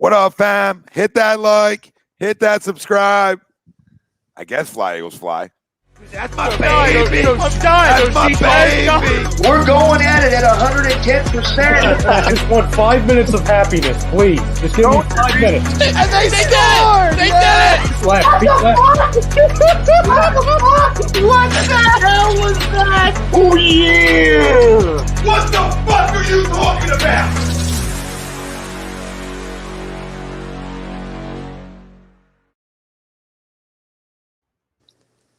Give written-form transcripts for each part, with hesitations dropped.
What up, fam? Hit that like, hit that subscribe. I guess fly, Eagles, fly. That's my baby. That's my baby. We're going at it at 110%. I just want 5 minutes of happiness, please. Just give me 5 minutes. And they scored. They did it. Left. What the hell was that? Oh, yeah. What the fuck are you talking about?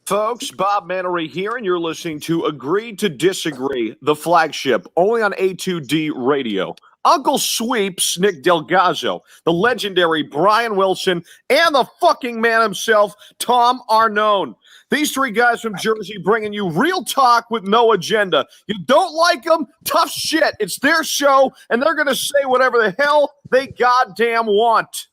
Folks, Bob Mannery here, and you're listening to Agree to Disagree, the flagship, only on A2D Radio. Uncle Sweeps, Nick DelGozzo, the legendary Brian Wilson, and the fucking man himself, Tom Arnone. These three guys from Jersey bringing you real talk with no agenda. You don't like them? Tough shit. It's their show, and they're going to say whatever the hell they goddamn want.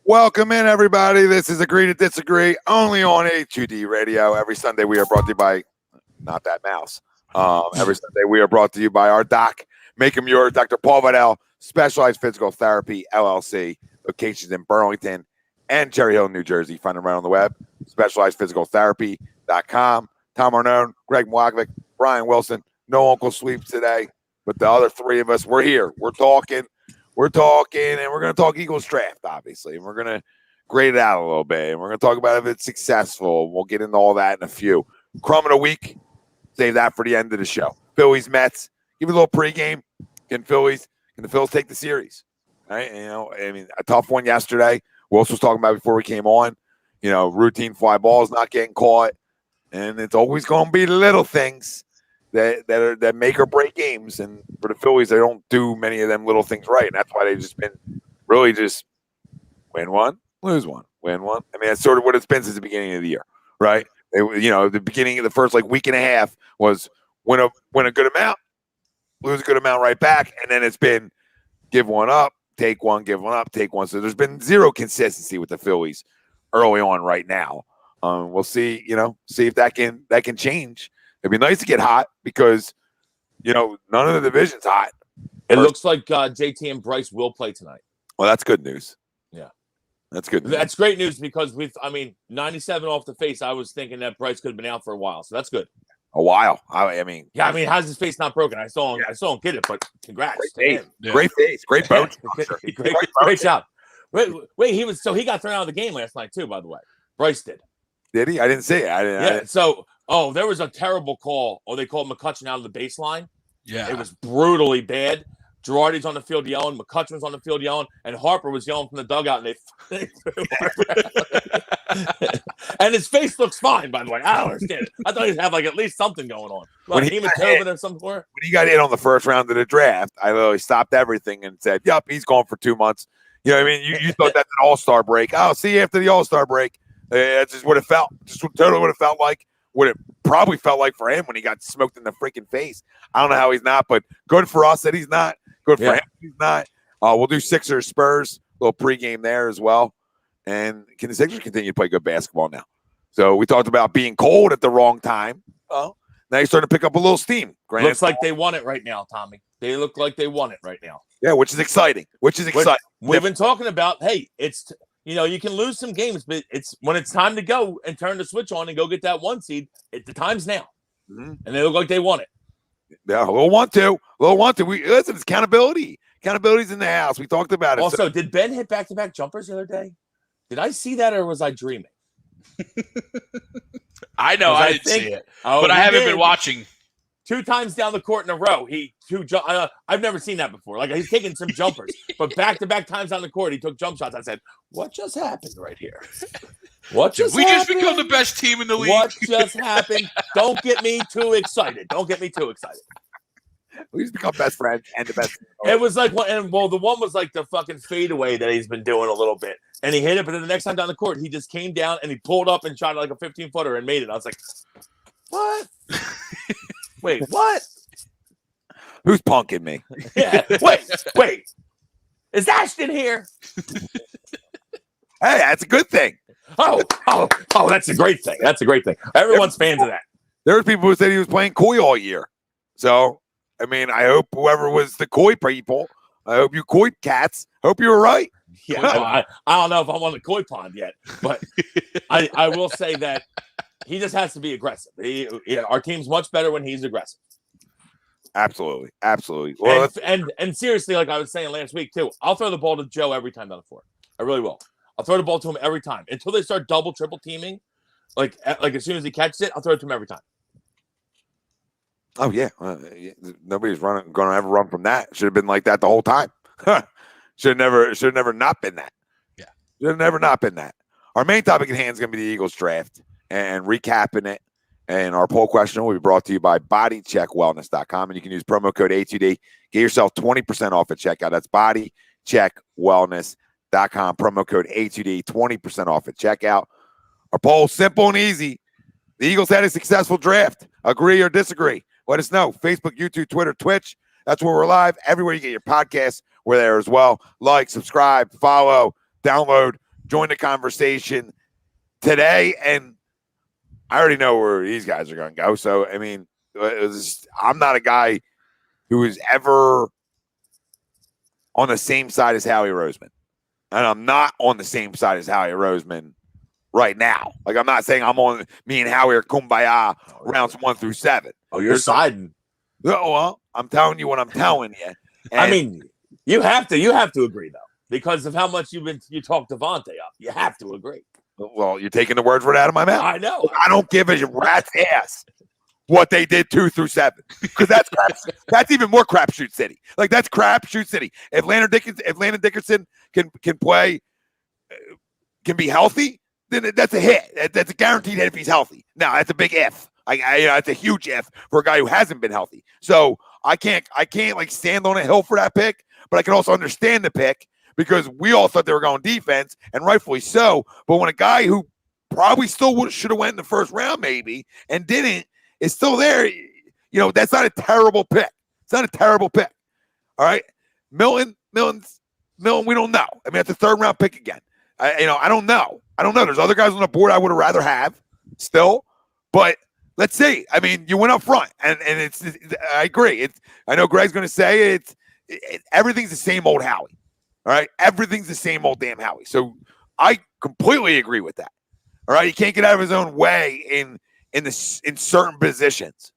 Welcome in, everybody. This is Agree to Disagree, only on A2D Radio. Every Sunday we are brought to you by, not that mouse. Every Sunday we are brought to you by our doc, Make Him Yours, Dr. Paul Vidal, Specialized Physical Therapy, LLC, locations in Burlington and Cherry Hill, New Jersey. Find them right on the web, specializedphysicaltherapy.com. Tom Arnone, Greg Milakovic, Brian Wilson. No Uncle Sweeps today, but the other three of us, we're here. We're talking, and we're going to talk Eagles draft, obviously. And we're going to grade it out a little bit, and we're going to talk about if it's successful. We'll get into all that in a few. Crumb of the week, save that for the end of the show. Phillies, Mets, give me a little pregame. Can the Phillies take the series? Right? A tough one yesterday. Wilson was talking about before we came on. Routine fly balls not getting caught, and it's always going to be the little things that make or break games. And for the Phillies, they don't do many of them little things right, and that's why they've just been really just win one, lose one, win one. I mean, that's sort of what it's been since the beginning of the year, right? The beginning of the first week and a half was win a good amount, lose a good amount right back, and then it's been give one up, take one, give one up, take one. So there's been zero consistency with the Phillies early on right now. We'll see, see if that can change. It'd be nice to get hot because, none of the division's hot. It looks like JT and Bryce will play tonight. Well, that's good news. Yeah. That's good news. That's great news because 97 off the face, I was thinking that Bryce could have been out for a while. So that's good. A while. I mean, how's his face not broken? I saw him get it, but congrats. Great face. Yeah. Great face. Great bone. Great job. Wait, he got thrown out of the game last night too, by the way. Bryce did. Did he? I didn't see it. So there was a terrible call. They called McCutchen out of the baseline. Yeah. It was brutally bad. Girardi's on the field yelling. McCutchen was on the field yelling. And Harper was yelling from the dugout. And they and his face looks fine, by the way. I don't understand it. I thought he'd have at least something going on. Like hematoma or something. When he got in on the first round of the draft, I literally stopped everything and said, yep, he's gone for 2 months. You know what I mean? You thought that's an all-star break. Oh, see you after the all-star break. That's just what it felt. Just totally what it felt like. What it probably felt like for him when he got smoked in the freaking face. I don't know how he's not, but good for us that he's not. Good for him he's not. We'll do Sixers Spurs, a little pregame there as well. And can the Sixers continue to play good basketball now? So we talked about being cold at the wrong time. Well, now you're starting to pick up a little steam. Looks like they want it right now, Tommy. They look like they want it right now. Yeah, which is exciting. We've been talking about, hey, it's you can lose some games, but it's when it's time to go and turn the switch on and go get that 1 seed. The time's now, and they look like they want it. Yeah, we'll want to. Listen, it's accountability. Accountability's in the house. We talked about it. Also, did Ben hit back-to-back jumpers the other day? Did I see that, or was I dreaming? I know I didn't see it, but I haven't been watching. 2 times down the court in a row, I've never seen that before. Like, he's taking some jumpers, but back-to-back times on the court, he took jump shots. I said, "What just happened right here? What just we happened? just become the best team in the league? What just happened? Don't get me too excited. He's become best friends and the best. It was like one, and well, the one was like the fucking fadeaway that he's been doing a little bit, and he hit it. But then the next time down the court, he just came down and he pulled up and shot it like a 15-footer and made it. I was like, what? Wait, what? Who's punking me? Yeah. Wait. Is Ashton here? Hey, that's a good thing. Oh, that's a great thing. That's a great thing. Everyone's fans of that. There were people who said he was playing coy all year. So, I mean, I hope whoever was the coy people, I hope you coy cats, hope you were right. Yeah, I don't know if I'm on the koi pond yet, but I will say that he just has to be aggressive. Our team's much better when he's aggressive. Absolutely. Well, and seriously, like I was saying last week too, I'll throw the ball to Joe every time down the floor. I really will. I'll throw the ball to him every time until they start double, triple teaming. Like as soon as he catches it, I'll throw it to him every time. oh yeah, nobody's going to ever run from that. Should have been like that the whole time. Should have never not been that. Yeah, should have never not been that. Our main topic at hand is going to be the Eagles draft and recapping it. And our poll question will be brought to you by bodycheckwellness.com. And you can use promo code A2D. Get yourself 20% off at checkout. That's bodycheckwellness.com. Promo code A2D, 20% off at checkout. Our poll, simple and easy. The Eagles had a successful draft. Agree or disagree? Let us know. Facebook, YouTube, Twitter, Twitch. That's where we're live. Everywhere you get your podcasts, we're there as well. Like, subscribe, follow, download, join the conversation today. And I already know where these guys are going to go. So, I mean, I'm not a guy who is ever on the same side as Howie Roseman. And I'm not on the same side as Howie Roseman right now. Like, I'm not saying I'm on me and Howie are kumbaya rounds 1 through 7. Oh, you're siding. Oh, well, I'm telling you what I'm telling you. And I mean, you have to agree though, because of how much you talk DeVonta up. You have to agree. Well, you're taking the words right out of my mouth. I know. I don't give a rat's ass what they did 2 through 7, because that's even more crapshoot city. Like, that's crapshoot city. If Landon Dickerson can play, can be healthy, then that's a hit. That's a guaranteed hit if he's healthy. Now, that's a big if. It's a huge if for a guy who hasn't been healthy. So I can't like stand on a hill for that pick, but I can also understand the pick, because we all thought they were going defense, and rightfully so. But when a guy who probably still should have went in the first round maybe and didn't is still there, that's not a terrible pick. It's not a terrible pick. All right, Milton, we don't know. I mean, it's a 3rd round pick again. I don't know. There's other guys on the board I would have rather have still, but let's see. I mean, you went up front, and it's I agree. I know Greg's going to say everything's the same old Howie. All right, everything's the same old damn Howie. So I completely agree with that. All right, he can't get out of his own way in certain positions.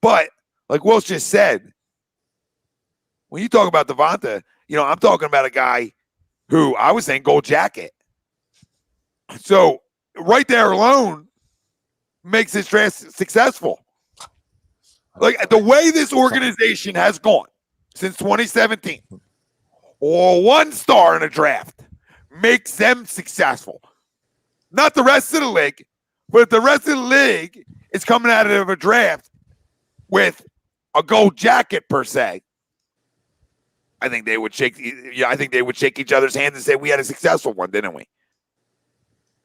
But like Wills just said, when you talk about DeVonta, I'm talking about a guy who I was saying gold jacket. So right there alone makes this draft successful. Like, the way this organization has gone since 2017. Or 1 star in a draft makes them successful. Not the rest of the league, but if the rest of the league is coming out of a draft with a gold jacket per se, I think they would shake each other's hands and say we had a successful one, didn't we?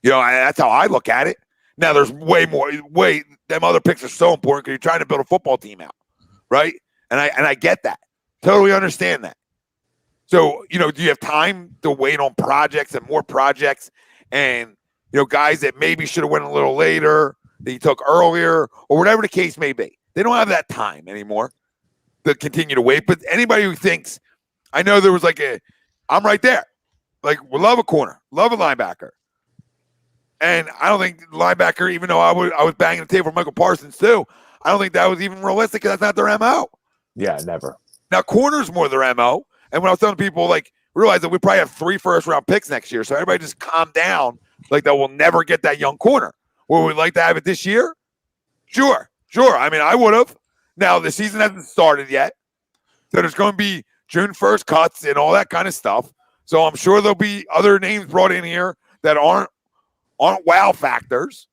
That's how I look at it. Now there's them other picks are so important because you're trying to build a football team out, right? And I get that. Totally understand that. So, do you have time to wait on projects and more projects and, guys that maybe should have went a little later that you took earlier or whatever the case may be? They don't have that time anymore to continue to wait. But anybody who thinks, I know there was I'm right there. Like, we love a corner, love a linebacker. And I don't think linebacker, even though I was banging the table for Michael Parsons too, I don't think that was even realistic because that's not their MO. Yeah, never. Now, corner's more their MO. And when I was telling people, realize that we probably have 3 first-round picks next year, so everybody just calm down, that we'll never get that young corner. Would we like to have it this year? Sure. I mean, I would have. Now, the season hasn't started yet, so there's going to be June 1st cuts and all that kind of stuff. So I'm sure there'll be other names brought in here that aren't wow factors,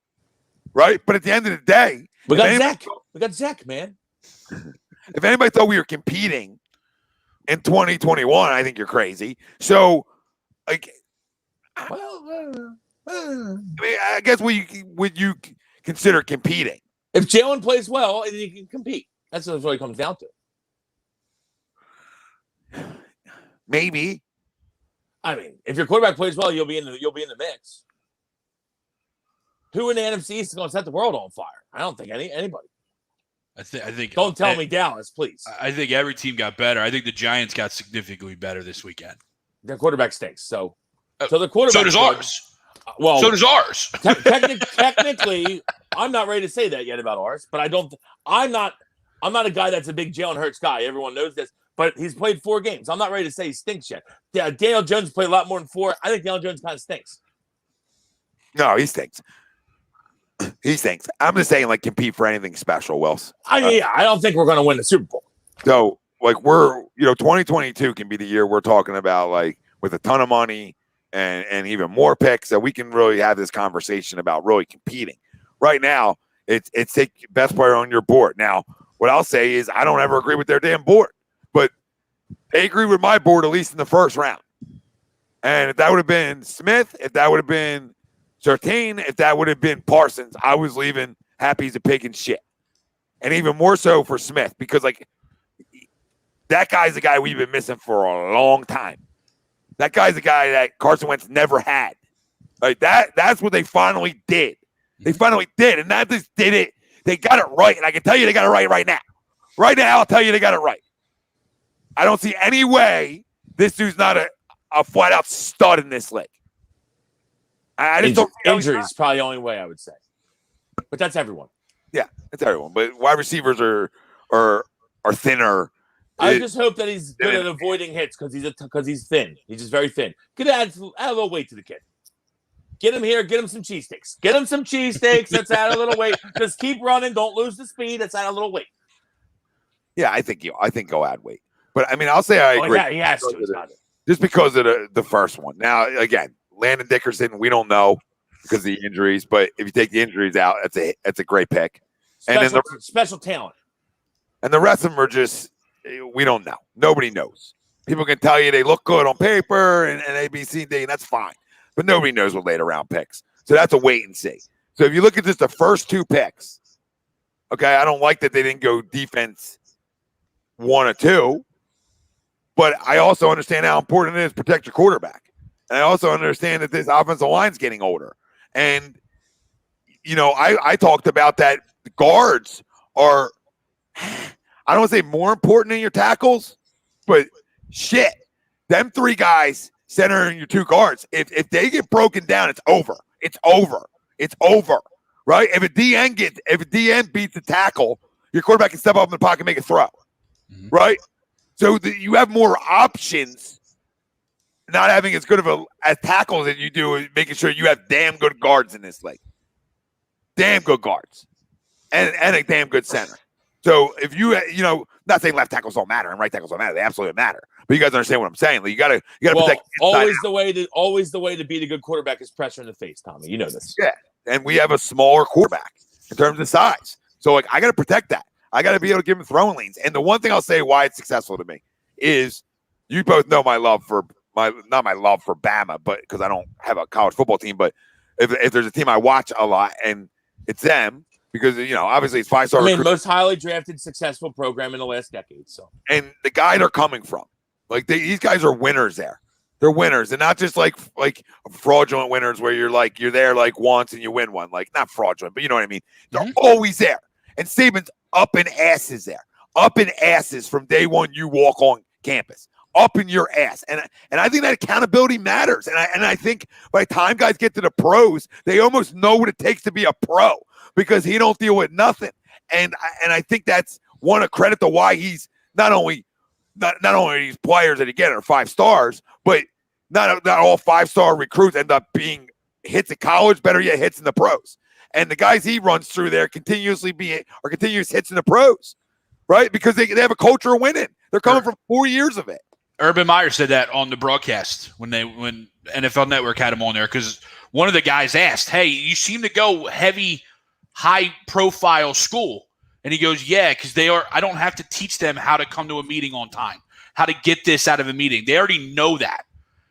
right? But at the end of the day, we got Zech, man. If anybody thought we were competing in 2021, I think you're crazy. So, like, I guess would you consider competing? If Jalen plays well, then you can compete. That's what it really comes down to. Maybe. I mean, if your quarterback plays well, you'll be in the mix. Who in the NFC East is going to set the world on fire? I don't think anybody. I think. Don't tell me Dallas, please. I think every team got better. I think the Giants got significantly better this weekend. Their quarterback stinks. So the quarterback. So does ours. Well, so does ours. Technically, I'm not ready to say that yet about ours. But I'm not a guy that's a big Jalen Hurts guy. Everyone knows this. But he's played 4 games. I'm not ready to say he stinks yet. Yeah, Daniel Jones played a lot more than 4. I think Daniel Jones kind of stinks. No, he stinks. He stinks. I'm just saying, like, compete for anything special, Wills. I don't think we're going to win the Super Bowl. So, like, 2022 can be the year we're talking about, like, with a ton of money and even more picks, that we can really have this conversation about really competing. Right now, it's take best player on your board. Now, what I'll say is I don't ever agree with their damn board, but they agree with my board, at least in the first round. And if that would have been Smith, if that would have been Surtain, if that would have been Parsons, I was leaving happy as a pig and shit. And even more so for Smith, because, like, that guy's the guy we've been missing for a long time. That guy's the guy that Carson Wentz never had. Like, that's what they finally did. They finally did, and not just did it. They got it right, and I can tell you they got it right now. Right now, I'll tell you they got it right. I don't see any way this dude's not a flat-out stud in this league. I just don't. Injuries is probably the only way I would say. But that's everyone. Yeah, that's everyone. But wide receivers are thinner. I just hope that he's good at avoiding hits because he's thin. He's just very thin. Could add a little weight to the kid. Get him here. Get him some cheesesteaks. Get him some cheesesteaks. Let's add a little weight. Just keep running. Don't lose the speed. Let's add a little weight. Yeah, I think go add weight. But I mean, I'll say I agree. Yeah, he has to. Just because of the first one. Now, again, Landon Dickerson, we don't know because of the injuries. But if you take the injuries out, that's a great pick. Special talent. And the rest of them are just, we don't know. Nobody knows. People can tell you they look good on paper and ABC and that's fine. But nobody knows what later round picks. So that's a wait and see. So if you look at just the first 2 picks, okay, I don't like that they didn't go defense 1 or 2. But I also understand how important it is to protect your quarterback. And I also understand that this offensive line's getting older. And, I talked about that the guards are, I don't want to say more important than your tackles, but shit, them 3 guys centering your 2 guards, if they get broken down, it's over. It's over, right? If a DN beats the tackle, your quarterback can step up in the pocket and make a throw, right? So you have more options. Not having as good of a tackles as you do, making sure you have damn good guards in this league. Damn good guards. And a damn good center. So if not saying left tackles don't matter and right tackles don't matter. They absolutely matter. But you guys understand what I'm saying. Like, you gotta protect. Always the way to beat a good quarterback is pressure in the face, Tommy. You know this. Yeah. And we have a smaller quarterback in terms of size. So, like, I gotta protect that. I gotta be able to give him throwing lanes. And the one thing I'll say why it's successful to me is you both know my love for not my love for Bama, but because I don't have a college football team, but if there's a team I watch a lot and it's them, because obviously it's 5-star. Most highly drafted, successful program in the last decade. So, and the guy they're coming from, like these guys are winners there. They're winners, and not just like fraudulent winners where you're there like once and you win one. Like, not fraudulent, but you know what I mean. They're always there, and Saban's up in asses there, up in asses from day one. You walk on campus. Up in your ass. And I think that accountability matters. And I think by the time guys get to the pros, they almost know what it takes to be a pro because he don't deal with nothing. And I think that's a credit to why he's not only these players that he get are 5 stars, but not all 5-star recruits end up being hits at college, better yet hits in the pros. And the guys he runs through there continuous hits in the pros, right? Because they have a culture of winning. They're coming from 4 years of it. Urban Meyer said that on the broadcast when NFL Network had him on there, because one of the guys asked, "Hey, you seem to go heavy, high-profile school. And he goes, yeah, because I don't have to teach them how to come to a meeting on time, how to get this out of a meeting. They already know that.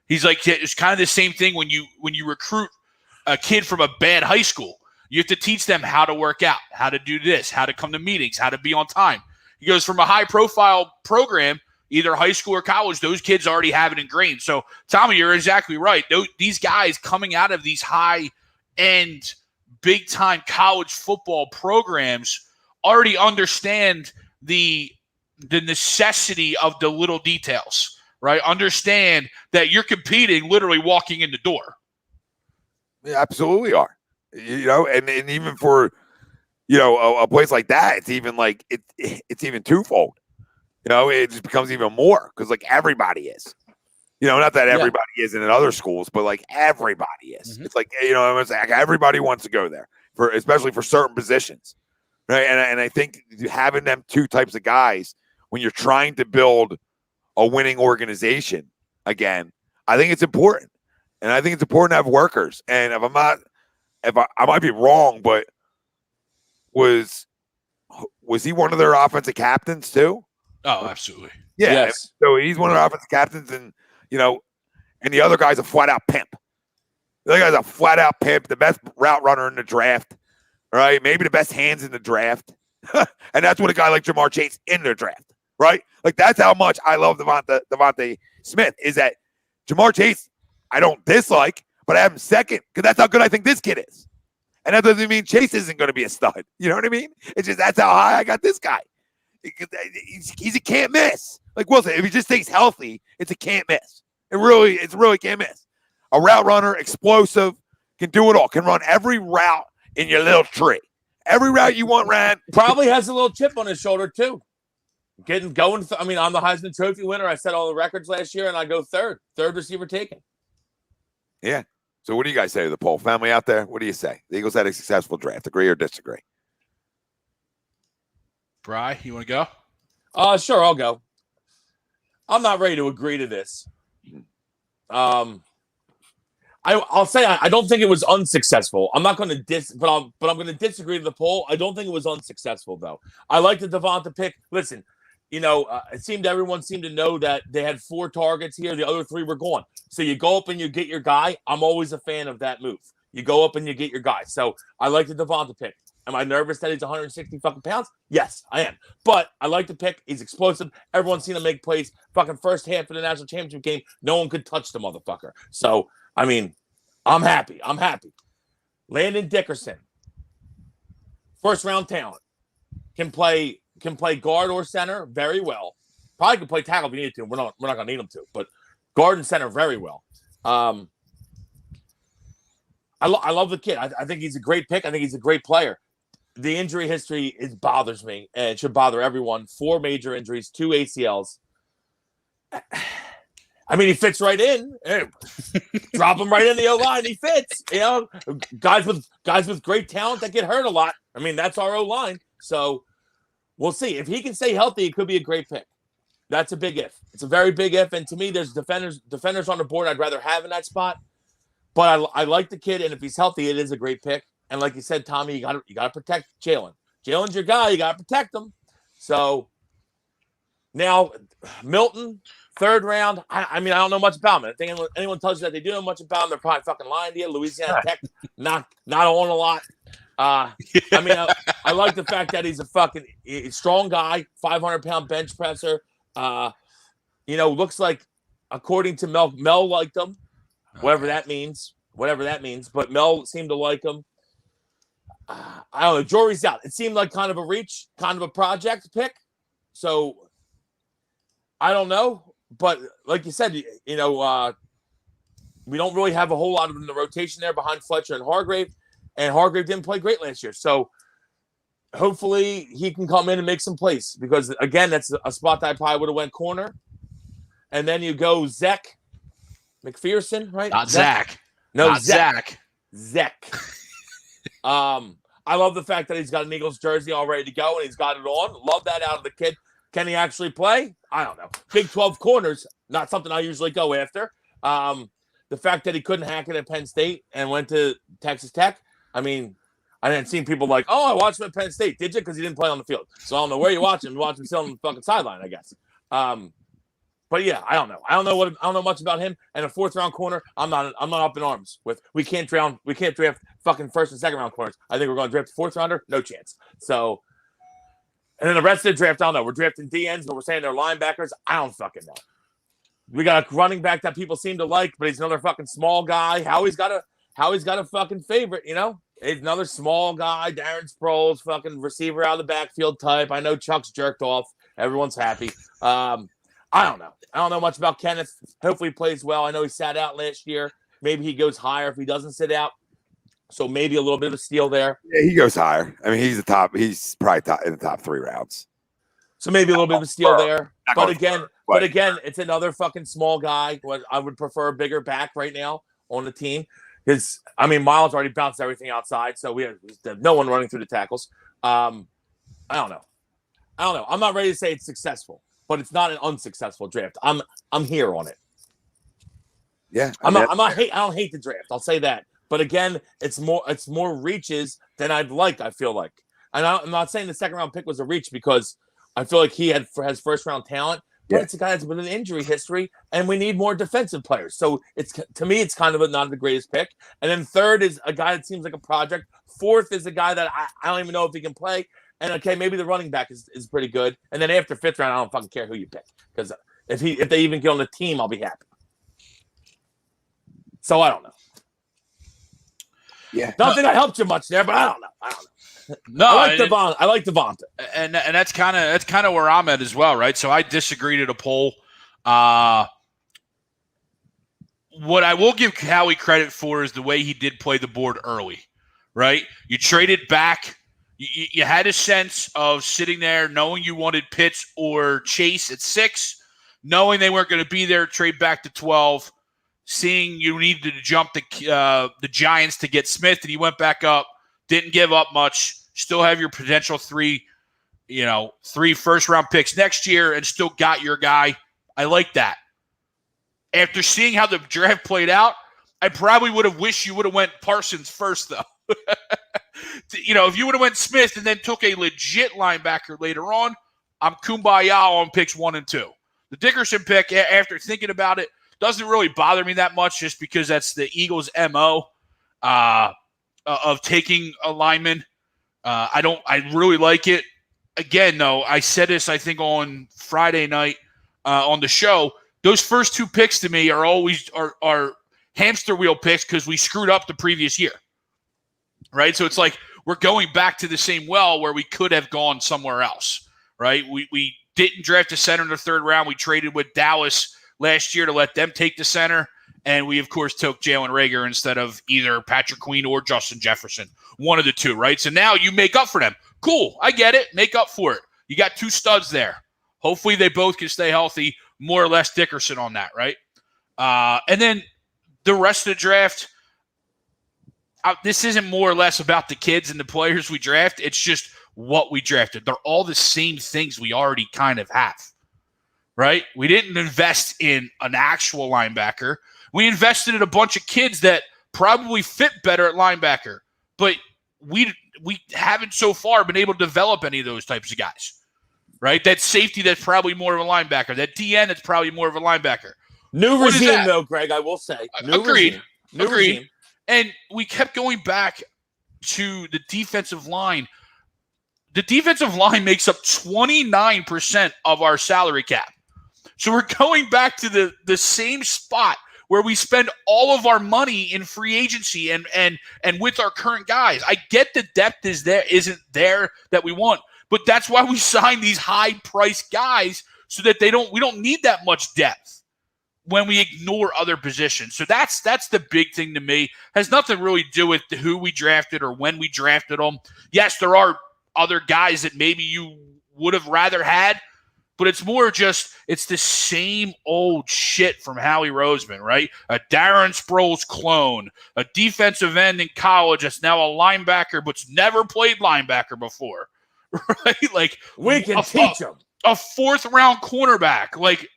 He's like, it's kind of the same thing when you recruit a kid from a bad high school. You have to teach them how to work out, how to do this, how to come to meetings, how to be on time. He goes, from a high-profile program, either high school or college, those kids already have it ingrained. So, Tommy, you're exactly right. These guys coming out of these high-end, big-time college football programs already understand the necessity of the little details, right? Understand that you're competing literally walking in the door. They absolutely are. And even for, a place like that, it's even like it's even twofold. It just becomes even more because like everybody is. Not that everybody isn't in other schools, but like everybody is. Mm-hmm. It's like it's like everybody wants to go there especially for certain positions, right? And I think having them two types of guys when you're trying to build a winning organization again, I think it's important, and I think it's important to have workers. And if I might be wrong, but was he one of their offensive captains too? Oh, absolutely. Yeah. Yes. So he's one of the offensive captains, and and the other guy's a flat out pimp. The other guy's a flat out pimp, the best route runner in the draft, right? Maybe the best hands in the draft. And that's what a guy like Jamar Chase in the draft, right? Like that's how much I love DeVonta Smith, is that Jamar Chase I don't dislike, but I have him second because that's how good I think this kid is. And that doesn't mean Chase isn't going to be a stud. You know what I mean? It's just that's how high I got this guy. He's a can't miss. Like Wilson, if he just stays healthy, it's a can't miss. It's really can't miss. A route runner, explosive, can do it all. Can run every route in your little tree. Every route you want ran. Probably has a little chip on his shoulder too. I'm the Heisman Trophy winner. I set all the records last year, and I go third receiver taken. Yeah. So what do you guys say to the poll? Family out there, what do you say? The Eagles had a successful draft. Agree or disagree? Bri, you want to go? Sure, I'll go. I'm not ready to agree to this. I'll say I don't think it was unsuccessful. I'm not going to but I'm going to disagree with the poll. I don't think it was unsuccessful though. I like the DeVonta pick. Listen, everyone seemed to know that they had 4 targets here. The other 3 were gone. So you go up and you get your guy. I'm always a fan of that move. You go up and you get your guy. So I like the DeVonta pick. Am I nervous that he's 160 fucking pounds? Yes, I am. But I like the pick. He's explosive. Everyone's seen him make plays. Fucking first half of the national championship game, no one could touch the motherfucker. So, I'm happy. Landon Dickerson, first round talent, can play guard or center very well. Probably can play tackle if you need to. We're not gonna need him to, but guard and center very well. I love the kid. I think he's a great pick. I think he's a great player. The injury history bothers me, and it should bother everyone. 4 major injuries, 2 ACLs. He fits right in. Hey, drop him right in the O-line. He fits. Guys with great talent that get hurt a lot. That's our O-line. So we'll see. If he can stay healthy, it could be a great pick. That's a big if. It's a very big if. And to me, there's defenders on the board I'd rather have in that spot. But I like the kid, and if he's healthy, it is a great pick. And like you said, Tommy, you got to protect Jalen. Jalen's your guy. You got to protect him. So now Milton, 3rd round. I don't know much about him. I think anyone tells you that they do know much about him, they're probably fucking lying to you. Louisiana Tech, not on a lot. I like the fact that he's a strong guy, 500-pound bench presser. Looks like, according to Mel liked him, whatever that means. But Mel seemed to like him. I don't know. Jury's out. It seemed like kind of a reach, kind of a project pick. So I don't know. But like you said, we don't really have a whole lot of them in the rotation there behind Fletcher and Hargrave. And Hargrave didn't play great last year. So hopefully he can come in and make some plays. Because, again, that's a spot that I probably would have went corner. And then you go Zech MCPhearson, right? Not Zach. No, not Zach. Zech. I love the fact that he's got an Eagles jersey all ready to go and he's got it on. Love that out of the kid. Can he actually play? I don't know. Big 12 corners, not something I usually go after. The fact that he couldn't hack it at Penn State and went to Texas Tech, I didn't see people like, oh, I watched him at Penn State. Did you? Because he didn't play on the field. So I don't know where you watch him. You watch him still on the fucking sideline, I guess. But yeah, I don't know. I don't know much about him. And a 4th round corner, I'm not up in arms with. We can't draft fucking 1st and 2nd round corners. I think we're going to draft a 4th rounder. No chance. So, and then the rest of the draft, I don't know. We're drafting DNs, but we're saying they're linebackers. I don't fucking know. We got a running back that people seem to like, but he's another fucking small guy. Howie's got a fucking favorite, you know? He's another small guy. Darren Sproles, fucking receiver out of the backfield type. I know Chuck's jerked off. Everyone's happy. I don't know. I don't know much about Kenneth. Hopefully he plays well. I know he sat out last year. Maybe he goes higher if he doesn't sit out. So maybe a little bit of a steal there. Yeah, he goes higher. I mean, he's probably in the top 3 rounds. So maybe a little bit of a steal there. But again, it's another fucking small guy. I would prefer a bigger back right now on the team. Because, I mean, Miles already bounced everything outside, so we have no one running through the tackles. I don't know. I'm not ready to say it's successful, but it's not an unsuccessful draft. I'm here on it. Yeah, I don't hate the draft. I'll say that. But again, it's more reaches than I'd like. I feel like, and I'm not saying the 2nd round pick was a reach because I feel like he has 1st round talent. But it's a guy that's with an injury history, and we need more defensive players. So to me, it's kind of not the greatest pick. And then 3rd is a guy that seems like a project. 4th is a guy that I don't even know if he can play. And okay, maybe the running back is pretty good. And then after 5th round, I don't fucking care who you pick because if they even get on the team, I'll be happy. So I don't know. Yeah, don't think I helped you much there, but I don't know. No, I like DeVonta, and that's kind of where I'm at as well, right? So I disagreed at a poll. What I will give Howie credit for is the way he did play the board early, right? You traded back. You had a sense of sitting there, knowing you wanted Pitts or Chase at 6, knowing they weren't going to be there. Trade back to 12, seeing you needed to jump the Giants to get Smith, and he went back up. Didn't give up much. Still have your potential 3 first round picks next year, and still got your guy. I like that. After seeing how the draft played out, I probably would have wished you would have went Parsons first, though. If you would have went Smith and then took a legit linebacker later on, I'm kumbaya on picks 1 and 2. The Dickerson pick, after thinking about it, doesn't really bother me that much, just because that's the Eagles' MO. Of taking a lineman. I really like it. Again, though, I said this, I think, on Friday night on the show. Those first 2 picks to me are always are hamster wheel picks because we screwed up the previous year. Right? So it's like we're going back to the same well where we could have gone somewhere else. Right? We didn't draft a center in the 3rd round. We traded with Dallas last year to let them take the center. And we, of course, took Jalen Reagor instead of either Patrick Queen or Justin Jefferson. One of the 2, right? So now you make up for them. Cool. I get it. Make up for it. You got 2 studs there. Hopefully they both can stay healthy. More or less Dickerson on that, right? And then the rest of the draft, this isn't more or less about the kids and the players we draft. It's just what we drafted. They're all the same things we already kind of have, right? We didn't invest in an actual linebacker. We invested in a bunch of kids that probably fit better at linebacker, but we haven't so far been able to develop any of those types of guys, right? That safety that's probably more of a linebacker. That DN that's probably more of a linebacker. New regime, though, Greg, I will say. Agreed. Regime. And we kept going back to the defensive line. The defensive line makes up 29% of our salary cap. So we're going back to the same spot where we spend all of our money in free agency and with our current guys. I get the depth isn't there that we want, but that's why we sign these high-priced guys so that we don't need that much depth when we ignore other positions. So that's the big thing to me. Has nothing really to do with who we drafted or when we drafted them. Yes, there are other guys that maybe you would have rather had, but it's more just, it's the same old shit from Howie Roseman, right? A Darren Sproles clone, a defensive end in college that's now a linebacker but's never played linebacker before, right? Like, we can teach him. A 4th round cornerback. Like,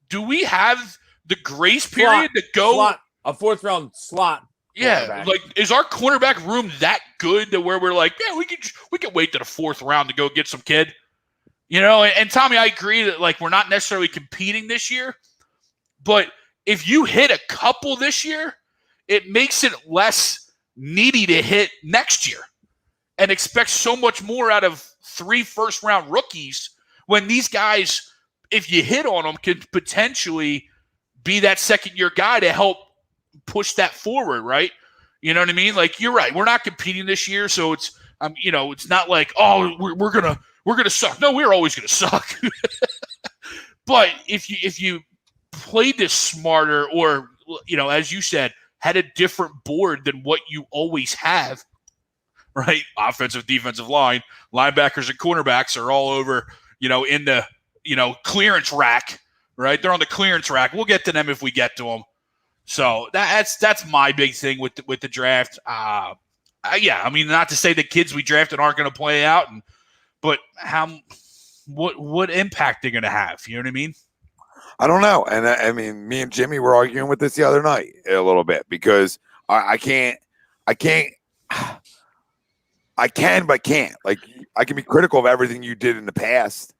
do we have the grace period to go? A 4th round slot Yeah, like is our cornerback room that good to where we're like, yeah, we can wait to the 4th round to go get some kid, you know? And Tommy, I agree that like we're not necessarily competing this year, but if you hit a couple this year, it makes it less needy to hit next year and expect so much more out of 3 first-round rookies when these guys, if you hit on them, could potentially be that second-year guy to help push that forward, right? You know what I mean? Like, you're right. We're not competing this year, so it's it's not like, oh, we're gonna suck. No, we're always gonna suck. But if you played this smarter, or as you said, had a different board than what you always have, right? Offensive, defensive line, linebackers, and cornerbacks are all over, in the, clearance rack, right? They're on the clearance rack. We'll get to them if we get to them. So that's my big thing with the draft. Yeah, I mean, not to say the kids we drafted aren't going to play out, but what impact they're going to have? You know what I mean? I don't know. And I mean, me and Jimmy were arguing with this the other night a little bit because I can, but can't. Like, I can be critical of everything you did in the past,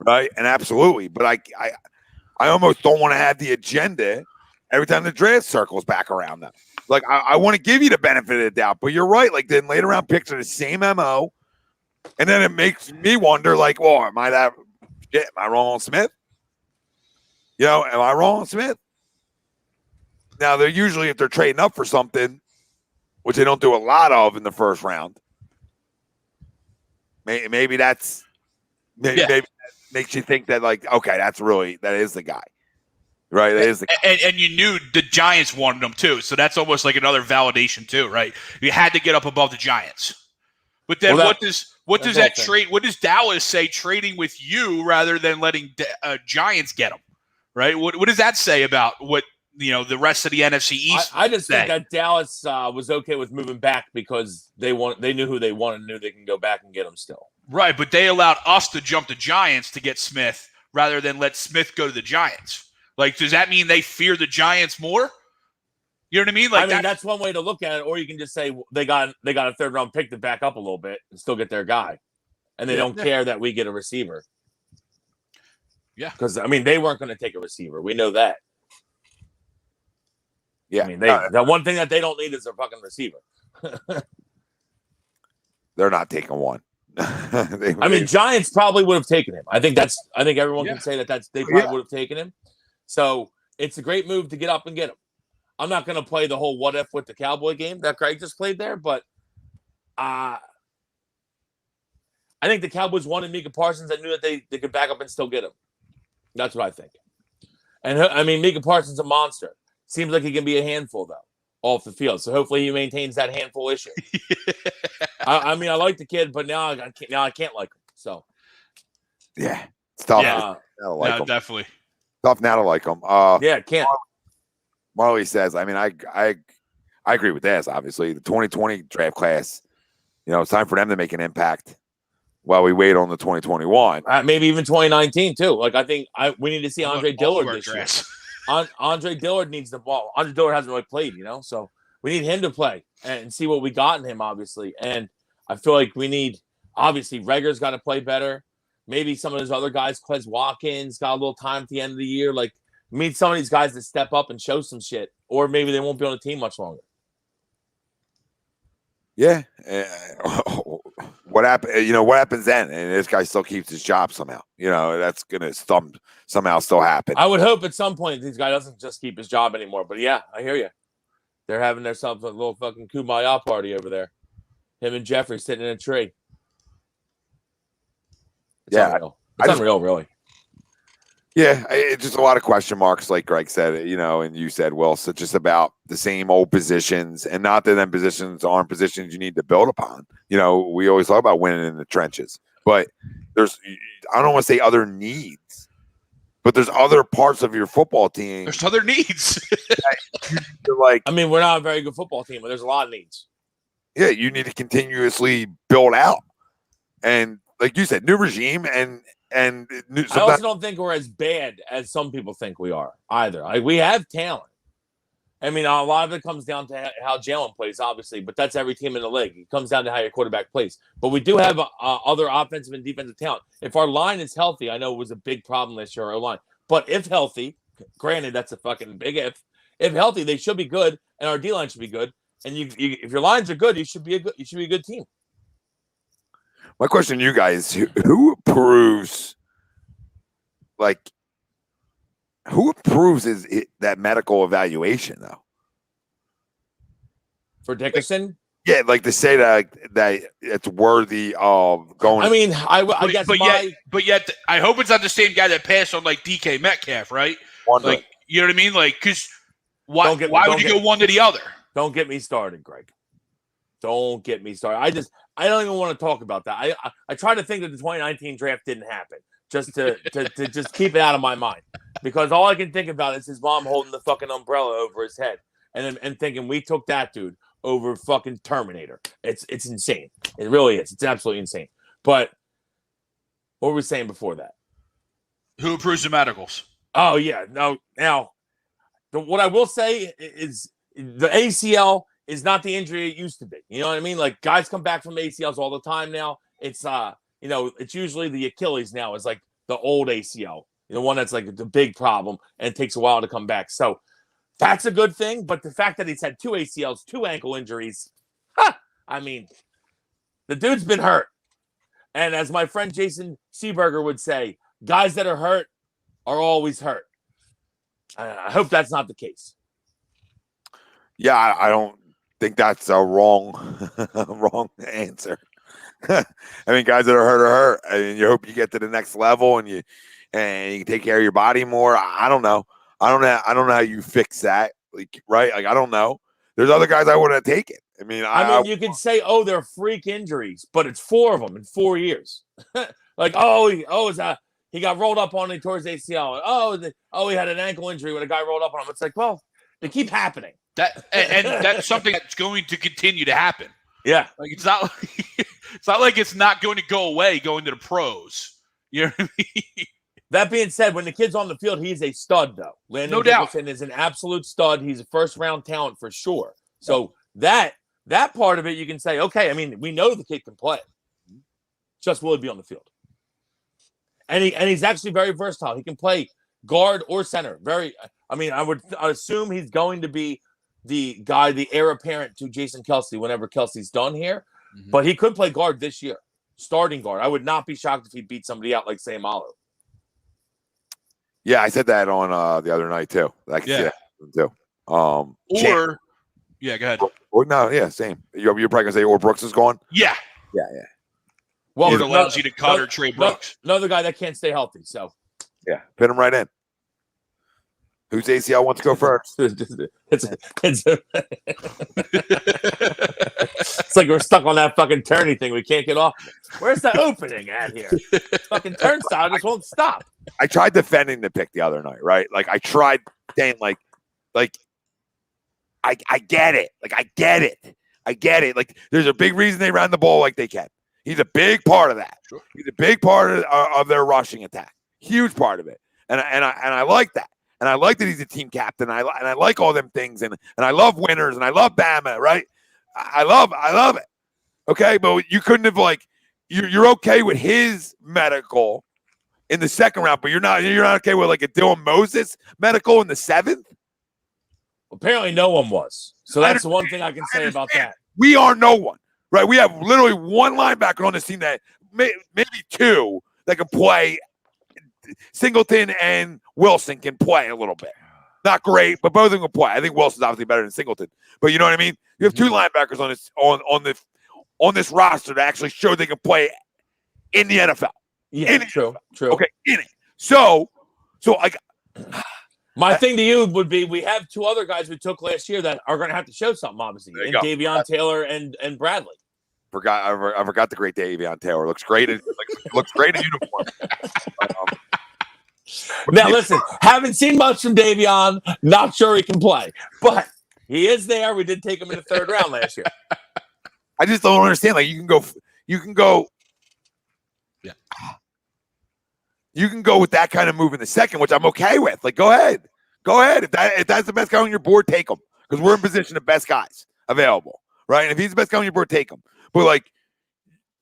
right? And absolutely, but I almost don't want to have the agenda every time the draft circles back around them. Like, I want to give you the benefit of the doubt, but you're right. Like, then later round picks are the same MO, and then it makes me wonder, like, well, am I wrong on Smith? Am I wrong on Smith? Now, they're usually, if they're trading up for something, which they don't do a lot of in the first round, maybe that's maybe that makes you think that, like, okay, that is the guy. Right, that is the guy. And you knew the Giants wanted him too, so that's almost like another validation too, right? You had to get up above the Giants. But then what does Dallas say trading with you rather than letting Giants get him? Right? What does that say about what the rest of the NFC East? I just think that Dallas was okay with moving back because they knew who they wanted, and knew they can go back and get him still. Right, but they allowed us to jump the Giants to get Smith rather than let Smith go to the Giants. Like, does that mean they fear the Giants more? You know what I mean? Like, that's one way to look at it. Or you can just say they got a 3rd round pick to back up a little bit and still get their guy, and they don't care that we get a receiver. Yeah, because they weren't going to take a receiver. We know that. Yeah, the one thing that they don't need is a fucking receiver. They're not taking one. Giants probably would have taken him. I think everyone can say that they probably would have taken him. So it's a great move to get up and get him. I'm not going to play the whole what if with the Cowboy game that Greg just played there, but I think the Cowboys wanted Micah Parsons. I knew that they could back up and still get him. That's what I think. And Micah Parsons is a monster. Seems like he can be a handful though off the field. So hopefully he maintains that handful issue. I like the kid, but now I can't like him. So yeah, it's tough. Yeah, definitely tough now to like him. Can't. Marley says, I agree with this. Obviously, the 2020 draft class, it's time for them to make an impact while we wait on the 2021. Maybe even 2019 too. Like, I think we need to see Andre Dillard this year. Andre Dillard needs the ball. Andre Dillard hasn't really played, so we need him to play and see what we got in him, obviously. And I feel like we need, obviously, Reagor's got to play better. Maybe some of those other guys, Quez Watkins, got a little time at the end of the year. Like, we need some of these guys to step up and show some shit, or maybe they won't be on the team much longer. Yeah. What happened? What happens then? And this guy still keeps his job somehow. That's gonna somehow still happen. I would hope at some point this guy doesn't just keep his job anymore. But yeah, I hear you. They're having themselves a little fucking kumbaya party over there. Him and Jeffrey sitting in a tree. It's unreal. It's unreal, really. Yeah, it's just a lot of question marks, like Greg said, and you said, Will. So just about the same old positions, and not that them positions aren't positions you need to build upon. We always talk about winning in the trenches, but I don't want to say other needs, but there's other parts of your football team. There's other needs. We're not a very good football team, but there's a lot of needs. Yeah, you need to continuously build out, and like you said, new regime and I also don't think we're as bad as some people think we are either. Like, we have talent. I mean, a lot of it comes down to how Jalen plays, obviously, but that's every team in the league. It comes down to how your quarterback plays. But we do have other offensive and defensive talent. If our line is healthy, I know it was a big problem this year, our line. But if healthy, granted, that's a fucking big if. If healthy, they should be good, and our D line should be good. And if your lines are good, you should be a good team. My question to you guys: who approves? Who approves that medical evaluation though? For Dickerson? Yeah, like to say that it's worthy of going. I mean, I guess, but yet, I hope it's not the same guy that passed on like DK Metcalf, right? Wondering. Like, you know what I mean? Like, because why would you go one to the other? Don't get me started, Greg. Don't get me started. I don't even want to talk about that. I try to think that the 2019 draft didn't happen, just to just keep it out of my mind, because all I can think about is his mom holding the fucking umbrella over his head and thinking we took that dude over fucking Terminator. It's insane. It really is. It's absolutely insane. But what were we saying before that? Who approves the medicals? Oh yeah, no. Now, what I will say is the ACL is not the injury it used to be. You know what I mean? Like, guys come back from ACLs all the time now. It's it's usually the Achilles now is like the old ACL, the one that's like the big problem, and it takes a while to come back. So that's a good thing. But the fact that he's had 2 ACLs, 2 ankle injuries, I mean, the dude's been hurt. And as my friend Jason Seaberger would say, guys that are hurt are always hurt. I hope that's not the case. Yeah, I don't think that's a wrong answer. I mean, guys that are hurt. I mean, you hope you get to the next level and you take care of your body more. I don't know. I don't know how you fix that. Like, right? Like, I don't know. There's other guys I wouldn't have taken. I mean, you could say, oh, they're freak injuries, but it's 4 of them in 4 years. Like, he got rolled up on it towards ACL. He had an ankle injury when a guy rolled up on him. It's like, well, they keep happening. And that's something that's going to continue to happen. Yeah, like it's not like it's not going to go away going to the pros. You know what I mean? That being said, when the kid's on the field, he's a stud, though. Landon Dickerson is an absolute stud. He's a first-round talent for sure. So that part of it, you can say, okay, I mean, we know the kid can play. Just will he be on the field? And he's actually very versatile. He can play guard or center. I would assume he's going to be the heir apparent to Jason Kelce whenever Kelce's done here. Mm-hmm. But he could play guard this year, starting guard. I would not be shocked if he beat somebody out like Sam Allo. Yeah, I said that on the other night too. I can see that too. Go ahead. Or no, yeah, same. You're probably gonna say, or Brooks is gone. Yeah. Well, it allows you to cut or trade Brooks. Another guy that can't stay healthy. So yeah, fit him right in. Whose ACL wants to go first? It's like we're stuck on that fucking turny thing. We can't get off. Where's the opening at here? Fucking turnstile just won't stop. I tried defending the pick the other night, right? Like, I tried saying, like I get it. Like, I get it. Like, there's a big reason they ran the ball like they can. He's a big part of that. Sure. He's a big part of their rushing attack. Huge part of it. And I like that. And I like that he's a team captain. I like all them things. And I love winners. And I love Bama, right? I love it. Okay, but you couldn't have, like, you're okay with his medical in the second round, but you're not okay with, like, a Dylan Moses medical in the 7th? Apparently no one was. So that's the one thing I can say about that. We are no one, right? We have literally one linebacker on this team that maybe 2 that can play. Singleton and Wilson can play a little bit. Not great, but both of them can play. I think Wilson's obviously better than Singleton. But you know what I mean? You have 2 linebackers on this roster that actually show they can play in the NFL. Yeah, true. Okay, in it. So like, my thing to you would be, we have 2 other guys we took last year that are going to have to show something, obviously. And Davion Taylor and Bradley. I forgot the great Davion Taylor. Looks great. Looks great in uniform. Now, listen, haven't seen much from Davion. Not sure he can play, but he is there. We did take him in the 3rd round last year. I just don't understand. Like, you can go. Yeah. You can go with that kind of move in the 2nd, which I'm okay with. Like, go ahead. If that's the best guy on your board, take him. because we're in position the best guys available, right? And if he's the best guy on your board, take him. But like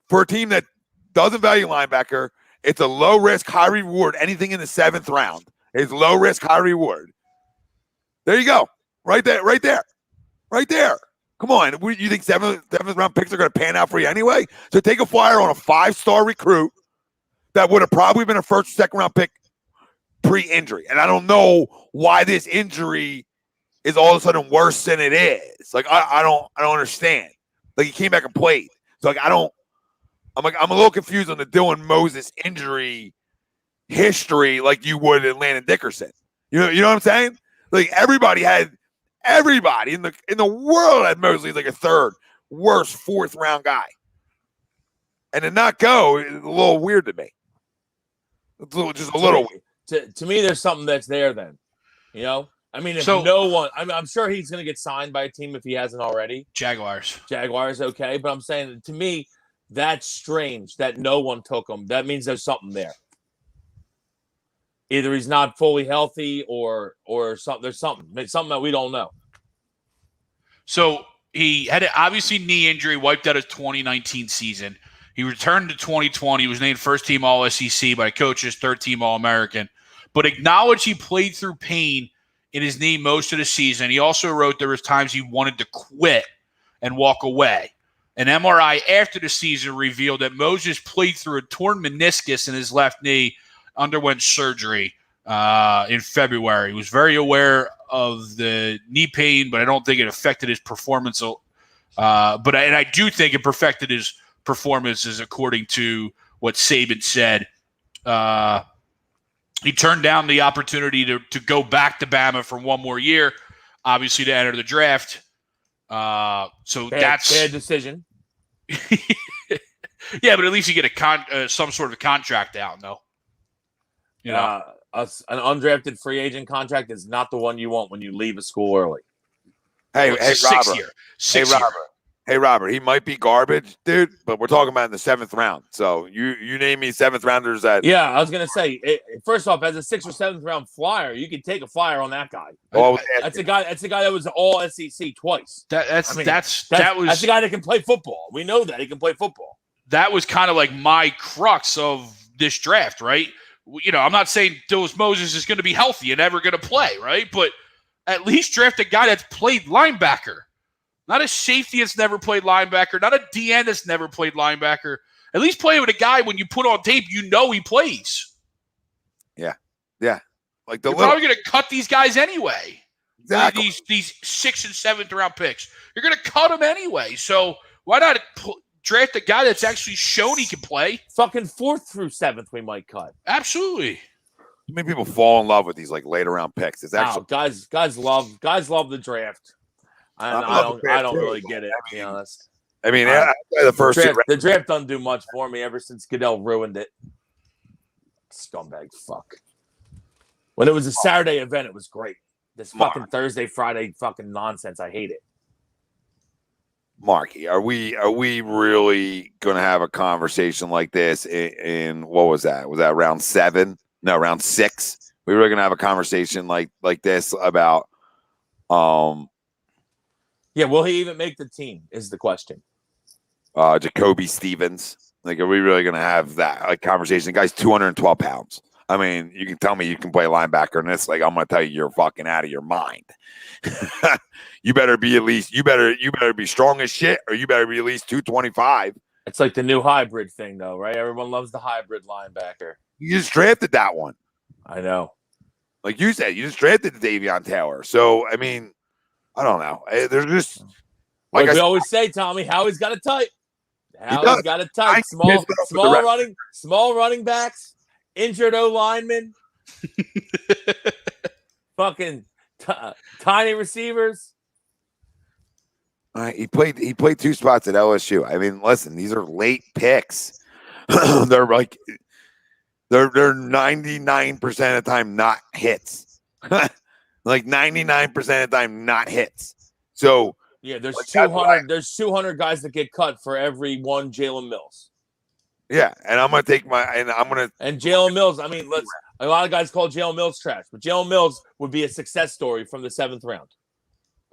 for a team that doesn't value linebacker, it's a low risk, high reward. Anything in the 7th round is low risk, high reward. There you go, right there. Come on, you think 7th round picks are going to pan out for you anyway? So take a flyer on a 5-star recruit that would have probably been a 1st or 2nd round pick pre-injury. And I don't know why this injury is all of a sudden worse than it is. Like I don't understand. Like he came back and played. So like I'm a little confused on the Dylan Moses injury history like you would in Landon Dickerson. You know what I'm saying? Like everybody in the world had Mosley like a 3rd worst 4th round guy. And to not go is a little weird to me. Just a little weird. To me, there's something that's there then. You know? I mean, if I'm sure he's going to get signed by a team if he hasn't already. Jaguars, okay. But I'm saying, to me, that's strange that no one took him. That means there's something there. Either he's not fully healthy or something. There's something that we don't know. So he had obviously knee injury, wiped out his 2019 season. He returned to 2020. He was named first-team All-SEC by coaches, third-team All-American. But acknowledged he played through pain in his knee most of the season. He also wrote there was times he wanted to quit and walk away. An MRI after the season revealed that Moses played through a torn meniscus in his left knee, underwent surgery in February. He was very aware of the knee pain, but I don't think it affected his performance. But I do think it perfected his performances, according to what Saban said. He turned down the opportunity to go back to Bama for one more year, obviously to enter the draft. So that's bad decision. Yeah, but at least you get some sort of contract out, though. You know, an undrafted free agent contract is not the one you want when you leave a school early. Hey, Robert. Hey, Robert, he might be garbage, dude, but we're talking about in the 7th round. So you name me 7th rounders that. Yeah, I was going to say, first off, as a 6th or 7th round flyer, you can take a flyer on that guy. That's a guy that was all SEC twice. That's the guy that can play football. We know that he can play football. That was kind of like my crux of this draft, right? You know, I'm not saying Dylan Moses is going to be healthy and ever going to play, right? But at least draft a guy that's played linebacker. Not a safety that's never played linebacker. Not a DN that's never played linebacker. At least play with a guy when you put on tape, you know he plays. Yeah. Like you're probably going to cut these guys anyway. Exactly. These 6th and 7th round picks. You're going to cut them anyway. So why not draft a guy that's actually shown he can play? Fucking 4th through 7th we might cut. Absolutely. Too many people fall in love with these like later round picks. It's actually guys love the draft. I don't really get it, to be honest. I mean, the draft doesn't do much for me ever since Goodell ruined it. Scumbag fuck. When it was a Saturday event, it was great. This fucking Thursday, Friday fucking nonsense. I hate it. Marky, are we really going to have a conversation like this in what was that? Was that round 7? No, round 6. We were really going to have a conversation like this about Yeah, will he even make the team is the question. JaCoby Stevens. Like, are we really going to have that conversation? The guy's 212 pounds. I mean, you can tell me you can play linebacker, and it's like I'm going to tell you you're fucking out of your mind. You better be strong as shit, or you better be at least 225. It's like the new hybrid thing, though, right? Everyone loves the hybrid linebacker. You just drafted that one. I know. Like you said, you just drafted Davion Taylor. So, I mean, I don't know. They're just like we always say, Tommy. Howie's got a type. Howie's got a type. Small running backs, injured O linemen, fucking tiny receivers. He played 2 spots at LSU. I mean, listen, these are late picks. They're 99% of the time not hits. Like 99% of the time not hits. So yeah, there's 200. There's 200 guys that get cut for every one Jalen Mills. Yeah, and I'm gonna take and Jalen Mills. I mean, a lot of guys call Jalen Mills trash, but Jalen Mills would be a success story from the 7th round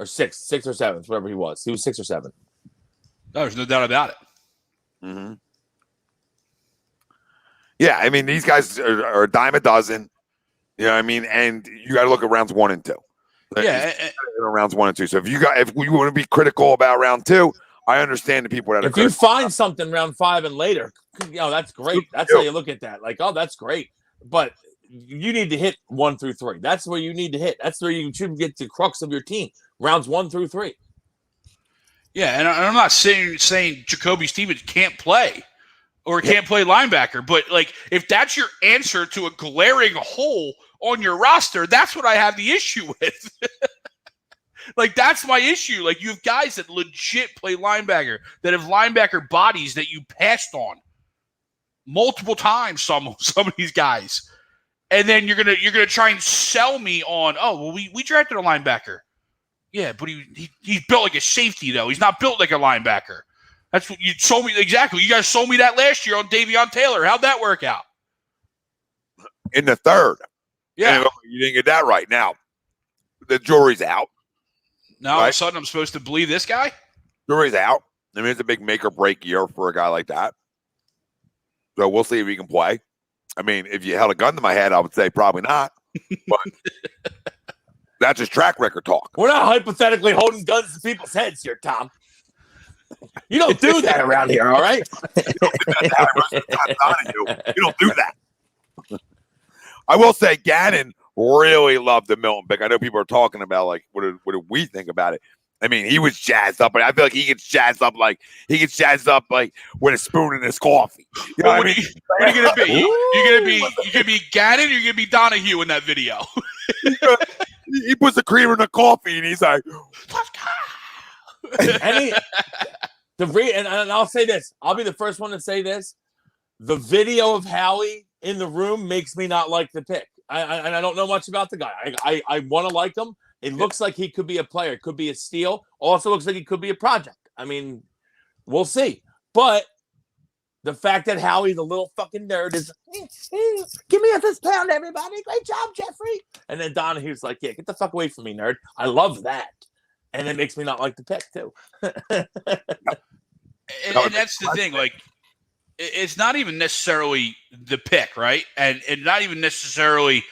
or sixth or seventh, whatever he was. He was 6 or 7. No, there's no doubt about it. Mm-hmm. Yeah, I mean, these guys are a dime a dozen. You know what I mean? And you got to look at rounds 1 and 2. Yeah, rounds 1 and 2. So if you want to be critical about round 2, I understand the people that are. If you find something round 5 and later, that's great. That's how you look at that. Like, oh, that's great. But you need to hit 1 through 3. That's where you need to hit. That's where you should get the crux of your team. Rounds 1 through 3. Yeah, and I'm not saying JaCoby Stevens can't play or can't play linebacker, but like if that's your answer to a glaring hole on your roster, that's what I have the issue with. Like that's my issue. Like you have guys that legit play linebacker, that have linebacker bodies that you passed on multiple times. Some of these guys, and then you're gonna try and sell me on. Oh well, we drafted a linebacker. Yeah, but he's built like a safety, though. He's not built like a linebacker. That's what you sold me. Exactly. You guys sold me that last year on Davion Taylor. How'd that work out? In the 3rd. Yeah. And you didn't get that right. Now, the jury's out. Now, all of a sudden, I'm supposed to believe this guy? Jury's out. I mean, it's a big make or break year for a guy like that. So we'll see if he can play. I mean, if you held a gun to my head, I would say probably not. But that's just track record talk. We're not hypothetically holding guns to people's heads here, Tom. You don't do that around here, all right? You don't do that. I will say Gannon really loved the Milton pick. I know people are talking about, like, what do we think about it? I mean, he was jazzed up, but I feel like he gets jazzed up like with a spoon in his coffee. You know what I mean? What are you gonna be? You're gonna be Gannon. Or you're gonna be Donahue in that video. He puts the creamer in the coffee and he's like, and I'll say this. I'll be the first one to say this. The video of Howie in the room makes me not like the pick. I don't know much about the guy. I want to like him. It looks like he could be a player. Could be a steal. Also looks like he could be a project. I mean, we'll see. But the fact that Howie, the little fucking nerd, is, give me a fist pound, everybody. Great job, Jeffrey. And then Donahue's like, yeah, get the fuck away from me, nerd. I love that. And it makes me not like the pick, too. and that's the thing. Like, it's not even necessarily the pick, right? And not even necessarily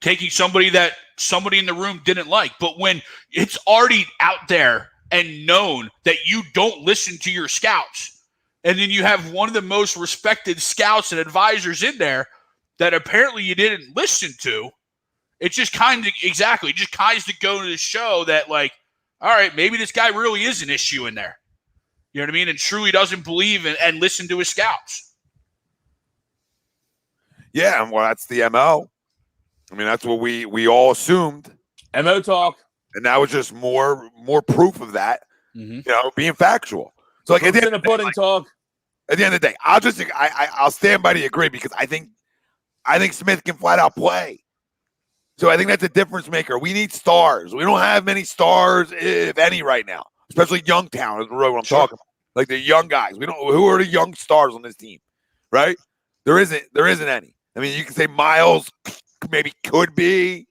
taking somebody that somebody in the room didn't like. But when it's already out there and known that you don't listen to your scouts, and then you have one of the most respected scouts and advisors in there that apparently you didn't listen to, it just kind of go to show that, like, all right, maybe this guy really is an issue in there. You know what I mean? And truly doesn't believe and listen to his scouts. yeah, well, that's the MO. I mean, that's what we all assumed. MO talk. And that was just more proof of that, being factual. So, like, at the end of the day, talk. At the end of the day, I'll stand by the agree because I think Smith can flat out play. So I think that's a difference maker. We need stars. We don't have many stars, if any, right now, especially young talent. Is really what I'm talking about. Like the young guys. We don't. Who are the young stars on this team, right? There isn't any. I mean, you can say Miles maybe could be,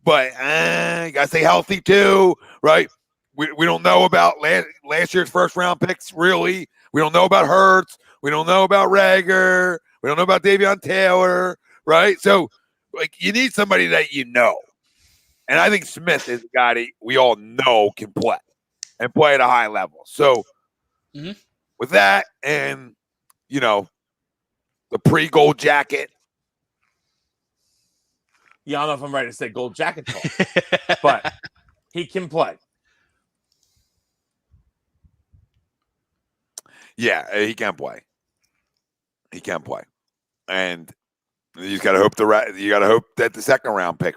but you gotta stay healthy too, right? We don't know about last year's first round picks, really. We don't know about Hurts. We don't know about Rager. We don't know about Davion Taylor, right? So, like, you need somebody that you know. And I think Smith is a guy that we all know can play and play at a high level. So, with that and, the pre-gold jacket. Yeah, I don't know if I'm ready to say gold jacket talk, but he can play. Yeah, he can play. He can play, and you got to hope that the second round pick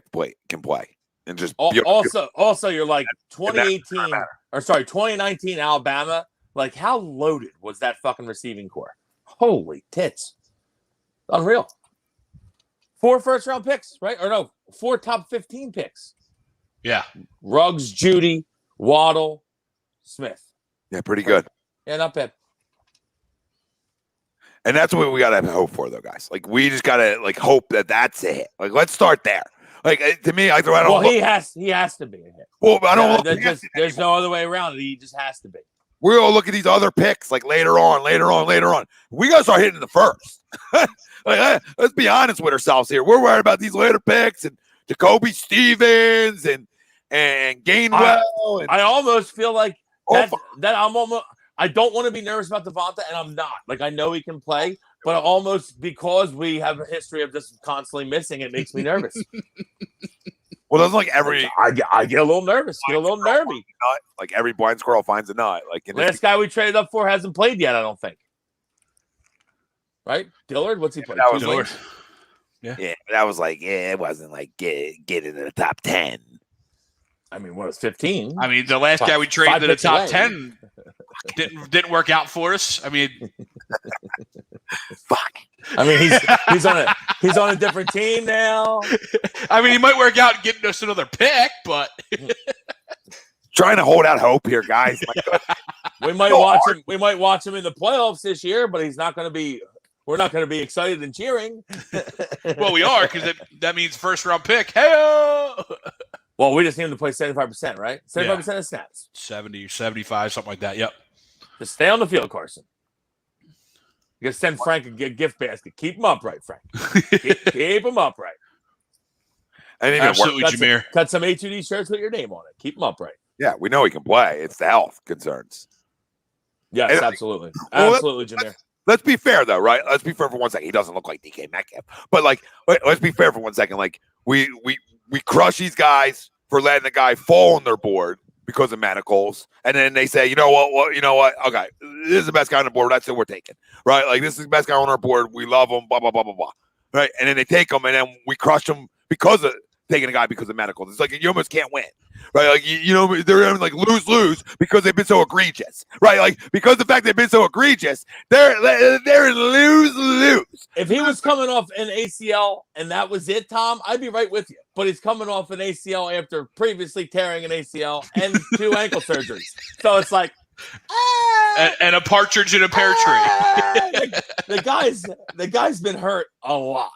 can play, and just also you're like 2019 Alabama. Like, how loaded was that fucking receiving core? Holy tits, unreal. 4 first round picks, right? Or no, 4 top 15 picks. Yeah, Ruggs, Judy, Waddle, Smith. Yeah, pretty good. Yeah, not bad. And that's what we got to have hope for, though, guys. Like, we just got to, hope that that's it. Like, let's start there. Like to me, I don't. Well, he has to be. Well, I don't. There's no other way around it. He just has to be. We all look at these other picks like later on. We gotta start hitting the first. Let's be honest with ourselves here. We're worried about these later picks and JaCoby Stevens and Gainwell. I almost feel like that I'm almost. I don't want to be nervous about DeVonta, and I'm not. Like, I know he can play, but almost because we have a history of just constantly missing, it makes me nervous. Well, doesn't like every I get a little nervous, get a little nervy. Like every blind squirrel finds a nut. Like last guy we traded up for hasn't played yet, I don't think. Right, Dillard? What's he playing? That was Dillard. Yeah, that was like it wasn't like get into the top 10. I mean, what was 15? I mean, the last guy we traded to the top 10 didn't work out for us. I mean, fuck. I mean, he's on a different team now. I mean, he might work out getting us another pick, but trying to hold out hope here, guys. We might watch him. We might watch him in the playoffs this year, but he's not going to be. We're not going to be excited and cheering. Well, we are because that means first round pick. Hey. Well, we just need him to play 75%, right? 75% of snaps. 70, 75, something like that. Yep. Just stay on the field, Carson. You got to send Frank a gift basket. Keep him upright, Frank. keep him upright. Absolutely, Jameer. Cut some A2D shirts with your name on it. Keep him upright. Yeah, we know he can play. It's the health concerns. Yes, absolutely. Absolutely, Jameer. Let's be fair, though, right? Let's be fair for 1 second. He doesn't look like DK Metcalf. But, like, let's be fair for 1 second. Like, we crush these guys for letting the guy fall on their board because of manacles. And then they say, you know what? Okay, this is the best guy on the board. That's what we're taking, right? Like, this is the best guy on our board. We love him, blah, blah, blah, blah, blah. Right? And then they take him, and then we crush him because of taking a guy because of manacles. It's like you almost can't win, right? Like, they're having like lose because they've been so egregious, right? Like, because the fact they've been so egregious, they're in lose. If he was coming off an ACL and that was it, Tom, I'd be right with you. But he's coming off an ACL after previously tearing an ACL and 2 ankle surgeries. So it's like, and a partridge in a pear tree. the guy's been hurt a lot.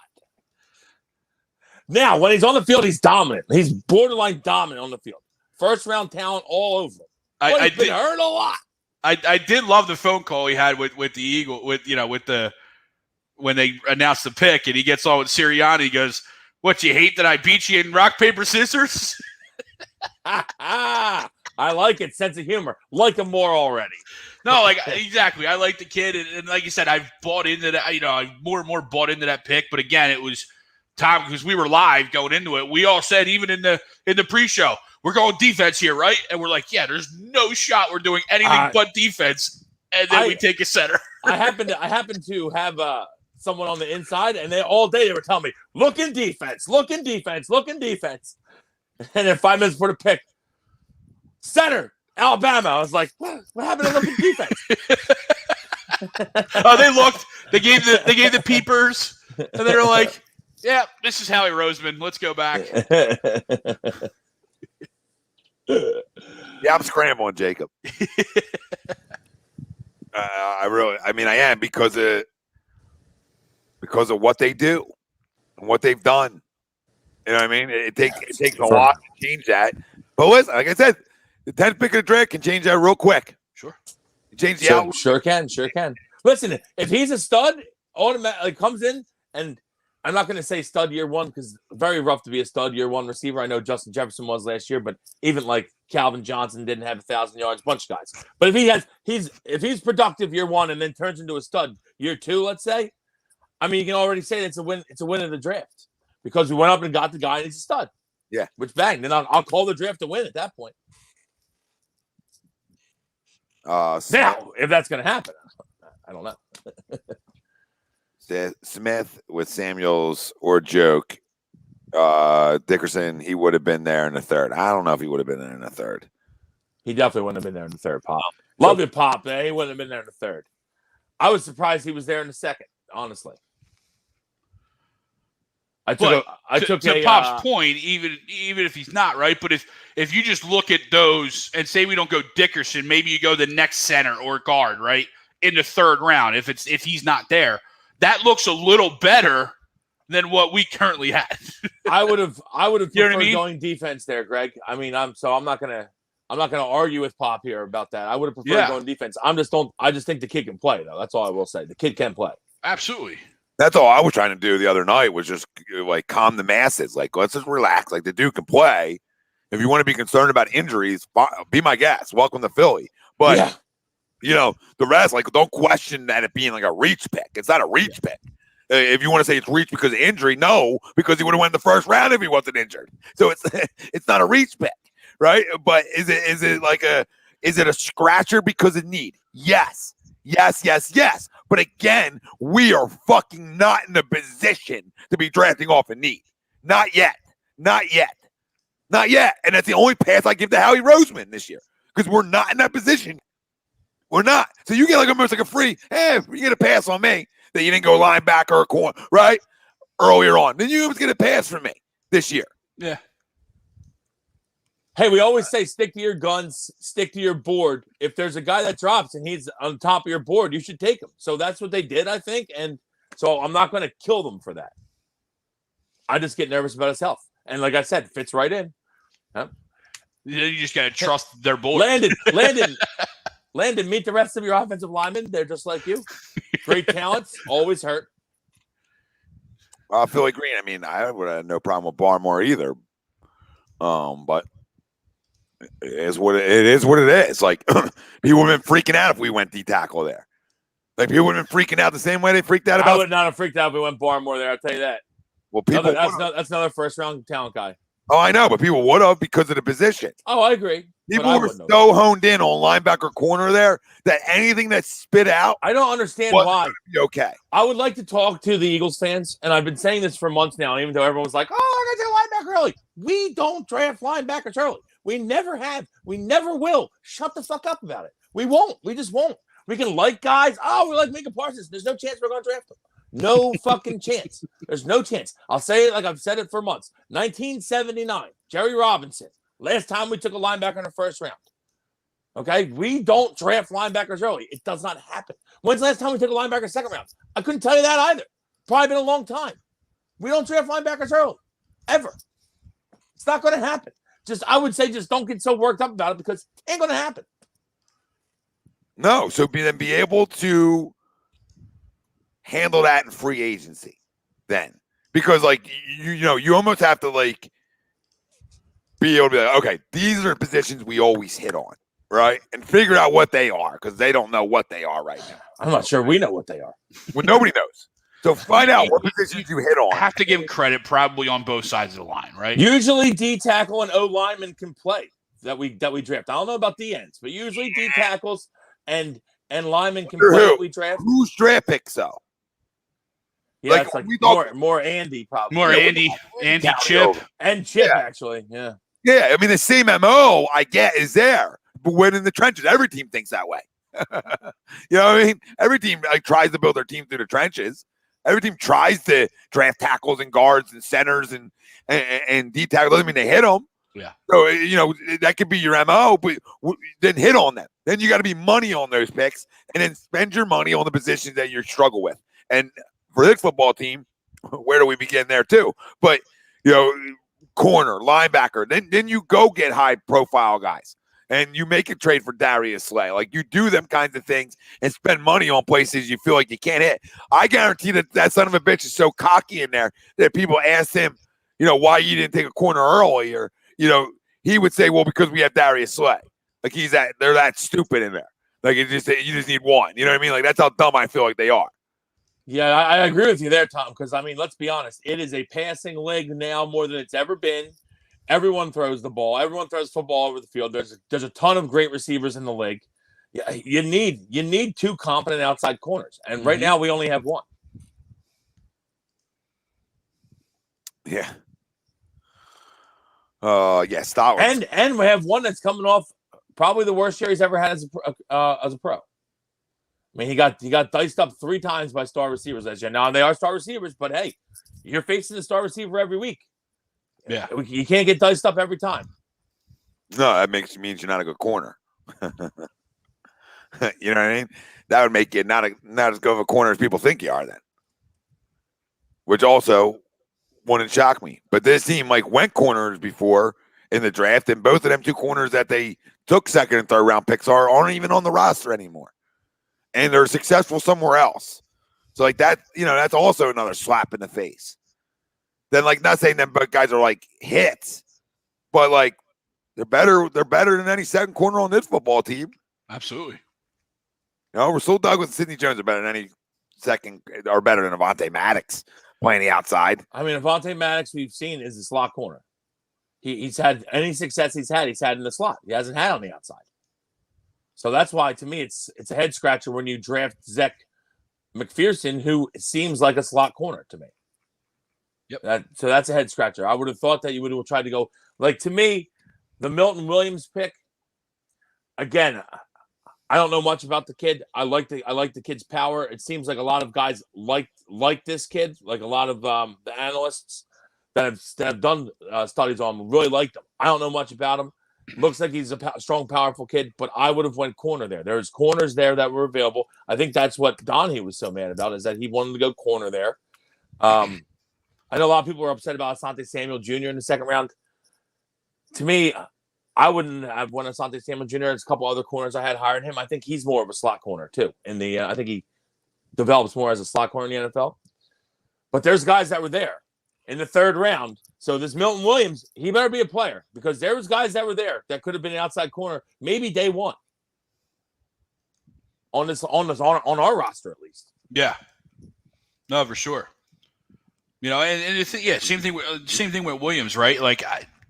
Now, when he's on the field, he's dominant. He's borderline dominant on the field. First round talent all over him. But he's been hurt a lot. I did love the phone call he had with the Eagle when they announced the pick, and he gets on with Sirianni. He goes, "What, you hate that I beat you in rock paper scissors?" I like it. Sense of humor. Like him more already. No, like exactly. I like the kid, and like you said, I've bought into that. I've more and more bought into that pick. But again, it was time because we were live going into it. We all said even in the pre-show, we're going defense here, right? And we're like, yeah, there's no shot we're doing anything but defense. And then we take a center. I happen to have someone on the inside, and all day they were telling me, look in defense. And then 5 minutes before the pick, center, Alabama. I was like, what happened to looking defense? They looked. They gave the peepers, and they were like, yeah, this is Howie Roseman. Let's go back. Yeah, I'm scrambling, Jacob. I am because of what they do and what they've done. You know what I mean? It takes a lot to change that. But listen, like I said, the 10th pick of the draft can change that real quick. Sure. Change the outlook. Sure can. Listen, if he's a stud, automatically comes in, and I'm not going to say stud year one because very rough to be a stud year one receiver. I know Justin Jefferson was last year, but even like Calvin Johnson didn't have 1,000 yards, bunch of guys. But if he's productive year one and then turns into a stud year two, let's say, I mean, you can already say it's a win. It's a win of the draft because we went up and got the guy and he's a stud. Yeah. Which bang, then I'll call the draft a win at that point. Now, if that's going to happen, I don't know. Smith with Samuels or Joke, Dickerson, he would have been there in the third. I don't know if he would have been there in the third. He definitely wouldn't have been there in the third, Pop. Love it, Pop. He wouldn't have been there in the third. I was surprised he was there in the second, honestly. To Pop's point, even if he's not, right? But if you just look at those and say we don't go Dickerson, maybe you go the next center or guard, right? In the third round, if he's not there. That looks a little better than what we currently had. I would have You know what I preferred mean? going defense there, Greg. I mean, I'm not gonna argue with Pop here about that. I would have preferred going defense. I just think the kid can play though. That's all I will say. The kid can play. Absolutely. That's all I was trying to do the other night was just like calm the masses. Like, let's just relax. Like, the dude can play. If you want to be concerned about injuries, be my guest. Welcome to Philly. But, the rest, like, don't question that it being like a reach pick. It's not a reach pick. If you want to say it's reach because of injury, no, because he would have won the first round if he wasn't injured. So it's not a reach pick, right? But is it a scratcher because of need? Yes. But again, we are fucking not in a position to be drafting off a need. Not yet. And that's the only pass I give to Howie Roseman this year because we're not in that position. We're not. So you get like almost like a free, you get a pass on me that you didn't go linebacker or corner, right? Earlier on. Then you always get a pass from me this year. Yeah. Hey, we always say stick to your guns, stick to your board. If there's a guy that drops and he's on top of your board, you should take him. So that's what they did, I think. And so I'm not going to kill them for that. I just get nervous about his health. And like I said, fits right in. Huh? You just got to trust their board. Landon, meet the rest of your offensive linemen. They're just like you. Great talents, always hurt. Philly Green, I mean, I would have no problem with Barmore either. But it is what it is. Like, people would have been freaking out if we went D-tackle there. Like, people would have been freaking out the same way they freaked out about. I would not have freaked out if we went Barmore there. I'll tell you that. Well, people. That's another first-round talent guy. Oh, I know, but people would have because of the position. Oh, I agree. People were so honed in on linebacker corner there that anything that spit out, I don't understand why. Okay. I would like to talk to the Eagles fans, and I've been saying this for months now, even though everyone's like, oh, we're going to take linebacker early. We don't draft linebackers early. We never have. We never will. Shut the fuck up about it. We won't. We just won't. We can like guys. Oh, we like Micah Parsons. There's no chance we're going to draft him. No fucking chance. There's no chance. I'll say it like I've said it for months. 1979, Jerry Robinson. Last time we took a linebacker in the first round. Okay? We don't draft linebackers early. It does not happen. When's the last time we took a linebacker second round? I couldn't tell you that either. Probably been a long time. We don't draft linebackers early. Ever. It's not going to happen. I would say just don't get so worked up about it because it ain't going to happen. No. So be able to handle that in free agency then. Because, like, you almost have to, like, be able to be like, okay, these are positions we always hit on, right? And figure out what they are because they don't know what they are right now. I'm not sure we know what they are. Well, nobody knows. So find out what positions you hit on. Have to give credit probably on both sides of the line, right? Usually D tackle and O lineman can play that we draft. I don't know about the ends, but usually D tackles and linemen can play that we draft. Who's draft picks though? Yeah, like, it's like more Andy probably. More Andy Chip. And Chip, actually. Yeah. Yeah, I mean, the same MO I get is there. But when in the trenches, every team thinks that way. You know what I mean? Every team tries to build their team through the trenches. Every team tries to draft tackles and guards and centers and D tackle. Doesn't mean they hit them. Yeah. So, that could be your MO, but then hit on them. Then you got to be money on those picks and then spend your money on the positions that you struggle with. And for this football team, where do we begin there too? But, corner, linebacker, then you go get high profile guys and you make a trade for Darius Slay. Like, you do them kinds of things and spend money on places you feel like you can't hit. I guarantee that son of a bitch is so cocky in there that people ask him, why you didn't take a corner early, or, he would say, well, because we have Darius Slay. Like, they're that stupid in there. Like, you just need one. You know what I mean? Like, that's how dumb I feel like they are. Yeah, I agree with you there, Tom, because, I mean, let's be honest. It is a passing league now more than it's ever been. Everyone throws the ball. Everyone throws football over the field. There's a ton of great receivers in the league. Yeah, you need two competent outside corners, and right now we only have one. Yeah. Stop. And we have one that's coming off probably the worst year he's ever had as a pro. I mean, he got diced up 3 times by star receivers last year. Now, they are star receivers, but hey, you're facing a star receiver every week. Yeah. You can't get diced up every time. No, that means you're not a good corner. You know what I mean? That would make you not as good of a corner as people think you are then. Which also wouldn't shock me. But this team like went corners before in the draft, and both of them 2 corners that they took second and third round picks aren't even on the roster anymore, and they're successful somewhere else. So like that, that's also another slap in the face. Then like not saying them both guys are like hits, but like they're better than any second corner on this football team. Absolutely. Rasul Douglas and Sidney Jones are better than any second, or better than Avonte Maddox playing the outside. I mean, Avonte Maddox we've seen is a slot corner. He's had any success he's had in the slot. He hasn't had on the outside. So that's why, to me, it's a head scratcher when you draft Zech McPhearson, who seems like a slot corner to me. Yep. So that's a head scratcher. I would have thought that you would have tried to go, like, to me, the Milton Williams pick. Again, I don't know much about the kid. I like the kid's power. It seems like a lot of guys like this kid, like a lot of the analysts that have done studies on him really liked him. I don't know much about him. Looks like he's a strong, powerful kid, but I would have went corner there. There's corners there that were available. I think that's what Donahue was so mad about, is that he wanted to go corner there. I know a lot of people were upset about Asante Samuel Jr. in the second round. To me, I wouldn't have won Asante Samuel Jr. There's a couple other corners I had higher than him. I think he's more of a slot corner too. I think he develops more as a slot corner in the NFL. But there's guys that were there in the third round. So this Milton Williams, he better be a player, because there was guys that were there that could have been an outside corner, maybe day one on our roster at least. Yeah, no, for sure. And same thing with Williams, right? Like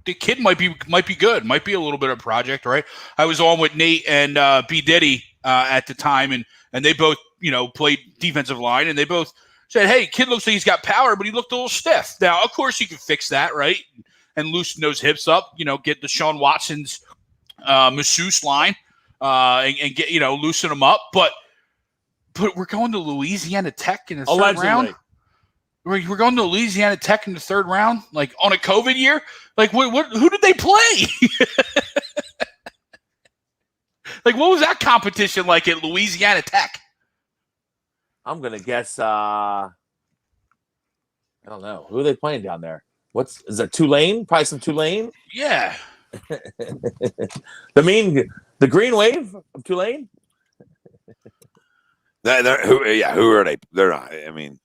the kid might be good, might be a little bit of a project, right? I was on with Nate and B Diddy at the time, and they both played defensive line, and they both said, hey, kid looks like he's got power, but he looked a little stiff. Now, of course, you can fix that, right? And loosen those hips up, get Deshaun Watson's masseuse line and get, loosen them up. But we're going to Louisiana Tech in the third round? We're going to Louisiana Tech in the third round, like on a COVID year? Like, who did they play? Like, what was that competition like at Louisiana Tech? I'm going to guess, I don't know. Who are they playing down there? Is it Tulane? Probably some Tulane? Yeah. The Green Wave of Tulane? Who are they? They're not. I mean,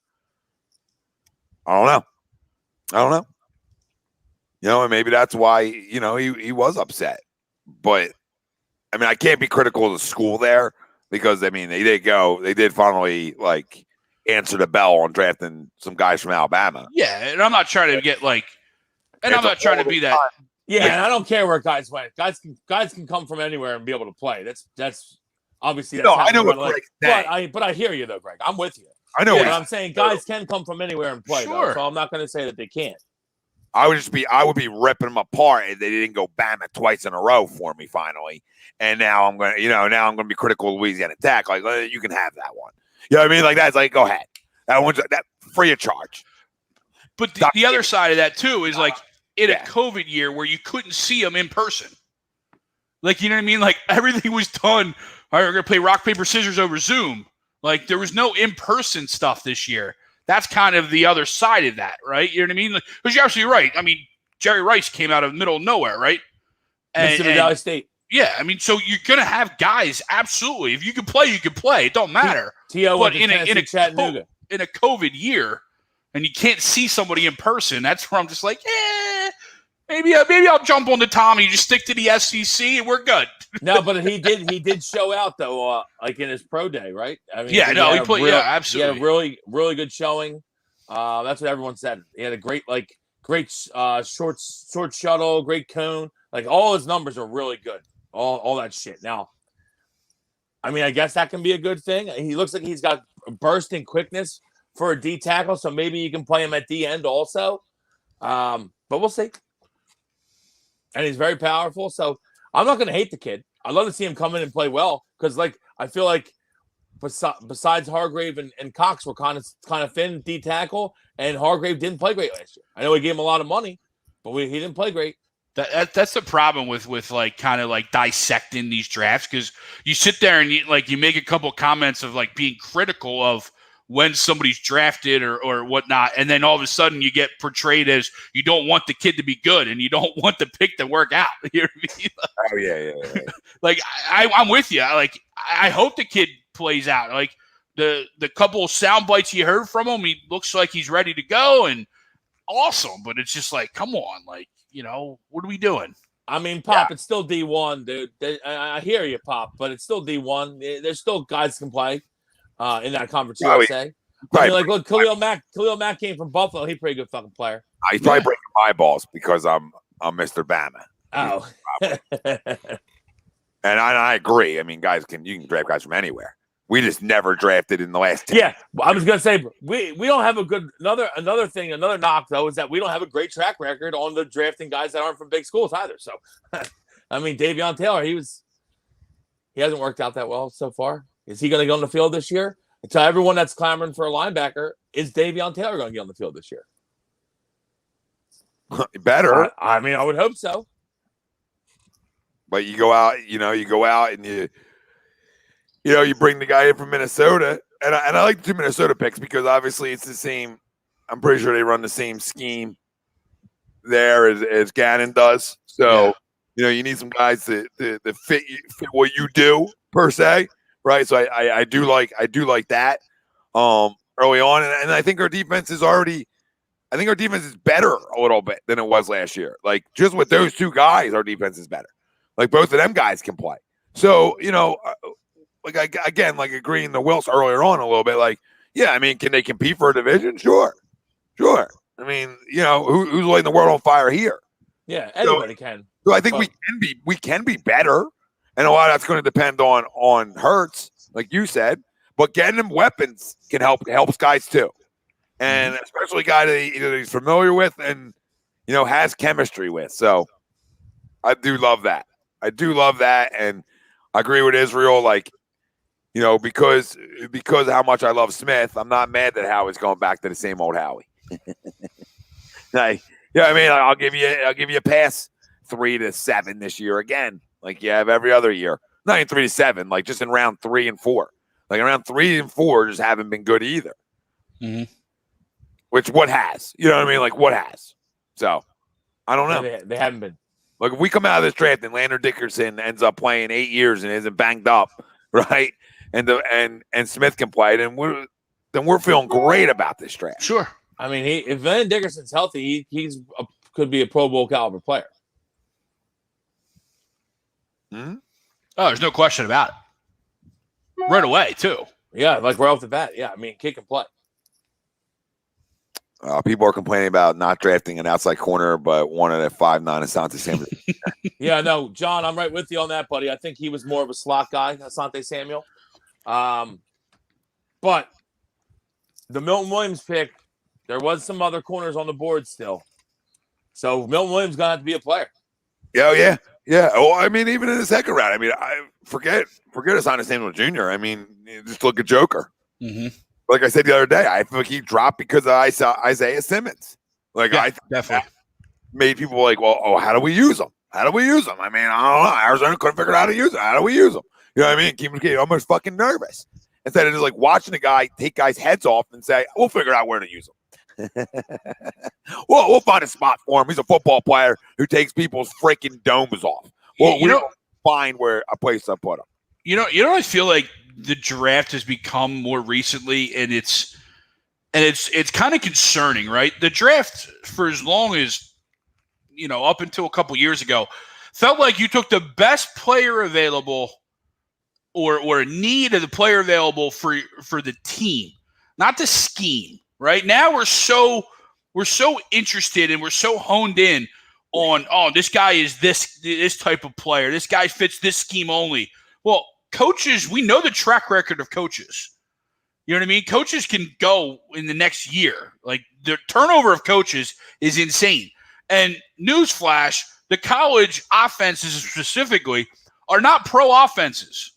I don't know. And maybe that's why, he was upset. But, I mean, I can't be critical of the school there. Because, I mean, they did finally, like, answer the bell on drafting some guys from Alabama. Yeah, and I'm not trying to get, like, and I'm not trying to be that. Yeah, and I don't care where guys went. Guys can come from anywhere and be able to play. That's obviously. That's I know what Greg's saying. But I hear you, though, Greg. I'm with you. I know what I'm saying. Guys can come from anywhere and play, sure. Though, so I'm not going to say that they can't. I would be ripping them apart if they didn't go Bama twice in a row for me finally. And now I'm going to be critical of Louisiana Tech. Like, you can have that one. You know what I mean? Like, that's like, go ahead. That one's free of charge. But the other side of that too is like in a COVID year where you couldn't see them in person. Like, you know what I mean? Like, everything was done. All right, we're going to play rock, paper, scissors over Zoom. Like, there was no in-person stuff this year. That's kind of the other side of that, right? You know what I mean? Because you're absolutely right. I mean, Jerry Rice came out of the middle of nowhere, right? Mississippi Valley State. Yeah, I mean, so you're going to have guys, absolutely. If you can play, you can play. It don't matter. But in a Chattanooga. In a COVID year, and you can't see somebody in person, that's where I'm just like, maybe I'll jump on the Tommy. Just stick to the SEC, and we're good. No, but he did show out though, like in his pro day, right? I mean, he absolutely. He had a really, really good showing. That's what everyone said. He had a great short shuttle, great cone. Like, all his numbers are really good. All that shit. Now, I mean, I guess that can be a good thing. He looks like he's got bursting quickness for a D tackle, so maybe you can play him at the end also. But we'll see. And he's very powerful, so I'm not going to hate the kid. I'd love to see him come in and play well, because I feel like besides Hargrave and Cox were kind of thin D tackle, and Hargrave didn't play great last year. I know we gave him a lot of money, but he didn't play great. That's the problem with like kind of like dissecting these drafts, because you sit there and you make a couple of comments of like being critical of when somebody's drafted or whatnot, and then all of a sudden you get portrayed as you don't want the kid to be good and you don't want the pick to work out. You know what I mean? Oh yeah. Like I'm with you. Like I hope the kid plays out. Like the couple of sound bites you heard from him, he looks like he's ready to go and awesome. But it's just like, come on, like, you know, what are we doing? I mean, Pop, It's still D1, dude. I hear you, Pop, but it's still D1. There's still guys can play in that conference USA. I mean, like, look, Khalil Mack came from Buffalo. He's a pretty good fucking player. He's probably breaking my balls because I'm Mr. Bama. Oh. And I agree. I mean, you can draft guys from anywhere. We just never drafted in the last 10. Yeah, I was gonna say we don't have a good another knock though is that we don't have a great track record on the drafting guys that aren't from big schools either. So, I mean, Davion Taylor, he hasn't worked out that well so far. Is he going to go on the field this year? And to everyone that's clamoring for a linebacker, is Davion Taylor going to get on the field this year? Better. I mean, I would hope so. But you go out and you bring the guy in from Minnesota, and I like the two Minnesota picks because obviously it's the same. I'm pretty sure they run the same scheme there as Gannon does. So you need some guys to fit what you do per se, right? So I do like that early on, and I think our defense is better a little bit than it was last year. Like just with those two guys, our defense is better. Like both of them guys can play. So like agreeing to Wilson earlier on a little bit, like, yeah, I mean, can they compete for a division? Sure. I mean, who's lighting the world on fire here? Yeah, anybody can. So I think we can be better, and a lot of that's going to depend on Hurts, like you said. But getting them weapons helps guys too, and especially a guy that either he's familiar with and has chemistry with. So I do love that. And I agree with Israel, like. Because of how much I love Smith, I'm not mad that Howie's going back to the same old Howie. I mean, I'll give you a pass 3 to 7 this year again, like you have every other year. Not in 3 to 7, like just in round 3 and 4. Like around 3 and 4 just haven't been good either. Mm-hmm. Which what has? You know what I mean? Like what has? So I don't know. They haven't been. Like if we come out of this draft and Landon Dickerson ends up playing 8 years and isn't banged up, right? And Smith can play, then we're feeling great about this draft. Sure. I mean, if Landon Dickerson's healthy, could be a Pro Bowl caliber player. Oh, there's no question about it. Right away, too. Yeah, like right off the bat. Yeah, I mean, kid can play. People are complaining about not drafting an outside corner, but one at 5'9" Asante Samuel. Yeah, no, John, I'm right with you on that, buddy. I think he was more of a slot guy, Asante Samuel. But the Milton Williams pick, there was some other corners on the board still. So Milton Williams gonna have to be a player. Yeah. Oh, I mean, even in the second round, I mean, I forget Asante Samuel Jr. I mean, just look at Joker. Mm-hmm. Like I said the other day, I feel like he dropped because I saw Isaiah Simmons. Like I definitely made people like, well, how do we use him? I mean, I don't know. Arizona couldn't figure out how to use him. How do we use him? You know what I mean? Keep him almost fucking nervous. Instead of just like watching a guy take guys' heads off and say, we'll figure out where to use him. We'll find a spot for him. He's a football player who takes people's freaking domes off. Well, we'll find where a place to put him. I feel like the draft has become more recently, and it's kind of concerning, right? The draft for as long as, up until a couple years ago, felt like you took the best player available or need of the player available for the team, not the scheme. Right now, we're so interested and we're so honed in on this guy is this type of player. This guy fits this scheme only. Well, coaches, we know the track record of coaches. You know what I mean? Coaches can go in the next year. Like the turnover of coaches is insane. And newsflash, the college offenses specifically are not pro offenses.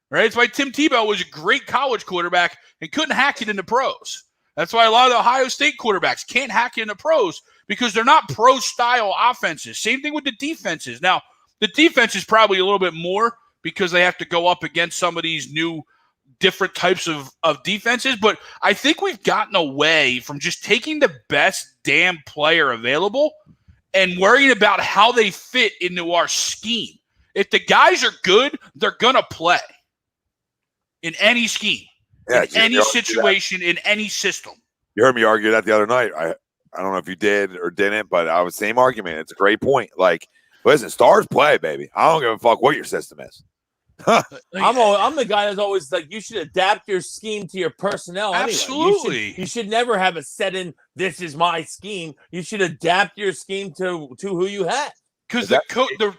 Right? It's why Tim Tebow was a great college quarterback and couldn't hack it into pros. That's why a lot of the Ohio State quarterbacks can't hack it into pros because they're not pro-style offenses. Same thing with the defenses. Now, the defense is probably a little bit more because they have to go up against some of these new different types of defenses, but I think we've gotten away from just taking the best damn player available and worrying about how they fit into our scheme. If the guys are good, they're going to play in any scheme, in any situation, in any system. You heard me argue that the other night. I don't know if you did or didn't, but I was same argument. It's a great point. Like, listen, stars play, baby. I don't give a fuck what your system is. I'm the guy that's always like, you should adapt your scheme to your personnel. Absolutely. Anyway. You should never have a set in, this is my scheme. You should adapt your scheme to who you have. Because the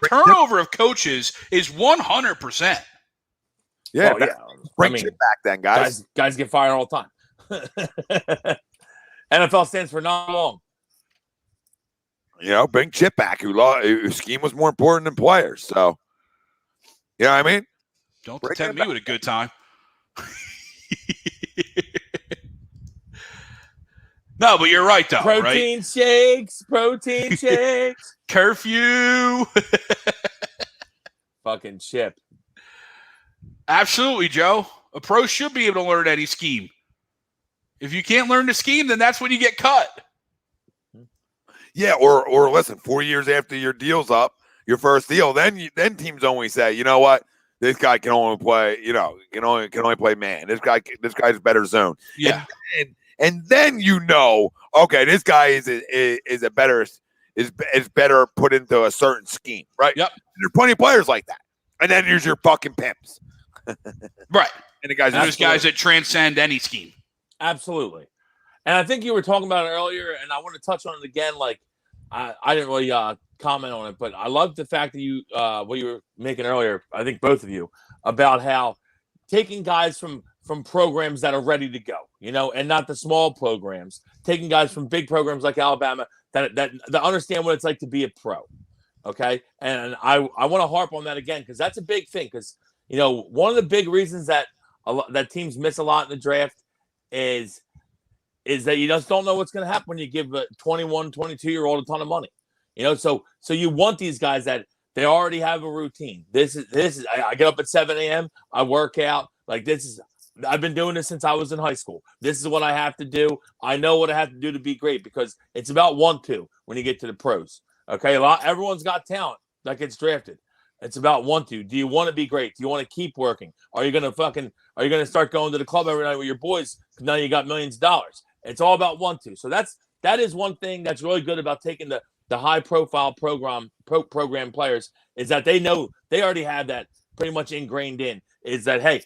turnover of coaches is 100%. Yeah, bring shit back then, guys. Guys get fired all the time. NFL stands for not long. You know, bring Chip back, whose scheme was more important than players. So, you know what I mean? Don't tempt me with a good time. No, but you're right, though. Protein shakes. Curfew. Fucking Chip. Absolutely, Joe. A pro should be able to learn any scheme. If you can't learn the scheme, then that's when you get cut. Yeah, or listen, 4 years after your deal's up, your first deal, then teams only say, you know what, this guy can only play, can only play man. This guy's better zone. Yeah, and then okay, this guy is better put into a certain scheme, right? Yep. There's plenty of players like that, and then there's your fucking pimps, right? And there's guys that transcend any scheme. Absolutely. And I think you were talking about it earlier, and I want to touch on it again. Like, I didn't really comment on it, but I love the fact that you what you were making earlier, I think both of you, about how taking guys from programs that are ready to go, and not the small programs, taking guys from big programs like Alabama that understand what it's like to be a pro. Okay. And I want to harp on that again, because that's a big thing. Because, one of the big reasons that teams miss a lot in the draft is that you just don't know what's going to happen when you give a 21, 22-year-old a ton of money. So you want these guys that they already have a routine. This is I get up at 7 a.m. I work out. Like, I've been doing this since I was in high school. This is what I have to do. I know what I have to do to be great, because it's about want to when you get to the pros. Okay, everyone's got talent that gets drafted. It's about want to. Do you want to be great? Do you want to keep working? Are you gonna start going to the club every night with your boys? Now you got millions of dollars. It's all about want to. So that is one thing that's really good about taking the high profile program players, is that they know they already have that pretty much ingrained in, is that, hey,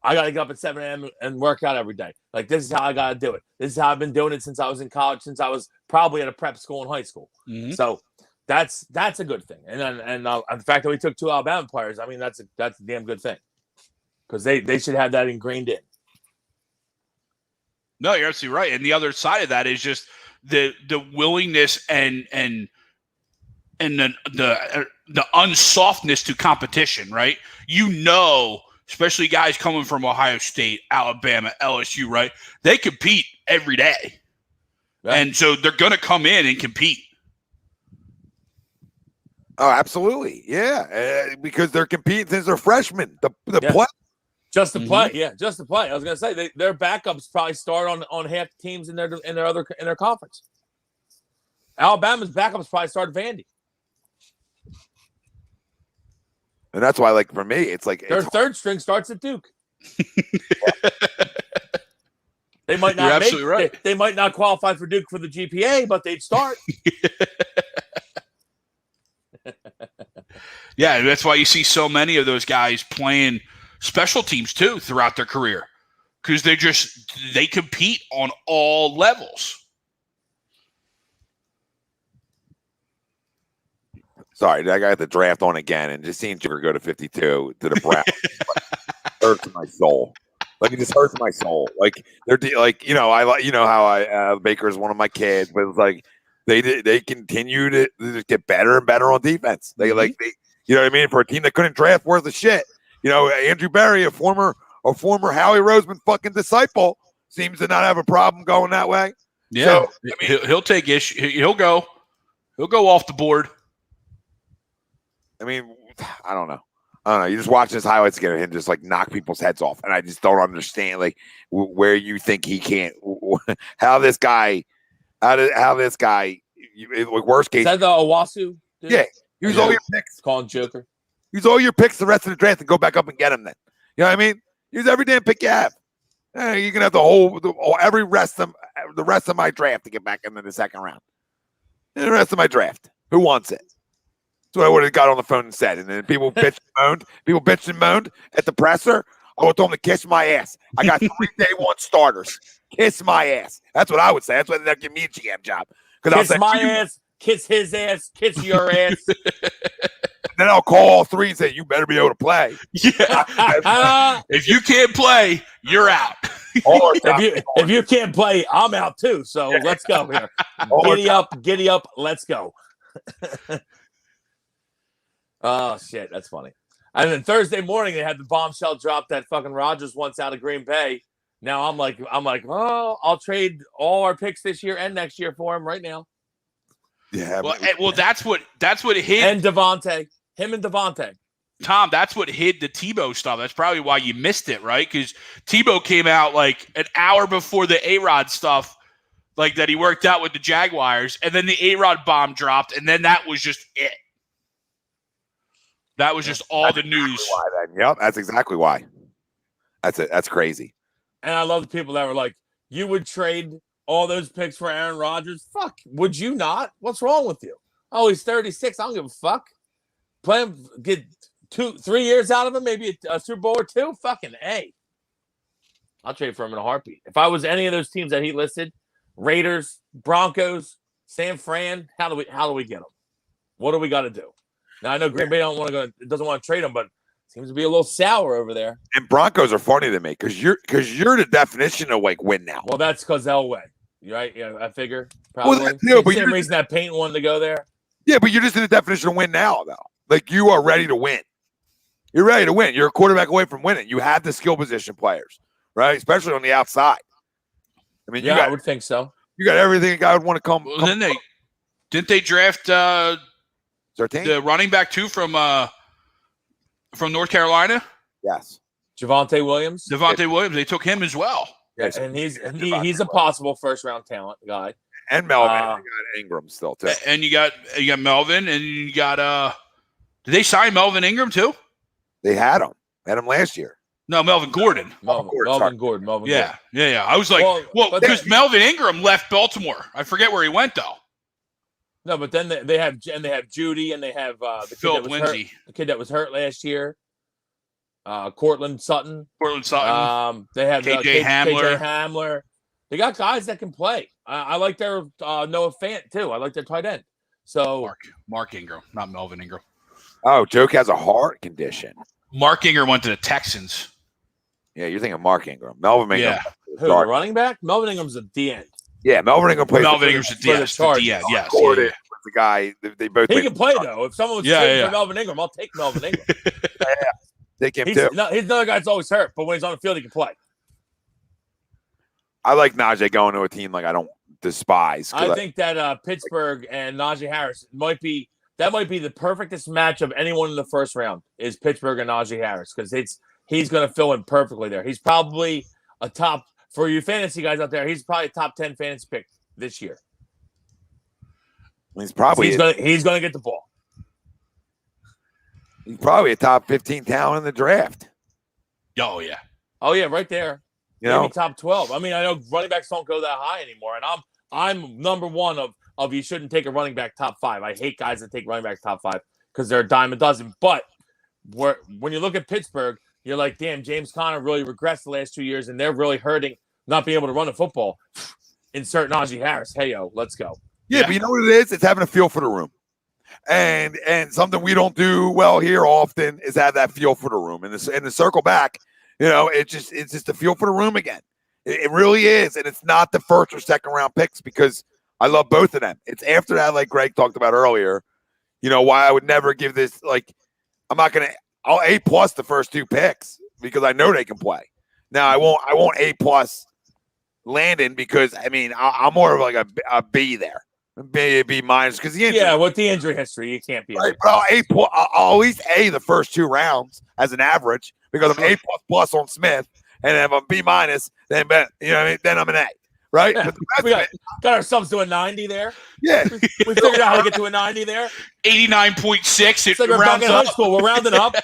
I got to get up at 7 a.m. and work out every day. Like, this is how I got to do it. This is how I've been doing it since I was in college, since I was probably at a prep school in high school. Mm-hmm. So that's a good thing. And the fact that we took 2 Alabama players, I mean, that's a damn good thing, because they should have that ingrained in. No, you're absolutely right. And the other side of that is just the willingness and the unsoftness to competition, right? Especially guys coming from Ohio State, Alabama, LSU, right? They compete every day. Right. And so they're going to come in and compete. Oh, absolutely. Yeah. Because they're competing since they're freshmen. The play. Just to play. Yeah, just to play. I was going to say, their backups probably start on half the teams in their conference. Alabama's backups probably start Vandy. And that's why, like, for me, it's like their third string starts at Duke. They might not they might not qualify for Duke for the GPA, but they'd start. Yeah, that's why you see so many of those guys playing special teams too throughout their career, because they compete on all levels. Sorry, I got the draft on again, and just seeing Jigger go to 52 to the Browns hurts my soul. Like, it just hurts my soul. Like, they're like, how Baker is one of my kids, but it's like they continue to get better and better on defense. They what I mean, for a team that couldn't draft worth of shit. Andrew Berry, a former Howie Roseman fucking disciple, seems to not have a problem going that way. Yeah, so, I mean, he'll take issue. He'll go off the board. I mean, I don't know. I don't know. You just watch his highlights again and just like knock people's heads off, and I just don't understand like where you think he can't. How this guy, like worst case. Is that the Owasu? Dude? Yeah, use all your picks. Calling Joker. Use all your picks the rest of the draft and go back up and get him. Then you know what I mean. Use every damn pick you have. You can have the rest of my draft to get back into the second round. And the rest of my draft. Who wants it? That's what I would have got on the phone and said. And then people bitched and moaned. People bitched and moaned at the presser. I would have told them to kiss my ass. I got 3 day one starters. Kiss my ass. That's what I would say. That's why they'll give me a GM job. Kiss my ass. Kiss his ass. Kiss your ass. Then I'll call all 3 and say, you better be able to play. Yeah. If you can't play, you're out. if you can't play, I'm out too. So let's go here. Giddy up, let's go. Oh shit, that's funny. And then Thursday morning they had the bombshell drop that fucking Rodgers wants out of Green Bay. Now I'm like, oh, I'll trade all our picks this year and next year for him right now. Yeah. Well, that's what hid. And DeVonta. Him and DeVonta. Tom, that's what hid the Tebow stuff. That's probably why you missed it, right? Because Tebow came out like an hour before the A-Rod stuff, like that he worked out with the Jaguars, and then the A-Rod bomb dropped, and then that was just it. That was just all the news. Yep, that's exactly why. That's it. That's crazy. And I love the people that were like, you would trade all those picks for Aaron Rodgers? Fuck, would you not? What's wrong with you? Oh, he's 36. I don't give a fuck. Play him, get 2-3 years out of him, maybe a Super Bowl or 2. Fucking A. I'll trade for him in a heartbeat. If I was any of those teams that he listed, Raiders, Broncos, San Fran, how do we get them? What do we got to do? Now I know Green Bay doesn't want to trade him, but seems to be a little sour over there. And Broncos are funny to me because you're the definition of like win now. Well, that's because Elway, right? Yeah, I figure probably. Well, yeah, but same reason that Payton wanted to go there. Yeah, but you're just in the definition of win now, though. Like you are ready to win. You're ready to win. You're a quarterback away from winning. You have the skill position players, right? Especially on the outside. I mean, I would think so. You got everything a guy would want to come. Well, then didn't they draft the running back too from North Carolina? Yes, Javonte Williams. Williams. They took him as well. Yes, and he's a possible first round talent guy. And Melvin, you got Ingram still too. And you got Melvin, and you got did they sign Melvin Ingram too? They had him last year. No, Melvin Gordon. Melvin Gordon. Yeah. I was like, well, because Melvin Ingram left Baltimore. I forget where he went though. No, but then they have Judy, and they have the Philip Lindsay, the kid that was hurt last year. Cortland Sutton. They have KJ Hamler. They got guys that can play. I like their Noah Fant too. I like their tight end. So Mark Ingram, not Melvin Ingram. Oh, Joke has a heart condition. Mark Ingram went to the Texans. Yeah, you're thinking Mark Ingram. Melvin Ingram. Yeah. Who, the running back? Melvin Ingram's a D end. Yeah, Melvin Ingram plays. Melvin Ingram's a D end. Yes. Gordon was the guy. They both. He can play though. If someone was trading for Melvin Ingram, I'll take Melvin Ingram. Take him too. He's another guy that's always hurt, but when he's on the field, he can play. I like Najee going to a team like I don't despise. I think that Pittsburgh and Najee Harris might be the perfectest match of anyone in the first round is Pittsburgh and Najee Harris because he's going to fill in perfectly there. He's probably a top for you fantasy guys out there. He's probably a top 10 fantasy pick this year. He's going to get the ball. He's probably a top 15 talent in the draft. Oh yeah, right there. Maybe top 12. I mean, I know running backs don't go that high anymore, and I'm number one of you shouldn't take a running back top 5. I hate guys that take running back top 5 because they're a dime a dozen. But when you look at Pittsburgh, you're like, damn, James Conner really regressed the last 2 years, and they're really hurting not being able to run the football. Insert Najee Harris. Hey, yo, let's go. Yeah, but you know what it is? It's having a feel for the room. And something we don't do well here often is have that feel for the room. And the circle back, it's just a feel for the room again. It really is. And it's not the first or second round picks because I love both of them. It's after that, like Greg talked about earlier, why I would never give this, like, I'll A+ the first 2 picks because I know they can play. Now I won't A+ Landon because I'm more of like a B there. B minus because the injury. Yeah, with the injury history, you can't be. Right, but I'll at least A the first 2 rounds as an average because I'm A plus on Smith, and if I'm B minus, then you know what I mean, then I'm an A. Right? Yeah. But We got ourselves to a 90 there. Yeah. We figured out how to get to a 90 there. 89.6. It's like we're back in high school. We're rounding up.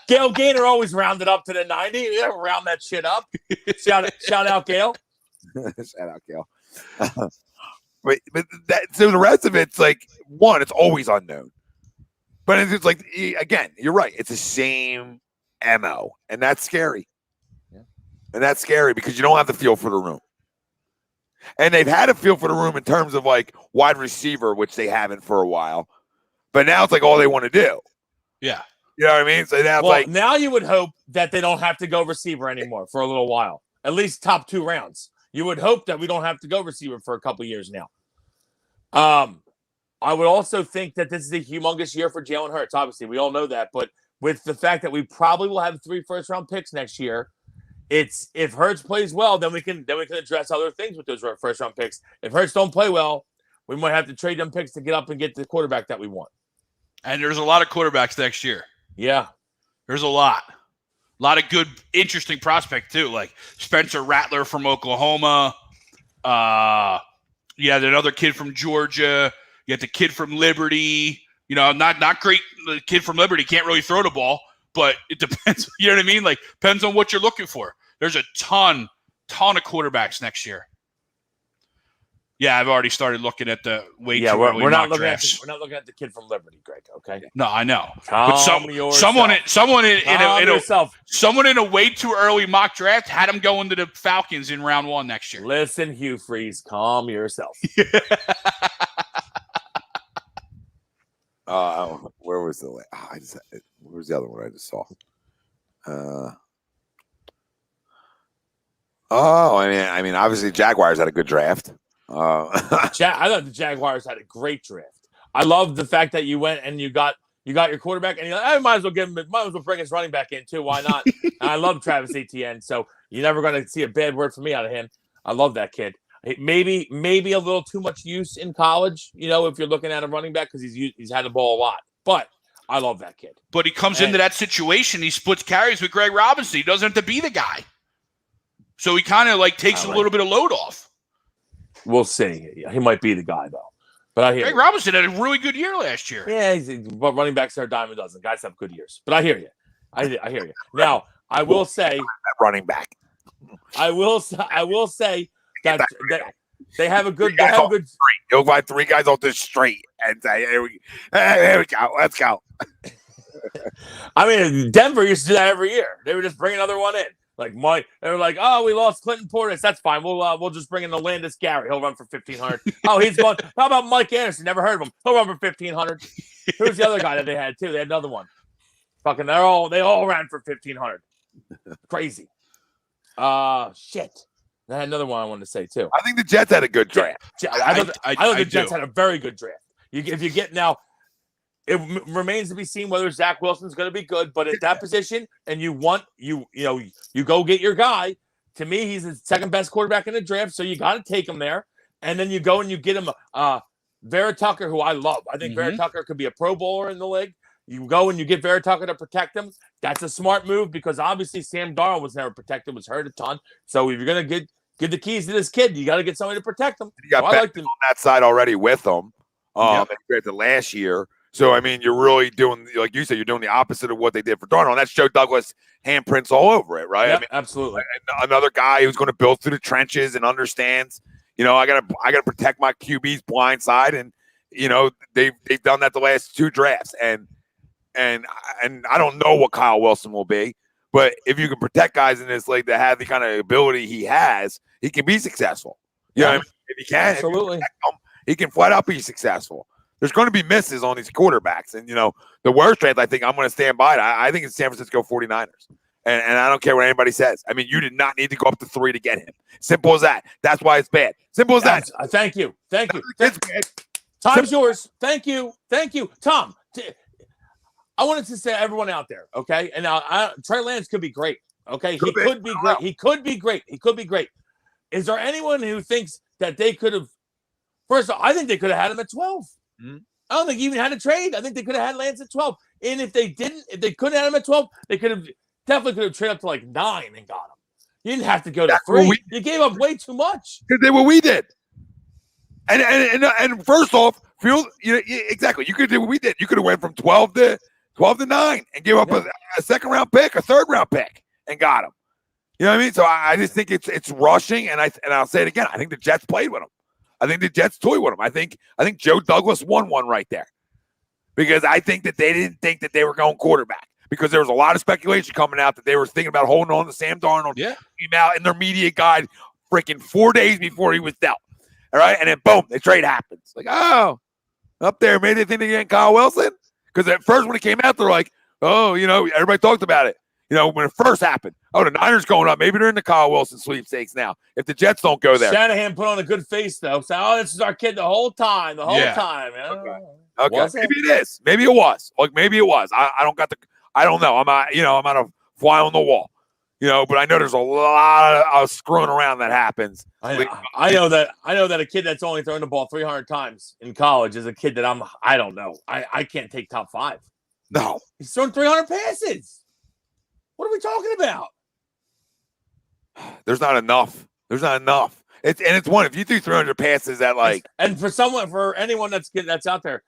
Gail Gaynor always rounded up to the 90. We gotta round that shit up. Shout out, Gail. Shout out, Gail. but so the rest of it's like, one, it's always unknown. But it's like, again, you're right. It's the same MO. And that's scary. Yeah. And that's scary because you don't have the feel for the room. And they've had a feel for the room in terms of like wide receiver, which they haven't for a while. But now it's like all they want to do. Yeah. You know what I mean? So now you would hope that they don't have to go receiver anymore for a little while. At least top 2 rounds. You would hope that we don't have to go receiver for a couple years now. I would also think that this is a humongous year for Jalen Hurts. Obviously, we all know that. But with the fact that we probably will have 3 first-round picks next year, it's if Hurts plays well, then we can address other things with those first-round picks. If Hurts don't play well, we might have to trade them picks to get up and get the quarterback that we want. And there's a lot of quarterbacks next year. Yeah. There's a lot. A lot of good, interesting prospects, too, like Spencer Rattler from Oklahoma. You had another kid from Georgia. You had the kid from Liberty. You know, not great. The kid from Liberty can't really throw the ball, but it depends. You know what I mean? Like, depends on what you're looking for. There's a ton of quarterbacks next year. Yeah, I've already started looking at the way too early we're not mock looking drafts. we're not looking at the kid from Liberty, Greg. Okay. No, I know. Someone in a way too early mock draft had him going to the Falcons in round 1 next year. Listen, Hugh Freeze, calm yourself. Where was the where was the other one I just saw? I mean, obviously Jaguars had a good draft. I thought the Jaguars had a great draft. I love the fact that you went and you got your quarterback, and you're like, I might as well bring his running back in too. Why not? And I love Travis Etienne, so you're never going to see a bad word from me out of him. I love that kid. Maybe a little too much use in college, you know, if you're looking at a running back because he's had the ball a lot. But I love that kid. But he comes into that situation, he splits carries with Greg Robinson. He doesn't have to be the guy, so he kind of like takes a little bit of load off. We'll see. He might be the guy though. But I hear Greg Robinson had a really good year last year. Yeah, but running backs are a dime a dozen. Guys have good years. But I hear you. I hear you. Now I will say running back. I will say that they have a good. You'll find 3 guys off the street and say, "Here we go. Let's go." I mean, Denver used to do that every year. They would just bring another one in. Like Mike, they were like, "Oh, we lost Clinton Portis. That's fine. We'll just bring in the Landis Gary. He'll run for 1,500. Oh, he's going. How about Mike Anderson? Never heard of him. He'll run for 1,500. Who's the other guy that they had too? They had another one. Fucking, they all ran for 1,500. Crazy. Shit. I had another one I wanted to say too. I think the Jets had a good draft. I thought the Jets had a very good draft. If you get now. It remains to be seen whether Zach Wilson's going to be good, but at that position, and you go get your guy. To me, he's the second best quarterback in the draft, so you got to take him there. And then you go and you get him Vera Tucker, who I love. I think Vera Tucker could be a Pro Bowler in the league. You go and you get Vera Tucker to protect him. That's a smart move because obviously Sam Darnold was never protected, was hurt a ton. So if you're going to give the keys to this kid, you got to get somebody to protect him. You got on that side already with him. Compared to last year. So, I mean, you're really doing, like you said, you're doing the opposite of what they did for Darnold. That's Joe Douglas handprints all over it, right? Yep, I mean, absolutely. Another guy who's going to build through the trenches and understands, you know, I gotta protect my QB's blind side, and you know they've done that the last 2 drafts, and I don't know what Kyle Wilson will be, but if you can protect guys in this league that have the kind of ability he has, he can be successful. You know what I mean? If he can, absolutely, he can flat out be successful. There's going to be misses on these quarterbacks. And, you know, the worst trade, I think I'm going to stand by it. I think it's San Francisco 49ers. And I don't care what anybody says. I mean, you did not need to go up to 3 to get him. Simple as that. That's why it's bad. Simple as that. Thank you. Time's yours. Thank you. Tom, I wanted to say everyone out there, okay? And now Trey Lance could be great, okay? He could be great. He could be great. Is there anyone who thinks that they could have First of all, I think they could have had him at 12. Mm-hmm. I don't think he even had a trade. I think they could have had Lance at 12. And if they couldn't have him at 12, they definitely could have traded up to like 9 and got him. You didn't have to go to 3. You gave up way too much. Because they what we did. And first off, exactly. You could do what we did. You could have went from 12 to 9 and give up a second round pick, a third round pick, and got him. You know what I mean? So I just think it's rushing, and I'll say it again. I think the Jets played with him. I think the Jets toyed with him. I think Joe Douglas won one right there, because I think that they didn't think that they were going quarterback, because there was a lot of speculation coming out that they were thinking about holding on to Sam Darnold. Yeah, came out in their media guide freaking 4 days before he was dealt. All right, and then boom, the trade happens. Like, oh, up there, maybe they think they're getting Kyle Wilson, because at first when it came out, they're like, oh, everybody talked about it. When it first happened, the Niners going up. Maybe they're in the Kyle Wilson sweepstakes now if the Jets don't go there. Shanahan put on a good face, though. So, this is our kid the whole time. Okay. Maybe it is. Maybe it was. Maybe it was. I don't know. I'm not a fly on the wall. But I know there's a lot of screwing around that happens. I know that a kid that's only thrown the ball 300 times in college is a kid that I don't know. I can't take top 5. No. He's thrown 300 passes. What are we talking about? There's not enough. It's one. If you threw 300 passes at and for anyone that's out there,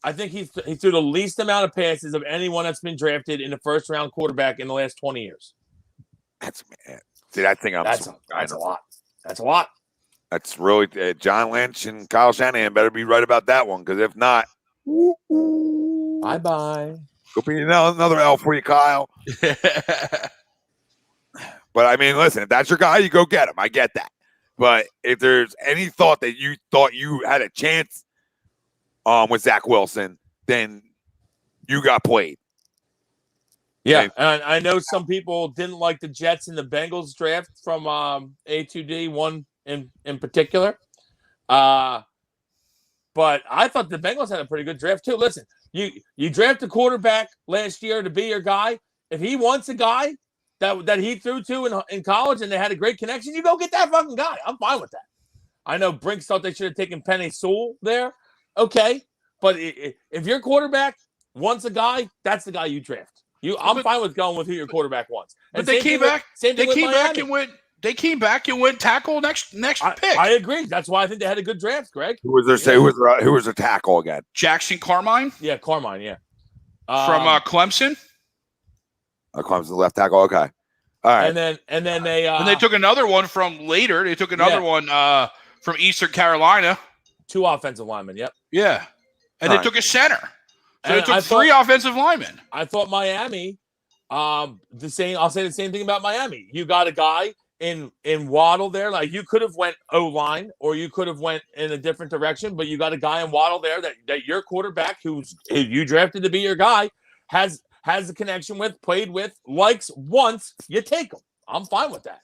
I think he threw the least amount of passes of anyone that's been drafted in the first round quarterback in the last 20 years. That's a lot. That's a lot. That's really John Lynch and Kyle Shanahan better be right about that one, because if not, bye. Could be another L for you, Kyle. But I mean, listen, if that's your guy, you go get him. I get that. But if there's any thought that you thought you had a chance with Zach Wilson, then you got played. Yeah, and I know some people didn't like the Jets and the Bengals draft from A2D, one in particular. But I thought the Bengals had a pretty good draft too. Listen, you draft a quarterback last year to be your guy. If he wants a guy that he threw to in college and they had a great connection, you go get that fucking guy. I'm fine with that. I know Brinks thought they should have taken Penei Sewell there. Okay, but if your quarterback wants a guy, that's the guy you draft. I'm fine with going with who your quarterback wants. But they came back. They came back and went tackle next pick. I agree. That's why I think they had a good draft, Greg. Who was their tackle again? Jackson Carmine? Yeah, Carmine, yeah. From Clemson? Clemson left tackle, okay. All right. And then they took another one from later. They took another one from Eastern Carolina. 2 offensive linemen, yep. Yeah. And they took a center. So they took 3 offensive linemen. I thought Miami, I'll say the same thing about Miami. You got a guy in Waddle there. Like, you could have went O-line or you could have went in a different direction, but you got a guy in Waddle there that your quarterback, who you drafted to be your guy, has a connection with, played with, likes once, you take him. I'm fine with that.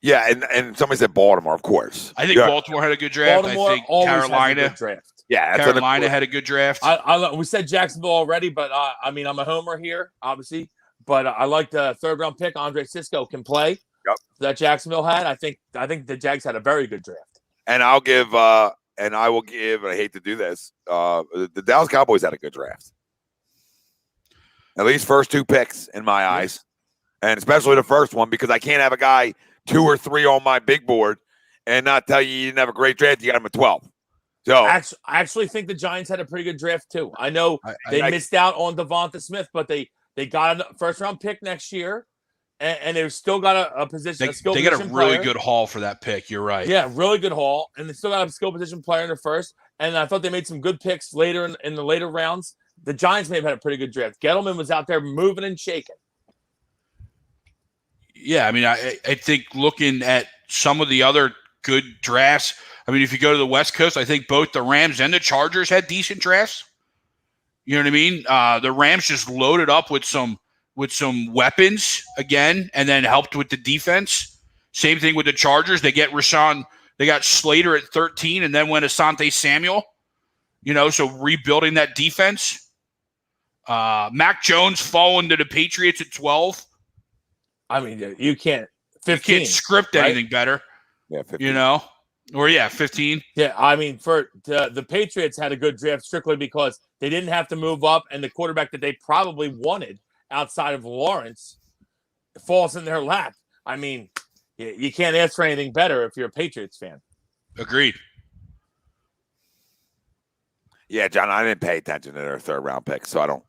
Yeah, and somebody said Baltimore, of course. I think Baltimore had a good draft. I think Carolina. Has a good draft. Yeah, Carolina had a good draft. We said Jacksonville already, but I'm a homer here, obviously. But I like the 3rd round pick. Andre Cisco can play. Yep. That Jacksonville had. I think the Jags had a very good draft. And I will give. I hate to do this. The Dallas Cowboys had a good draft. At least first 2 picks in my eyes, and especially the first one, because I can't have a guy 2 or 3 on my big board and not tell you didn't have a great draft. You got him at 12. So I actually think the Giants had a pretty good draft too. I know they missed out on DeVonta Smith, but they got a 1st round pick next year, and they've still got a position. They got a really good haul for that pick. You're right. Yeah, really good haul, and they still got a skill position player in the 1st. And I thought they made some good picks later in the later rounds. The Giants may have had a pretty good draft. Gettleman was out there moving and shaking. Yeah, I mean, I think looking at some of the other good drafts, I mean, if you go to the West Coast, I think both the Rams and the Chargers had decent drafts. You know what I mean? The Rams just loaded up with some weapons again, and then helped with the defense. Same thing with the Chargers. They get Rashawn. They got Slater at 13, and then went Asante Samuel. So rebuilding that defense. Mac Jones falling to the Patriots at 12. I mean, you can't. 15. You can't script anything better. Yeah, 15. Or 15. Yeah, I mean, for the Patriots had a good draft strictly because they didn't have to move up, and the quarterback that they probably wanted outside of Lawrence falls in their lap. I mean, you can't ask for anything better if you're a Patriots fan. Agreed. Yeah, John, I didn't pay attention to their 3rd round pick, so I don't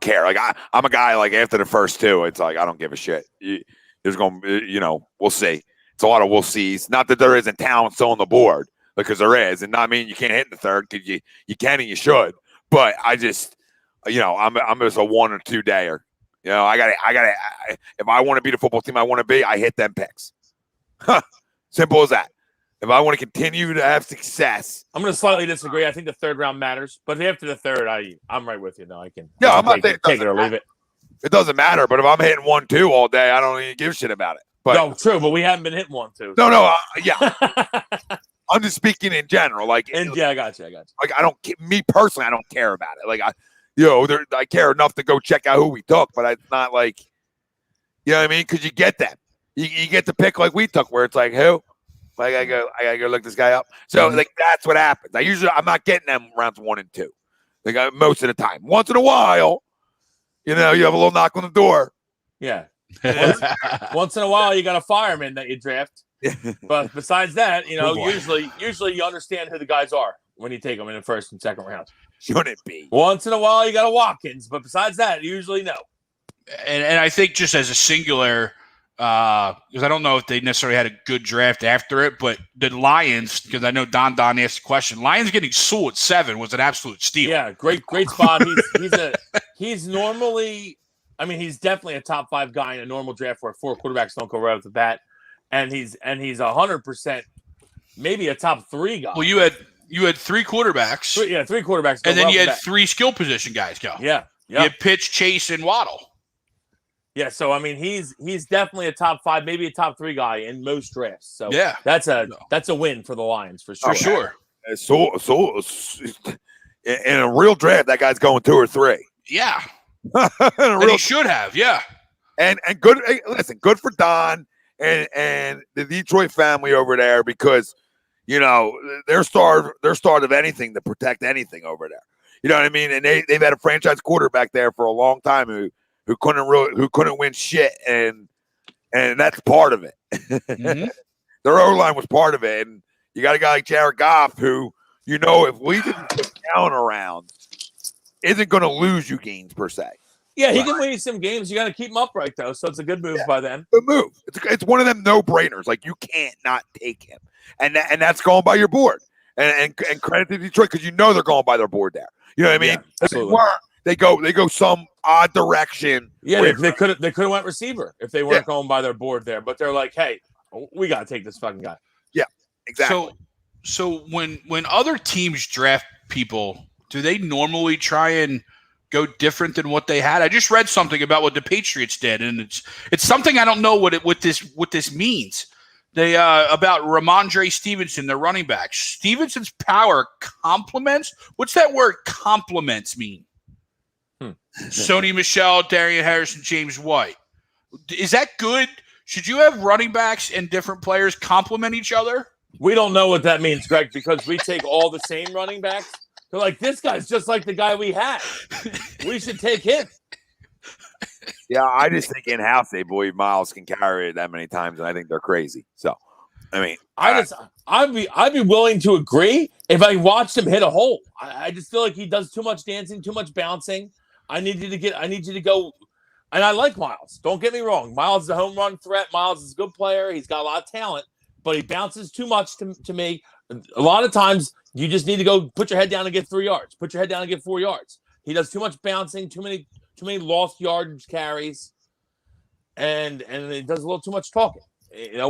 care. Like I'm a guy like after the first 2, it's like I don't give a shit. There's going to, we'll see. It's a lot of we'll sees. Not that there isn't talent still on the board, because there is, and not mean you can't hit in the 3rd because you can and you should. But I just, I'm just a 1 or 2 dayer. I got if I want to be the football team I want to be, I hit them picks. Simple as that. If I want to continue to have success, I'm going to slightly disagree. I think the 3rd round matters, but after the 3rd, I'm right with you. No, I can. Yeah, I'm not take it or leave it. It doesn't matter. But if I'm hitting 1-2 all day, I don't even give a shit about it. But no, true. But we haven't been hitting 1-2. No, yeah. I'm just speaking in general. I got you. Like me personally, I don't care about it. Like I care enough to go check out who we took, but it's not like, you know what I mean? Because you get that. You get the pick like we took, where it's like, who? Like I gotta go look this guy up. So like that's what happens. I'm not getting them rounds 1 and 2. Like most of the time. Once in a while, you have a little knock on the door. Yeah. Once in a while, you got a fireman that you draft. But besides that, usually you understand who the guys are when you take them in the 1st and 2nd round. Shouldn't it be? Once in a while, you got a Watkins, but besides that, usually no. And I think just as a singular, because I don't know if they necessarily had a good draft after it, but the Lions, because I know Don asked the question, Lions getting Sewell at 7 was an absolute steal. Yeah, great spot. He's normally. I mean, he's definitely a top 5 guy in a normal draft where 4 quarterbacks don't go right off the bat, and he's 100% maybe a top 3 guy. Well, you had 3 quarterbacks. 3 quarterbacks, and then you had 3 skill position guys go. Yeah. You had Pitch, Chase, and Waddle. Yeah, so I mean, he's definitely a top 5, maybe a top 3 guy in most drafts. So yeah, that's a win for the Lions for sure. For sure. So in a real draft, that guy's going 2 or 3. Yeah. And he should have, yeah. And good. Hey, listen, good for Don and the Detroit family over there, because they're starved of anything to protect anything over there. You know what I mean? And they've had a franchise quarterback there for a long time who couldn't win shit, and that's part of it. Mm-hmm. Their O-line was part of it, and you got a guy like Jared Goff who, if we didn't put down around, isn't going to lose you games per se. Yeah, he can win you some games. You got to keep him upright though, so it's a good move by them. Good move. It's one of them no-brainers. Like you can't not take him, and that's going by your board. And credit to Detroit, because they're going by their board there. You know what I mean? Yeah, absolutely. They go some odd direction. Yeah, they could have went receiver if they weren't going by their board there, but they're like, hey, we got to take this fucking guy. Yeah, exactly. So when other teams draft people, do they normally try and go different than what they had? I just read something about what the Patriots did, and it's something I don't know what this means. They about Ramondre Stevenson, the running back. Stevenson's power complements. What's that word complements mean? Sony Michel, Darian Harrison, James White. Is that good? Should you have running backs and different players complement each other? We don't know what that means, Greg, because we take all the same running backs. They're like, this guy's just like the guy we had. We should take him. Yeah, I just think in-house they believe Miles can carry it that many times, and I think they're crazy. So, I mean, I'd be willing to agree if I watched him hit a hole. I just feel like he does too much dancing, too much bouncing. I need you to go. And I like Miles. Don't get me wrong. Miles is a home run threat. Miles is a good player. He's got a lot of talent, but he bounces too much to me. A lot of times you just need to go put your head down and get 3 yards. Put your head down and get 4 yards. He does too much bouncing, too many lost yardage carries, and he does a little too much talking,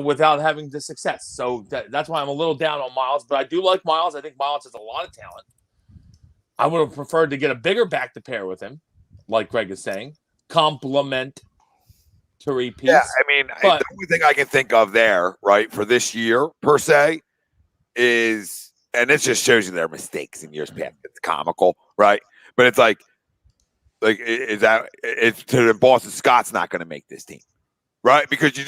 without having the success. So that's why I'm a little down on Miles, but I do like Miles. I think Miles has a lot of talent. I would have preferred to get a bigger back to pair with him, like Greg is saying. Complementary piece. Yeah, I mean, the only thing I can think of there, right, for this year per se, is, and this just shows you their mistakes in years past. It's comical, right? But it's like is that it's to Boston Scott's not going to make this team. right? Because you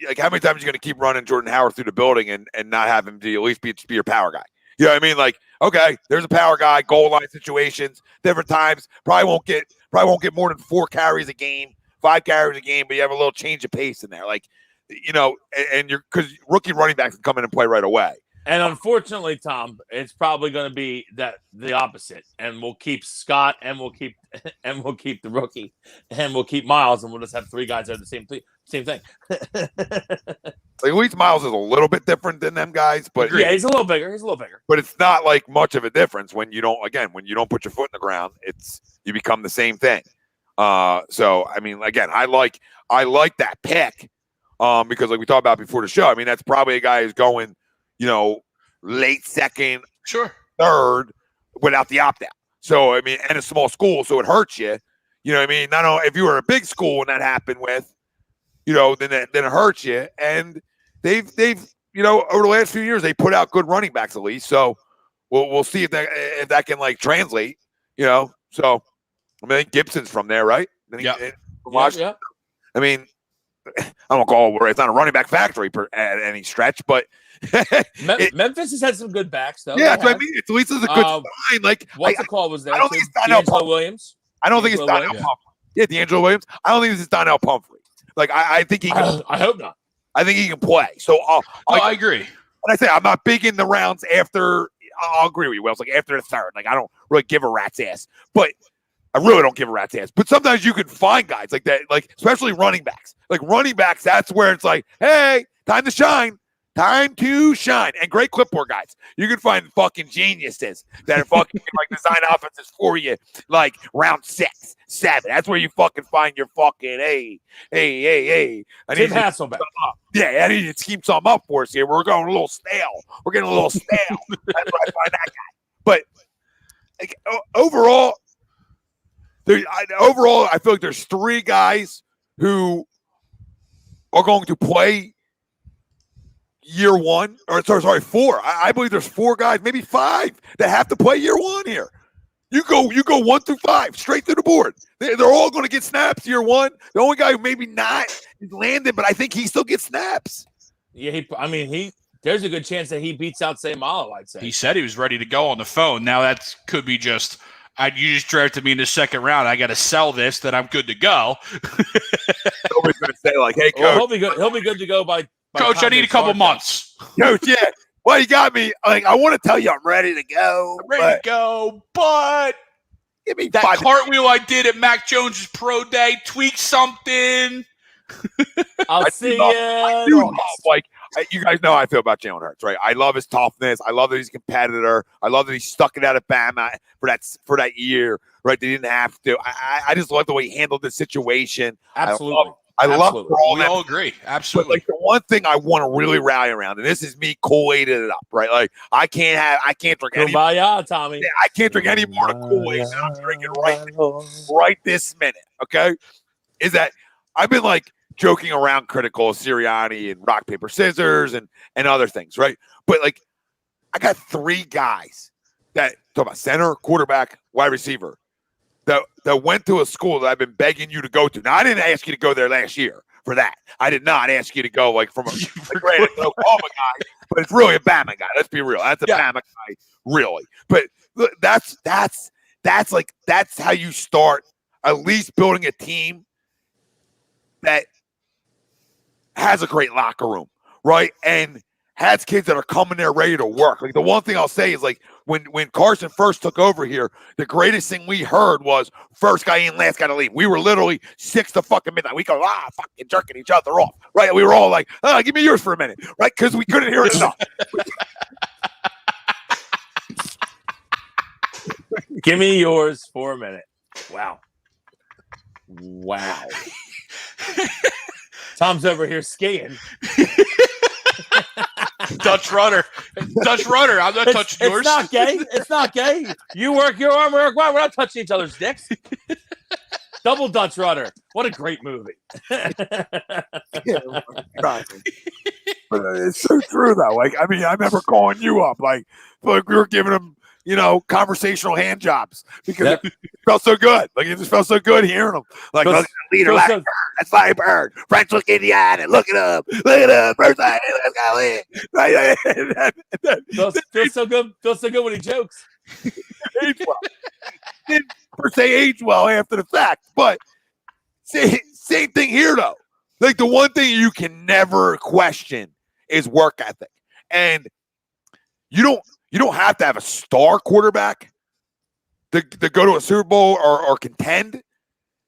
like, how many times are you going to keep running Jordan Howard through the building and not have him to at least be your power guy? You know what I mean? Like, okay, there's a power guy, goal line situations, different times. Probably won't get more than 4 carries a game, 5 carries a game, but you have a little change of pace in there. Like, you know, and you're, because rookie running backs can come in and play right away. And unfortunately, Tom, it's probably going to be the opposite. And we'll keep Scott, and we'll keep the rookie, and we'll keep Miles, and we'll just have 3 guys that are the same thing. Like, at least Miles is a little bit different than them guys, but yeah, he's a little bigger. But it's not like much of a difference when you don't put your foot in the ground. You become the same thing. So I mean, again, I like that pick, because like we talked about before the show. I mean, that's probably a guy who's going, you know, late second, third, without the opt out. So I mean, and a small school, so it hurts you. You know what I mean? Not only if you were a big school and that happened with, you know, then it hurts you. And they've you know, over the last few years they put out good running backs at least. So we'll see if that can like translate. You know, so I mean, Gibson's from there, right? Yeah. I mean, I don't call it, it's not a running back factory at any stretch, but Memphis has had some good backs, though. Yeah, that's what I mean. At least it's a good sign. Like, what's the call was there? I don't think it's Donnell Williams. I don't think it's Donnell Pumphrey. Yeah, D'Angelo Williams. I don't think this is Donnell Pumphrey. Like, I think he can. I hope not. I think he can play. So I agree. And I say I'm not big in the rounds after. I'll agree with you, Wells. Like after the third, like I don't really give a rat's ass. But I really don't give a rat's ass. But sometimes you can find guys like that, like especially running backs. Like running backs, that's where it's like, hey, time to shine. Time to shine. And great clipboard guys. You can find fucking geniuses that are fucking like design offenses for you, like round 6, 7. That's where you fucking find your fucking hey. I Tim Hasselbeck. Yeah, I need to scheme something up for us here. We're going a little stale. We're getting a little stale. That's where I find that guy. But like, overall, I feel like there's 3 guys who are going to play year 1, or sorry, 4. I believe there's 4 guys, maybe 5, that have to play year 1 here. You go 1 through 5, straight through the board. They're all going to get snaps year 1. The only guy who maybe not is Landon, but I think he still gets snaps. Yeah, there's a good chance that he beats out Malo, I'd say. He said he was ready to go on the phone. Now that could be just, you just drafted me in the second round. I got to sell this, that I'm good to go. Nobody's going to say like, hey, coach. Well, he'll be good to go by Coach, I need a couple months. Coach, yeah. Well, you got me. Like, I want to tell you I'm ready to go. But give me that cartwheel I did at Mac Jones's pro day, tweak something. I'll see you. Like, you guys know how I feel about Jalen Hurts, right? I love his toughness. I love that he's a competitor. I love that he stuck it out at Bama for that year, right? They didn't have to. I just love the way he handled the situation. Absolutely. I love all we that. all agree. Absolutely. But like the one thing I want to really rally around, and this is me Kool-Aiding it up, right? Like I can't drink any. Kumbaya, Tommy. Yeah, I can't drink any more Kool-Aid than I'm drinking right this minute. Okay, is that I've been like joking around, critical of Sirianni and rock paper scissors and other things, right? But like I got 3 guys that talk about center, quarterback, wide receiver. That went to a school that I've been begging you to go to. Now, I didn't ask you to go there last year for that. I did not ask you to go like from a great Oklahoma guy, but it's really a Bama guy. Let's be real. That's a Bama guy, really. But look, that's how you start at least building a team that has a great locker room, right? And has kids that are coming there ready to work. Like the one thing I'll say is like when Carson first took over here, the greatest thing we heard was first guy in, last guy to leave. We were literally 6 to fucking midnight. We go fucking jerking each other off, right? We were all like, give me yours for a minute, right? Because we couldn't hear it enough. Give me yours for a minute. Wow. Tom's over here skiing. Dutch runner. I'm not touching yours. It's not gay. You work your arm, work mine. We're not touching each other's dicks. Double Dutch runner. What a great movie. Yeah, right. But it's so true though. Like, I mean, I remember calling you up, like we were giving him, conversational hand jobs because it felt so good. Like it just felt so good hearing them. Like leader, That's Larry Bird. French look Indiana. Look it up. First time, let's go in. Right. Feels so good. Feels so good when he jokes. Age well. Didn't per se age well after the fact, but same thing here though. Like the one thing you can never question is work ethic, and you don't have to have a star quarterback to go to a Super Bowl or contend.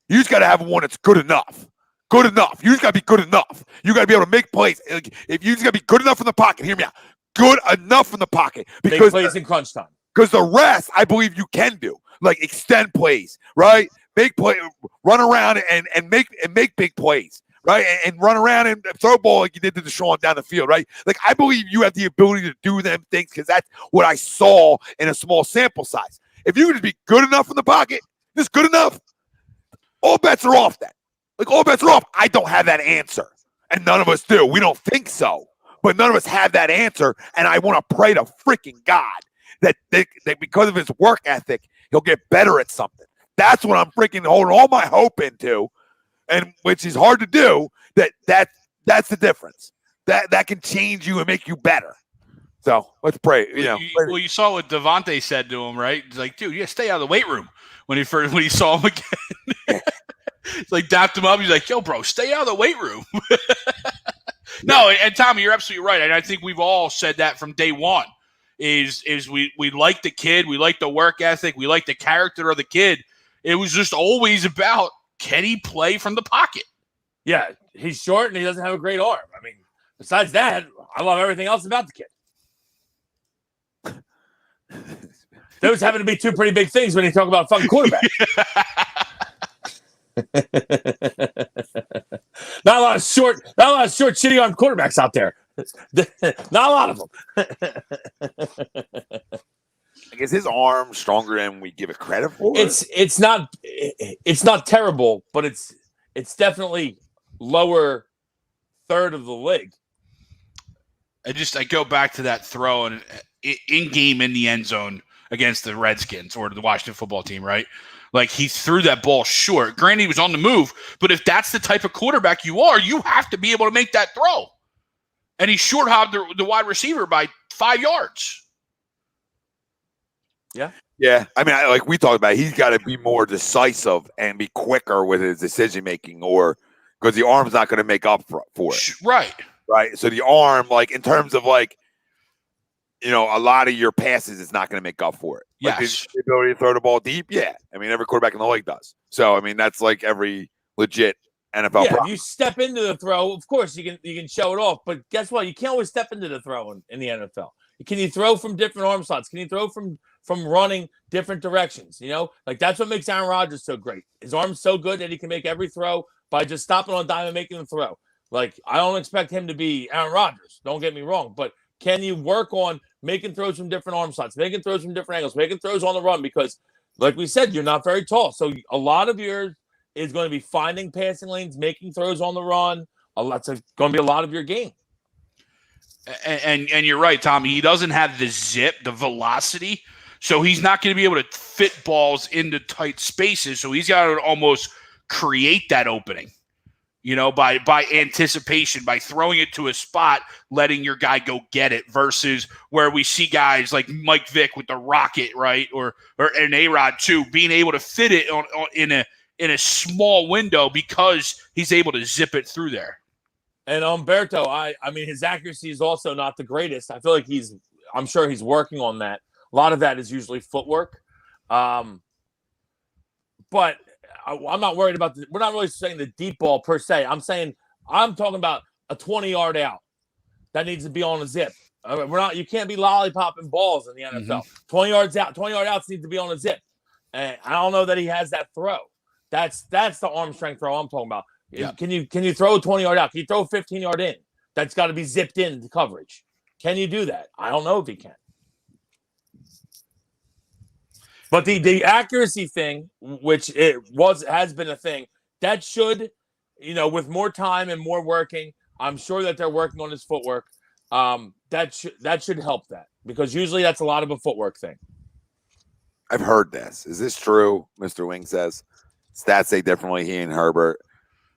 You just got to have one that's good enough. Good enough. You just got to be good enough. You got to be able to make plays. Like, if you just got to be good enough in the pocket, hear me out. Good enough in the pocket because make plays in crunch time. Because the rest, I believe you can do, like extend plays, right? Make play, run around and make big plays, right? And run around and throw ball like you did to Deshaun down the field, right? Like I believe you have the ability to do them things because that's what I saw in a small sample size. If you could just be good enough in the pocket, just good enough, all bets are off then. Like all bets are off. I don't have that answer. And none of us do. We don't think so. But none of us have that answer. And I want to pray to freaking God that because of his work ethic, he'll get better at something. That's what I'm freaking holding all my hope into. And which is hard to do. That's the difference. That can change you and make you better. So let's pray. Well, you saw what DeVonta said to him, right? He's like, dude, you stay out of the weight room when he saw him again. It's like dapped him up. He's like, yo, bro, stay out of the weight room. No, and Tommy, you're absolutely right. And I think we've all said that from day one. Is we like the kid, we like the work ethic, we like the character of the kid. It was just always about, can he play from the pocket? Yeah, he's short and he doesn't have a great arm. I mean, besides that, I love everything else about the kid. Those happen to be two pretty big things when you talk about fucking quarterback. Not a lot of short shitty arm quarterbacks out there. Not a lot of them. I guess his arm's stronger than we give it credit for. It's not terrible, but it's definitely lower third of the league. I go back to that throw and in game in the end zone against the Redskins or the Washington football team, right? Like he threw that ball short. Granted, he was on the move, but if that's the type of quarterback you are, you have to be able to make that throw. And he short hopped the wide receiver by 5 yards. Yeah. Yeah. I mean, like we talked about, he's got to be more decisive and be quicker with his decision making, or because the arm's not going to make up for it. Right. Right. So the arm, like in terms of like, a lot of your passes is not going to make up for it. Like Yes. the ability to throw the ball deep. Yeah. I mean, every quarterback in the league does. So, I mean, that's like every legit NFL. Yeah, if you step into the throw, of course you can show it off. But guess what? You can't always step into the throw in the NFL. Can you throw from different arm slots? Can you throw from running different directions? Like that's what makes Aaron Rodgers so great. His arm's so good that he can make every throw by just stopping on a dime and making the throw. Like I don't expect him to be Aaron Rodgers. Don't get me wrong, but can you work on making throws from different arm slots, making throws from different angles, making throws on the run? Because, like we said, you're not very tall. So a lot of yours is going to be finding passing lanes, making throws on the run. That's going to be a lot of your game. And you're right, Tommy. He doesn't have the zip, the velocity. So he's not going to be able to fit balls into tight spaces. So he's got to almost create that opening. By anticipation, by throwing it to a spot, letting your guy go get it, versus where we see guys like Mike Vick with the rocket, right, or an A-Rod too, being able to fit it in a small window because he's able to zip it through there. And Umberto, I mean, his accuracy is also not the greatest. I feel like I'm sure he's working on that. A lot of that is usually footwork, but I'm not worried about we're not really saying the deep ball per se. I'm talking about a 20-yard out that needs to be on a zip. You can't be lollipopping balls in the NFL. Mm-hmm. 20-yard outs need to be on a zip. And I don't know that he has that throw. That's the arm strength throw I'm talking about. Yeah. Can you throw a 20-yard out? Can you throw a 15-yard in? That's got to be zipped into coverage. Can you do that? I don't know if he can. But the accuracy thing, which has been a thing, that should, with more time and more working, I'm sure that they're working on his footwork. That should help that, because usually that's a lot of a footwork thing. I've heard this. Is this true? Mr. Wing says stats say differently. He and Herbert.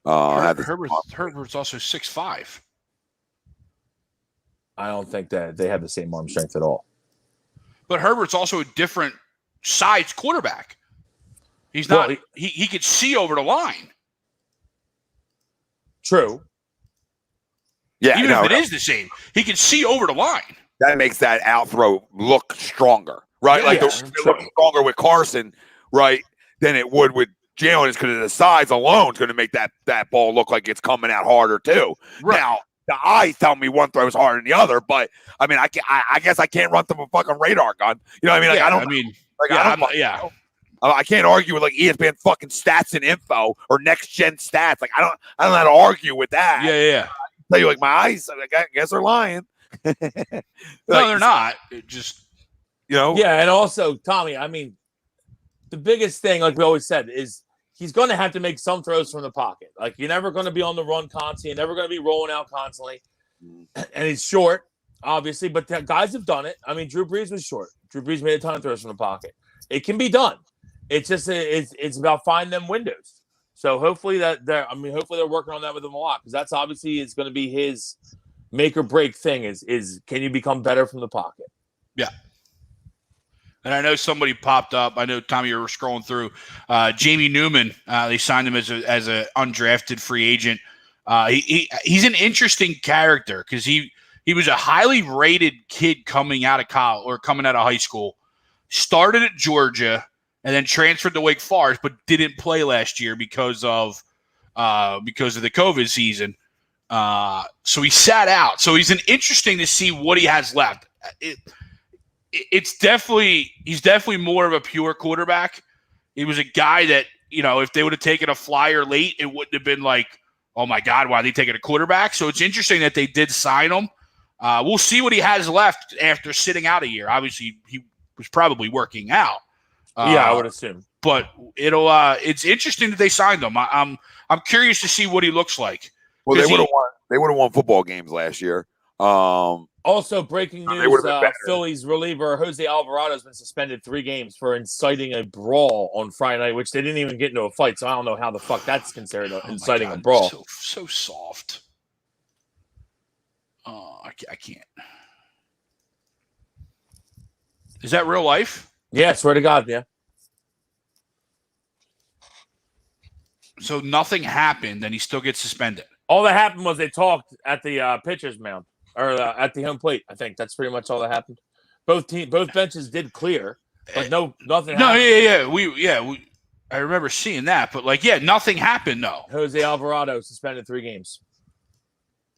Herbert's also 6'5". I don't think that they have the same arm strength at all. But Herbert's also a different size quarterback. He's not. He could see over the line. True. Yeah, even if it is the same, he can see over the line. That makes that out throw look stronger, right? It looks stronger with Carson, right, than it would with Jalen, because the size alone is going to make that ball look like it's coming out harder too. Right. Now, the eyes tell me one throw is harder than the other, but I mean, I guess I can't run through a fucking radar gun. You know what I mean? Like, I can't argue with like ESPN fucking stats and info or next gen stats. Like I don't know how to argue with that. Yeah. I tell you, like my eyes, I guess they're lying. No, they're not. It just, Yeah, and also Tommy. I mean, the biggest thing, like we always said, is he's going to have to make some throws from the pocket. Like you're never going to be on the run constantly. You're never going to be rolling out constantly. And he's short, obviously, but the guys have done it. I mean, Drew Brees was short. Drew Brees made a ton of throws from the pocket. It can be done. It's just it's about finding them windows. So hopefully they're working on that with him a lot, because that's obviously is going to be his make or break thing. Is can you become better from the pocket? Yeah. And I know somebody popped up. I know, Tommy, you were scrolling through. Jamie Newman, they signed him as a undrafted free agent. He's an interesting character because he was a highly rated kid coming out of college or coming out of high school. Started at Georgia and then transferred to Wake Forest, but didn't play last year because of the COVID season. So he sat out. So he's interesting to see what he has left. He's definitely more of a pure quarterback. He was a guy that, if they would have taken a flyer late, it wouldn't have been like, oh my God, why are they taking a quarterback? So it's interesting that they did sign him. We'll see what he has left after sitting out a year. Obviously, he was probably working out. I would assume. But it's interesting that they signed him. I'm curious to see what he looks like. Well, they would have won football games last year. Also, breaking news: Phillies reliever Jose Alvarado has been suspended 3 games for inciting a brawl on Friday night, which they didn't even get into a fight. So I don't know how the fuck that's considered inciting a brawl. So soft. Oh, I can't. Is that real life? Yeah, swear to God, yeah. So nothing happened, and he still gets suspended. All that happened was they talked at the pitcher's mound or at the home plate. I think that's pretty much all that happened. Both benches did clear, but nothing. No, happened. yeah. I remember seeing that, but nothing happened though. Jose Alvarado suspended 3 games.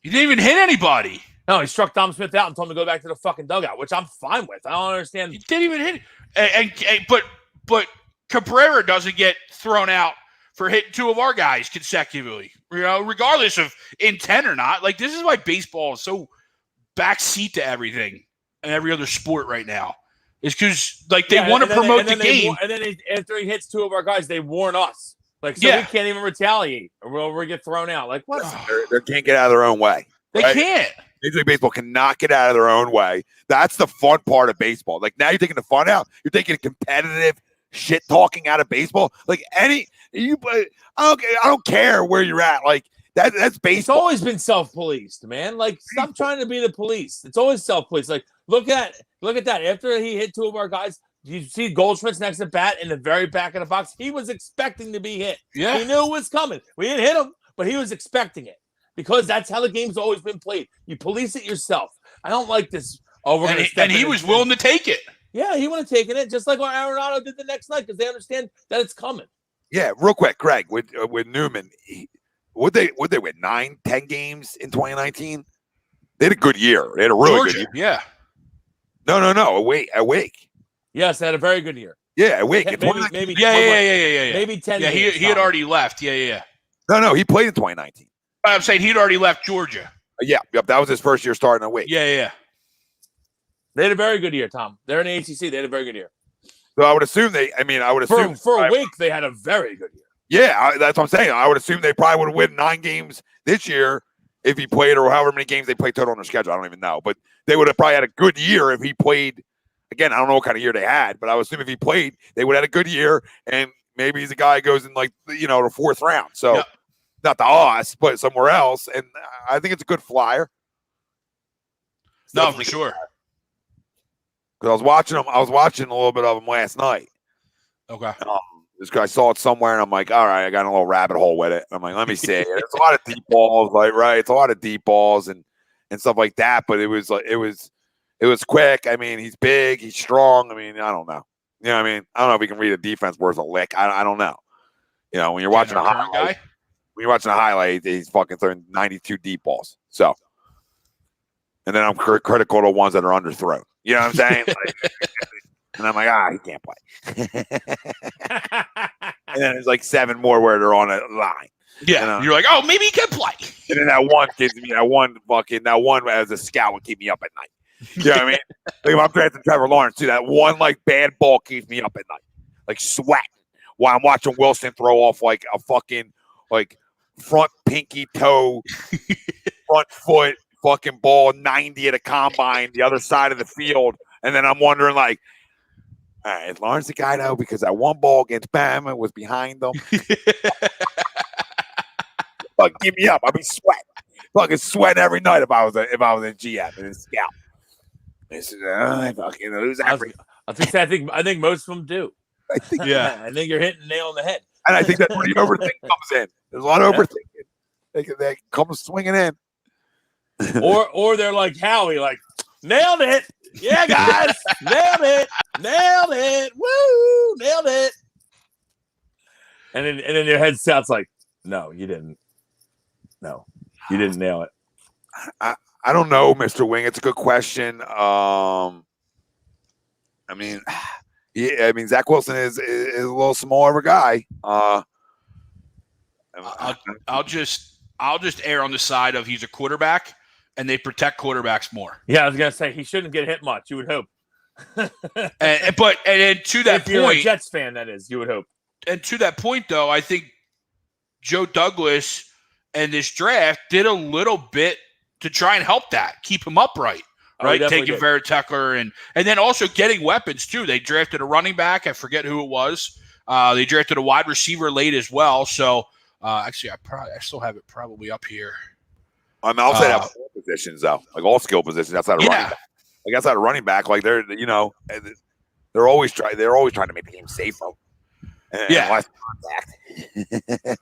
He didn't even hit anybody. No, he struck Dom Smith out and told him to go back to the fucking dugout, which I'm fine with. I don't understand. He didn't even hit it. But Cabrera doesn't get thrown out for hitting 2 of our guys consecutively, regardless of intent or not. This is why baseball is so backseat to everything and every other sport right now. It's because they want to promote the game. And then after he hits 2 of our guys, they warn us. We can't even retaliate or we'll get thrown out. What? They can't get out of their own way. They can't. Major League Baseball cannot get out of their own way. That's the fun part of baseball. Now you're taking the fun out. You're taking competitive shit talking out of baseball. I don't care where you're at. That's baseball. It's always been self-policed, man. Stop trying to be the police. It's always self-policed. Look at that. After he hit 2 of our guys, you see Goldschmidt's next at bat in the very back of the box. He was expecting to be hit. Yeah. He knew it was coming. We didn't hit him, but he was expecting it. Because that's how the game's always been played. You police it yourself. I don't like this. And he was willing to take it. Yeah, he would have taken it, just like what Arenado did the next night, because they understand that it's coming. Yeah, real quick, Greg, with Newman, would they win 9-10 games in 2019? They had a good year. They had a really good year. Yeah. No. Awake. Yes, they had a very good year. Yeah, awake. Maybe. Yeah. Maybe 10. Yeah, he had already left. Yeah. No, he played in 2019. I'm saying he'd already left Georgia. Yep. That was his first year starting awake. Yeah. They had a very good year, Tom. They're in the ACC. They had a very good year. So I would assume for a week they had a very good year. Yeah, that's what I'm saying. I would assume they probably would have won 9 games this year if he played, or however many games they played total on their schedule. I don't even know, but they would have probably had a good year if he played. Again, I don't know what kind of year they had, but I would assume if he played, they would have had a good year, and maybe he's a guy who goes in the 4th round. So. Yep. not to us, but somewhere else. And I think it's a good flyer. No, for sure. Because I was watching a little bit of him last night. Okay. This guy saw it somewhere, and I'm like, all right, I got in a little rabbit hole with it. I'm like, let me see. It's a lot of deep balls, like, right? It's a lot of deep balls and stuff like that. But it was quick. I mean, he's big, he's strong. I mean, I don't know. You know what I mean? I don't know if he can read a defense worth a lick. I don't know. You know, when you're watching a highlight, he's fucking throwing 92 deep balls. So, and then I'm critical to ones that are underthrown. You know what I'm saying? And I'm like, he can't play. And then there's like 7 more where they're on a line. Yeah, you know? You're like, oh, maybe he can play. And then that one as a scout would keep me up at night. You know what I mean? Like if I'm drafting Trevor Lawrence too, that one like bad ball keeps me up at night, like sweating while I'm watching Wilson throw off like a fucking like front pinky toe, front foot fucking ball 90 at a combine, the other side of the field, and then I'm wondering like, all right, is Lawrence the guy though? Because that one ball against Bama was behind them. Fuck, give me up. I'd be sweating. Fucking sweating every night if I was in GM and in scout. This is I fucking lose every. I think most of them do. I think I think you're hitting the nail on the head. And I think that's where the overthinking comes in. There's a lot of overthinking. They come swinging in. or they're like Howie, like nailed it. Yeah, guys, nailed it. Woo, nailed it. And then your head sounds like, no, you didn't. No, you didn't nail it. I don't know, Mr. Wing. It's a good question. I mean, Zach Wilson is a little smaller of a guy. I'll just err on the side of he's a quarterback, and they protect quarterbacks more. Yeah, I was gonna say he shouldn't get hit much. You would hope. and to that if you're point, a Jets fan, that is, you would hope. And to that point, though, I think Joe Douglas and this draft did a little bit to try and help that, keep him upright, right? Taking Veritekler and then also getting weapons too. They drafted a running back. I forget who it was. They drafted a wide receiver late as well. So actually, I still have it probably up here. I mean, I'll say that for all positions though, like all skill positions outside of running back. Like outside of running back, like they're always trying to make the game safer. Less contact.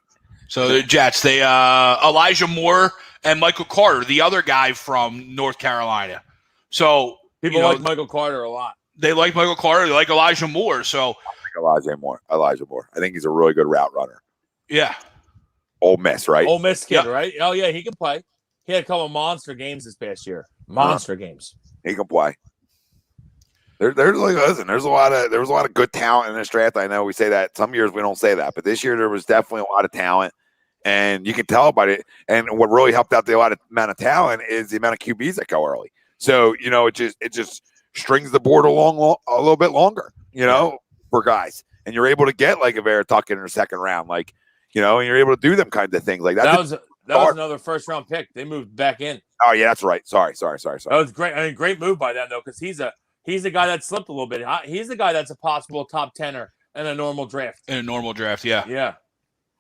So the Jets, they Elijah Moore and Michael Carter, the other guy from North Carolina. So people like Michael Carter a lot. They like Michael Carter. They like Elijah Moore. So Elijah Moore. I think he's a really good route runner. Yeah. Ole Miss, right? Ole Miss kid, right? Oh yeah, he can play. He had a couple of monster games this past year. Monster games. He can play. There's a lot of good talent in this draft. I know we say that some years we don't say that, but this year there was definitely a lot of talent, and you can tell by it. And what really helped out the amount of talent is the amount of QBs that go early. So it just strings the board along a little bit longer, for guys, and you're able to get like a Veritekler in the second round, and you're able to do them kinds of things like that. That was another first round pick. They moved back in. Oh yeah, that's right. Sorry. That was great. I mean, great move by them though, because he's the guy that slipped a little bit. He's the guy that's a possible top 10er in a normal draft. Yeah. Yeah.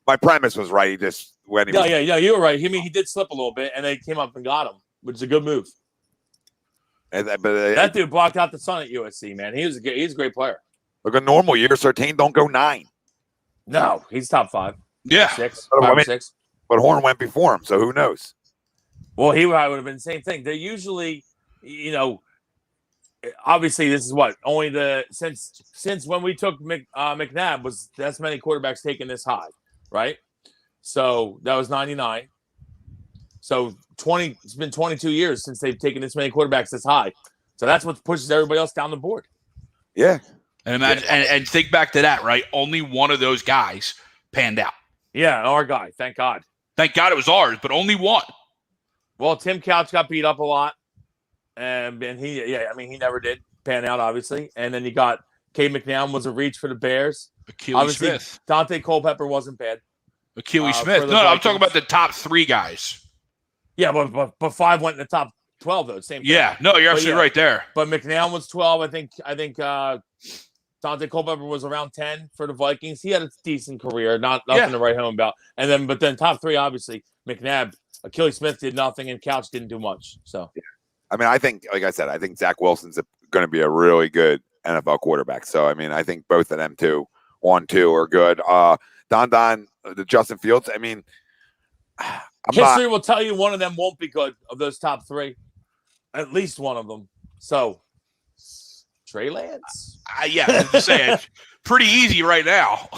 My premise was right. He just when he yeah, you were right. He did slip a little bit, and they came up and got him, which is a good move. That dude blocked out the sun at USC, man. He's a great player. Look, a normal year, Surtain don't go 9. No, he's top 5. Yeah. 6. I mean, 6. But Horn went before him, so who knows? Well, he would have been the same thing. They usually, obviously this is what only since when we took McNabb was that's many quarterbacks taken this high, right? So that was 99. So it's been 22 years since they've taken this many quarterbacks this high. So that's what pushes everybody else down the board. Yeah. And imagine and think back to that, right? Only one of those guys panned out. Yeah, our guy. Thank God. Thank God it was ours, but only one. Well, Tim Couch got beat up a lot. And he never did pan out, obviously. And then you got Cade McNown was a reach for the Bears. Achilles Smith. Dante Culpepper wasn't bad. Achilles Smith. No, I'm talking about the top 3 guys. Yeah, but 5 went in the top 12 though. Same thing. Yeah, no, you're absolutely right there. But McNown was 12. I think Dante Culpepper was around 10 for the Vikings. He had a decent career, nothing to write home about. But then top 3, obviously, McNabb, Achilles Smith did nothing, and Couch didn't do much. So, I mean, I think, like I said, I think Zach Wilson's going to be a really good NFL quarterback. So, I mean, I think both of them two are good. The Justin Fields. I mean, history will tell you one of them won't be good of those top 3, at least one of them. So, Trey Lance. Yeah, I'm just saying, pretty easy right now.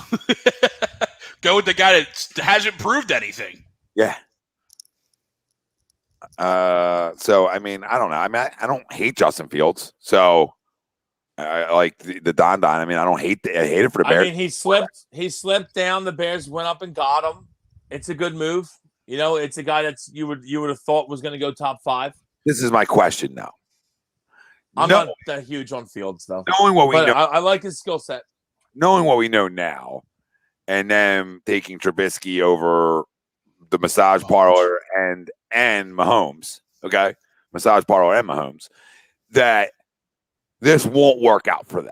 Go with the guy that hasn't proved anything. Yeah. So I mean, I don't know. I mean, I don't hate Justin Fields. So I like the Don. I mean, I hate it for the Bears. I mean, he slipped down. The Bears went up and got him. It's a good move. You know, it's a guy that's you would have thought was going to go top 5. This is my question now. I'm not that huge on Fields, though. Knowing what we know, I like his skill set. Knowing what we know now, and then taking Trubisky over the massage parlor and Mahomes, okay, massage parlor and Mahomes, that this won't work out for them.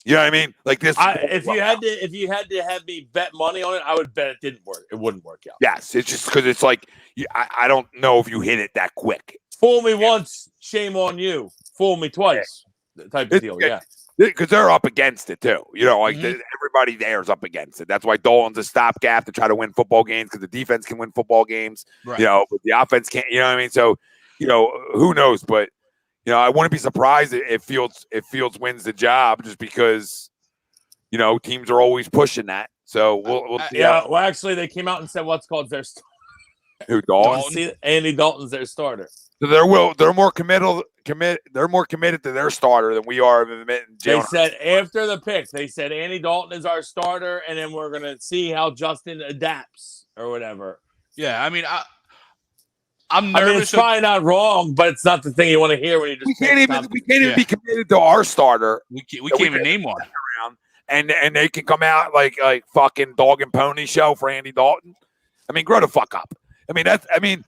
You know what I mean? Like this. If you had to have me bet money on it, I would bet it didn't work. It wouldn't work out. Yes, it's just because it's like I don't know if you hit it that quick. Fool me once, shame on you. Fool me twice, type of deal. Yeah, because they're up against it too. You know, like everybody there is up against it. That's why Dolan's a stopgap to try to win football games because the defense can win football games. Right. You know, but the offense can't. You know what I mean? So, you know, who knows? But you know, I wouldn't be surprised if Fields wins the job just because, you know, teams are always pushing that. So we'll see. Yeah. Well, actually, they came out and said what's called their starter. Who, Dalton? Andy Dalton's their starter. So they're more committed to their starter than we are. They said after the pick, they said Andy Dalton is our starter, and then we're gonna see how Justin adapts or whatever. Yeah, I mean, I'm nervous. I mean, it's probably not wrong, but it's not the thing you want to hear when you just. We can't even be committed to our starter. We can't even name one. And they can come out like fucking dog and pony show for Andy Dalton. I mean, grow the fuck up. What?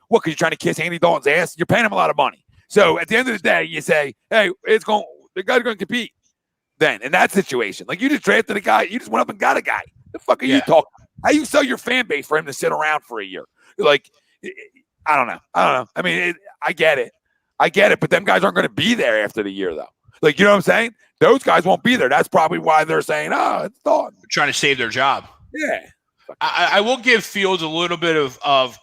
Because you're trying to kiss Andy Dalton's ass? You're paying him a lot of money. So at the end of the day, you say, hey, the guy's going to compete. Then in that situation, like you just drafted a guy, you just went up and got a guy. The fuck are you talking? How you sell your fan base for him to sit around for a year? Like, I don't know. I mean, I get it. But them guys aren't going to be there after the year, though. Like, you know what I'm saying? Those guys won't be there. That's probably why they're saying, oh, it's Dalton. They're trying to save their job. Yeah. I will give Fields a little bit of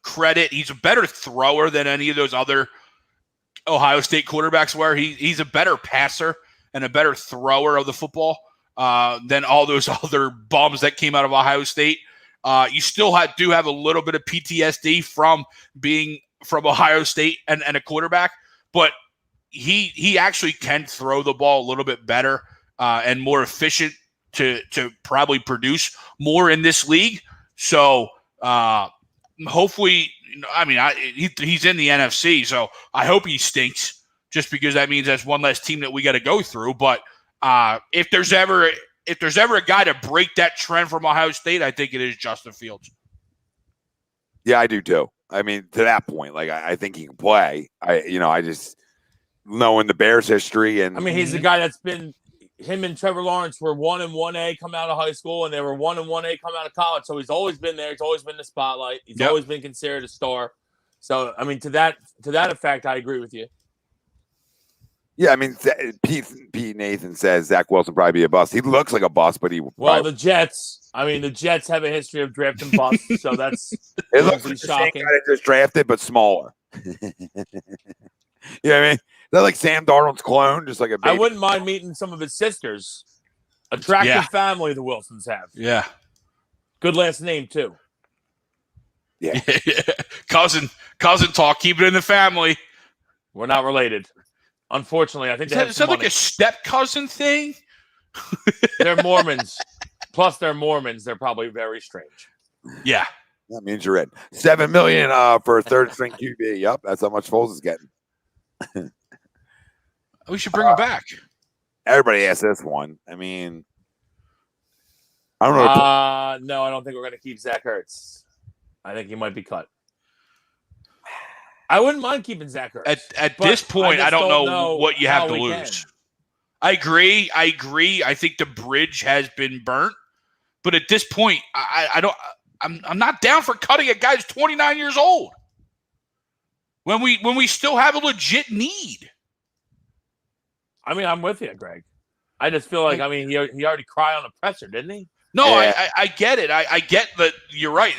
credit. He's a better thrower than any of those other Ohio State quarterbacks were. He's a better passer and a better thrower of the football than all those other bums that came out of Ohio State. You still do have a little bit of PTSD from being from Ohio State and a quarterback, but he actually can throw the ball a little bit better and more efficient to probably produce more in this league. So hopefully, I mean, he's in the NFC, so I hope he stinks just because that means that's one less team that we got to go through. But if there's ever a guy to break that trend from Ohio State, I think it is Justin Fields. Yeah, I do too. I mean, to that point, like I think he can play. I just knowing the Bears history, and I mean, he's a guy that's been. Him and Trevor Lawrence were 1 and 1A coming out of high school, and they were 1 and 1A coming out of college. So he's always been there. He's always been in the spotlight. He's always been considered a star. So I mean, to that effect, I agree with you. Yeah, I mean, Pete Nathan says Zach Wilson probably be a bust. He looks like a bust, but the Jets. I mean, the Jets have a history of drafting busts, so that's it looks like shocking. The same guy that just drafted, but smaller. You know what I mean? They're like Sam Darnold's clone, just like a baby. I wouldn't mind meeting some of his sisters. Attractive family the Wilsons have. Yeah. Good last name, too. Yeah. Cousin talk. Keep it in the family. We're not related. Unfortunately, I think is that like a step cousin thing? They're Mormons. Plus, they're Mormons. They're probably very strange. Yeah. That means you're in. $7 million for a third string QB. Yep, that's how much Foles is getting. We should bring him back. Everybody asks this one. I mean, I don't know. No, I don't think we're going to keep Zach Ertz. I think he might be cut. I wouldn't mind keeping Zach Ertz. At this point, I don't know what you have to lose. I agree. I think the bridge has been burnt, but at this point, I'm not down for cutting a guy who's 29 years old when we still have a legit need. I mean, I'm with you, Greg. I just feel like, I mean, he already cried on the presser, didn't he? No, yeah. I get it. I get that you're right.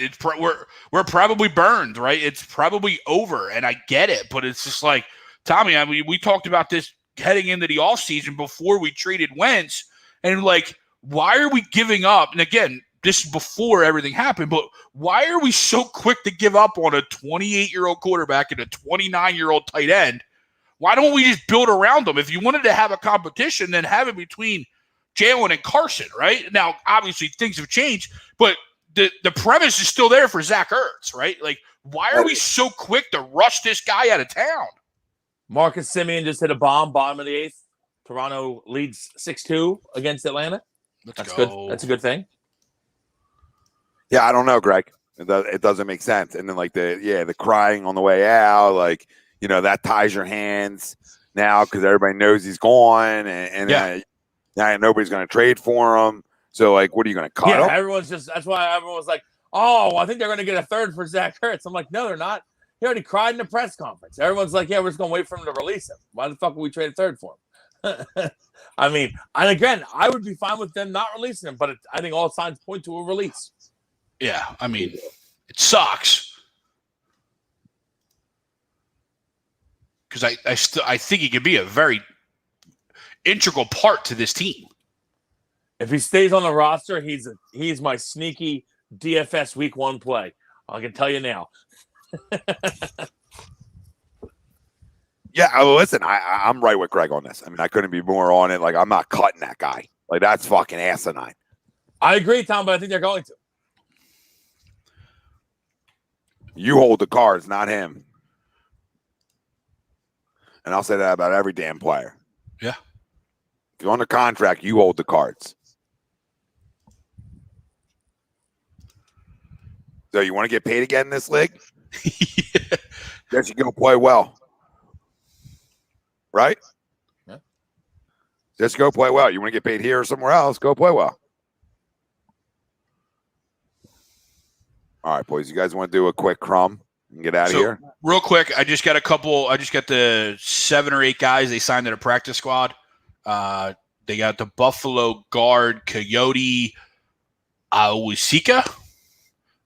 We're probably burned, right? It's probably over, and I get it. But it's just like, Tommy, I mean, we talked about this heading into the offseason before we traded Wentz, and like, why are we giving up? And again, this is before everything happened, but why are we so quick to give up on a 28-year-old quarterback and a 29-year-old tight end? Why don't we just build around them? If you wanted to have a competition, then have it between Jalen and Carson, right? Now, obviously, things have changed, but the premise is still there for Zach Ertz, right? Like, why are we so quick to rush this guy out of town? Marcus Semien just hit a bomb, bottom of the 8th. Toronto leads 6-2 against Atlanta. That's good. That's a good thing. Yeah, I don't know, Greg. It doesn't make sense. And then, like, the crying on the way out, like, you know, that ties your hands now because everybody knows he's gone, and now nobody's going to trade for him. So, like, what are you going to cut him? Everyone's just – that's why everyone was like, oh, I think they're going to get a third for Zach Ertz. I'm like, no, they're not. He already cried in the press conference. Everyone's like, yeah, we're just going to wait for him to release him. Why the fuck would we trade a third for him? I mean, and again, I would be fine with them not releasing him, but I think all signs point to a release. Yeah, I mean, it sucks. Because I think he could be a very integral part to this team. If he stays on the roster, he's my sneaky DFS week 1 play. I can tell you now. Yeah, listen, I'm right with Greg on this. I mean, I couldn't be more on it. Like, I'm not cutting that guy. Like, that's fucking asinine. I agree, Tom, but I think they're going to. You hold the cards, not him. And I'll say that about every damn player. Yeah. If you're on the contract, you hold the cards. So you want to get paid again in this league? Yeah. Guess you go play well. Right? Yeah. Just go play well. You want to get paid here or somewhere else, go play well. All right, boys. You guys want to do a quick crumb and get out of here? Real quick, I just got the 7 or 8 guys they signed to the practice squad. They got the Buffalo guard Coyote Awusika,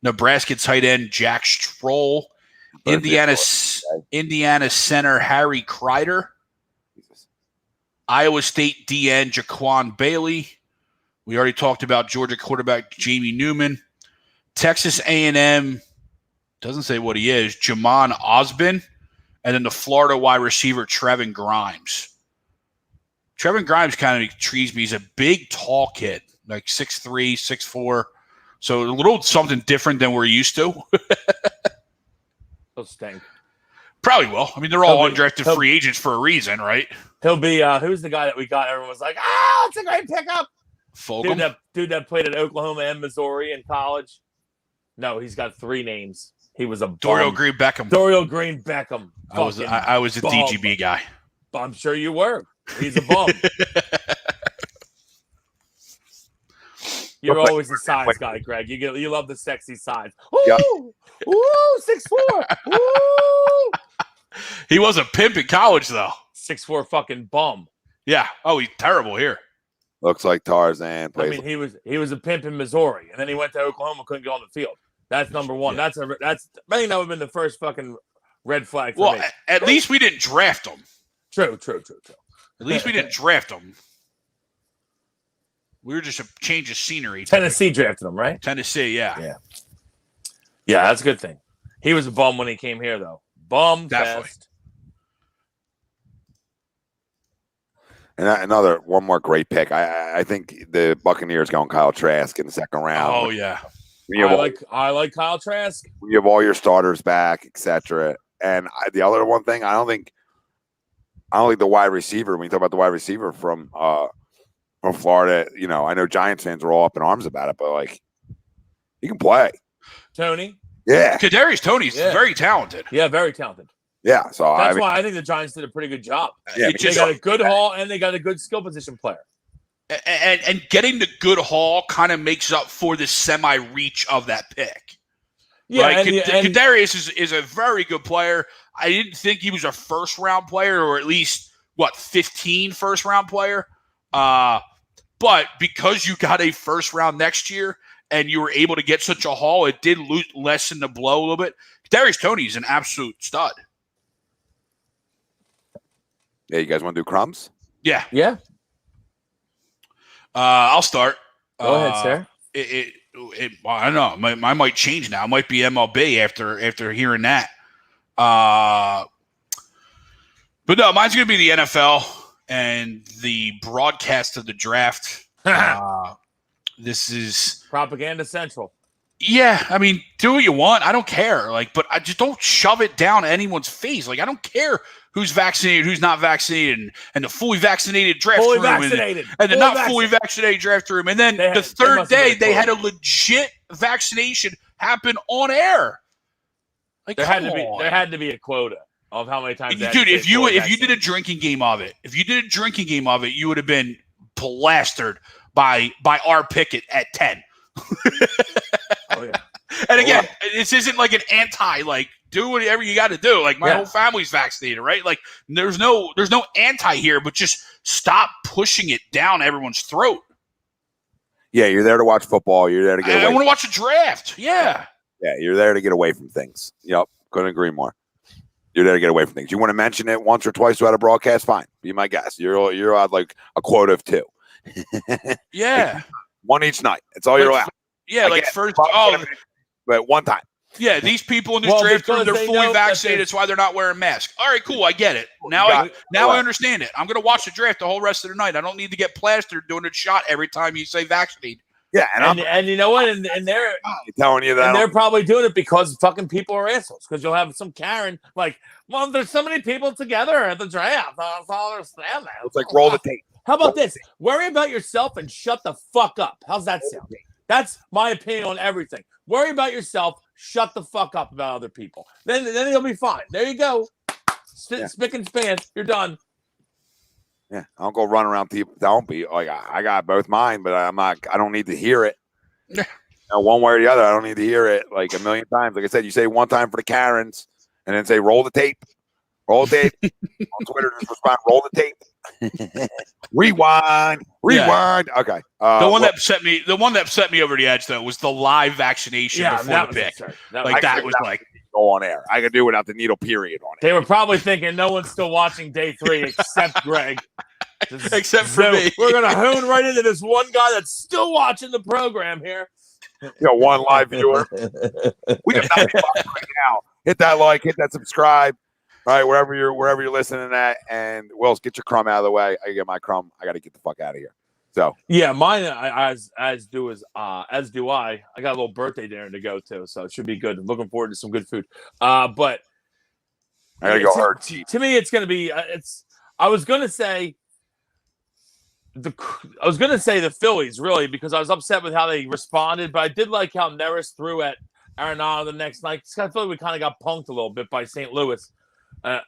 Nebraska tight end Jack Stroll, Indiana center Harry Kreider, Iowa State DN Jaquan Bailey. We already talked about Georgia quarterback Jamie Newman. Texas A&M doesn't say what he is, Jamon Osbin, and then the Florida wide receiver Trevin Grimes. Trevin Grimes kind of intrigues me. He's a big, tall kid, like 6'3", 6'4", so a little something different than we're used to. He'll stink. Probably will. I mean, they're all undrafted free agents for a reason, right? He'll be who's the guy that we got? Everyone was like, "Oh, it's a great pickup." Fulgham? Dude that played at Oklahoma and Missouri in college. No, he's got 3 names. He was a Dorial Green Beckham. Dorial Green Beckham. I was a bum. DGB guy. I'm sure you were. He's a bum. You're always the size guy, Greg. You love the sexy size. Ooh, yep. Ooh, 6'4". Ooh. He was a pimp in college, though. 6'4" fucking bum. Yeah. Oh, he's terrible here. Looks like Tarzan. I mean, he was a pimp in Missouri, and then he went to Oklahoma, couldn't get on the field. That's number one. Yeah. I think that would have been the first fucking red flag for me. At least we didn't draft him. True. At least we didn't draft him. We were just a change of scenery. Tennessee drafted him, right? Tennessee, yeah. Yeah, that's a good thing. He was a bum when he came here, though. Bum fest. And one more great pick. I think the Buccaneers going Kyle Trask in the second round. Oh yeah, I like Kyle Trask. You have all your starters back, etc. And the other one thing, I don't think the wide receiver. When you talk about the wide receiver from Florida, you know, I know Giants fans are all up in arms about it, but like, he can play. Tony. Yeah, Kadarius Toney's very talented. Yeah, very talented. Yeah, so That's why I think the Giants did a pretty good job. Yeah, They got a good haul and they got a good skill position player. And getting the good haul kind of makes up for the semi-reach of that pick. Yeah, right? and Kadarius is a very good player. I didn't think he was a first-round player, or at least, 15 first-round player. But because you got a first round next year and you were able to get such a haul, it did lessen the blow a little bit. Kadarius Toney is an absolute stud. Yeah, you guys want to do crumbs? Yeah. Yeah. I'll start. Go ahead, sir. I don't know. I might change now. It might be MLB after hearing that. But no, mine's going to be the NFL and the broadcast of the draft. This is Propaganda Central. Yeah, I mean, do what you want. I don't care. But I just don't shove it down anyone's face. I don't care who's vaccinated, who's not vaccinated, and the fully vaccinated draft room, and the not fully vaccinated draft room. And then the third day, they had a legit vaccination happen on air. There had to be a quota of how many times. Dude, if you did a drinking game of it, you would have been plastered by our picket at 10. Oh yeah. And again, this isn't like an do whatever you got to do. My whole family's vaccinated, right? There's no anti here, but just stop pushing it down everyone's throat. Yeah, you're there to watch football. You're there to get away. I want to watch a draft. Yeah. Yeah, you're there to get away from things. Yep, couldn't agree more. You're there to get away from things. You want to mention it once or twice throughout a broadcast? Fine, be my guest. You're out a quota of 2. Yeah. One each night. It's all you're allowed. Yeah, but one time. Yeah, these people in this draft room, they're fully vaccinated. That's why they're not wearing masks. All right, cool. I get it. Now I understand it. I'm going to watch the draft the whole rest of the night. I don't need to get plastered doing a shot every time you say vaccinated. Yeah, and you know what? And they're telling you that. And they're probably doing it because fucking people are assholes. Because you'll have some Karen there's so many people together at the draft. I don't understand that. It's roll the tape. How about this? Worry about yourself and shut the fuck up. How's that sound? That's my opinion on everything. Worry about yourself. Shut the fuck up about other people. Then you'll be fine. There you go. Spick and span. You're done. Yeah, I don't go run around people. Don't be I got both mine, but I'm not. I don't need to hear it. One way or the other, I don't need to hear it a million times. Like I said, you say one time for the Karens, and then say roll the tape. Roll the tape. On Twitter, just respond. Roll the tape. Rewind. Yeah. Okay. The one that set me over the edge though was the live vaccination before the pick. That was go on air. I could do without the needle period on it. They were probably thinking no one's still watching day 3 except Greg. Except for me. We're gonna hone right into this one guy that's still watching the program here. One live viewer. We have nothing right now. Hit that like, hit that subscribe. All right, wherever you're listening at, and Wills, get your crumb out of the way. I get my crumb. I got to get the fuck out of here. So yeah, mine as do I. I got a little birthday dinner to go to, so it should be good. I'm looking forward to some good food. But I gotta go hard. To me, it's gonna be. I was gonna say the Phillies really because I was upset with how they responded, but I did like how Neris threw at Arenado the next night. I feel like we kind of got punked a little bit by St. Louis. But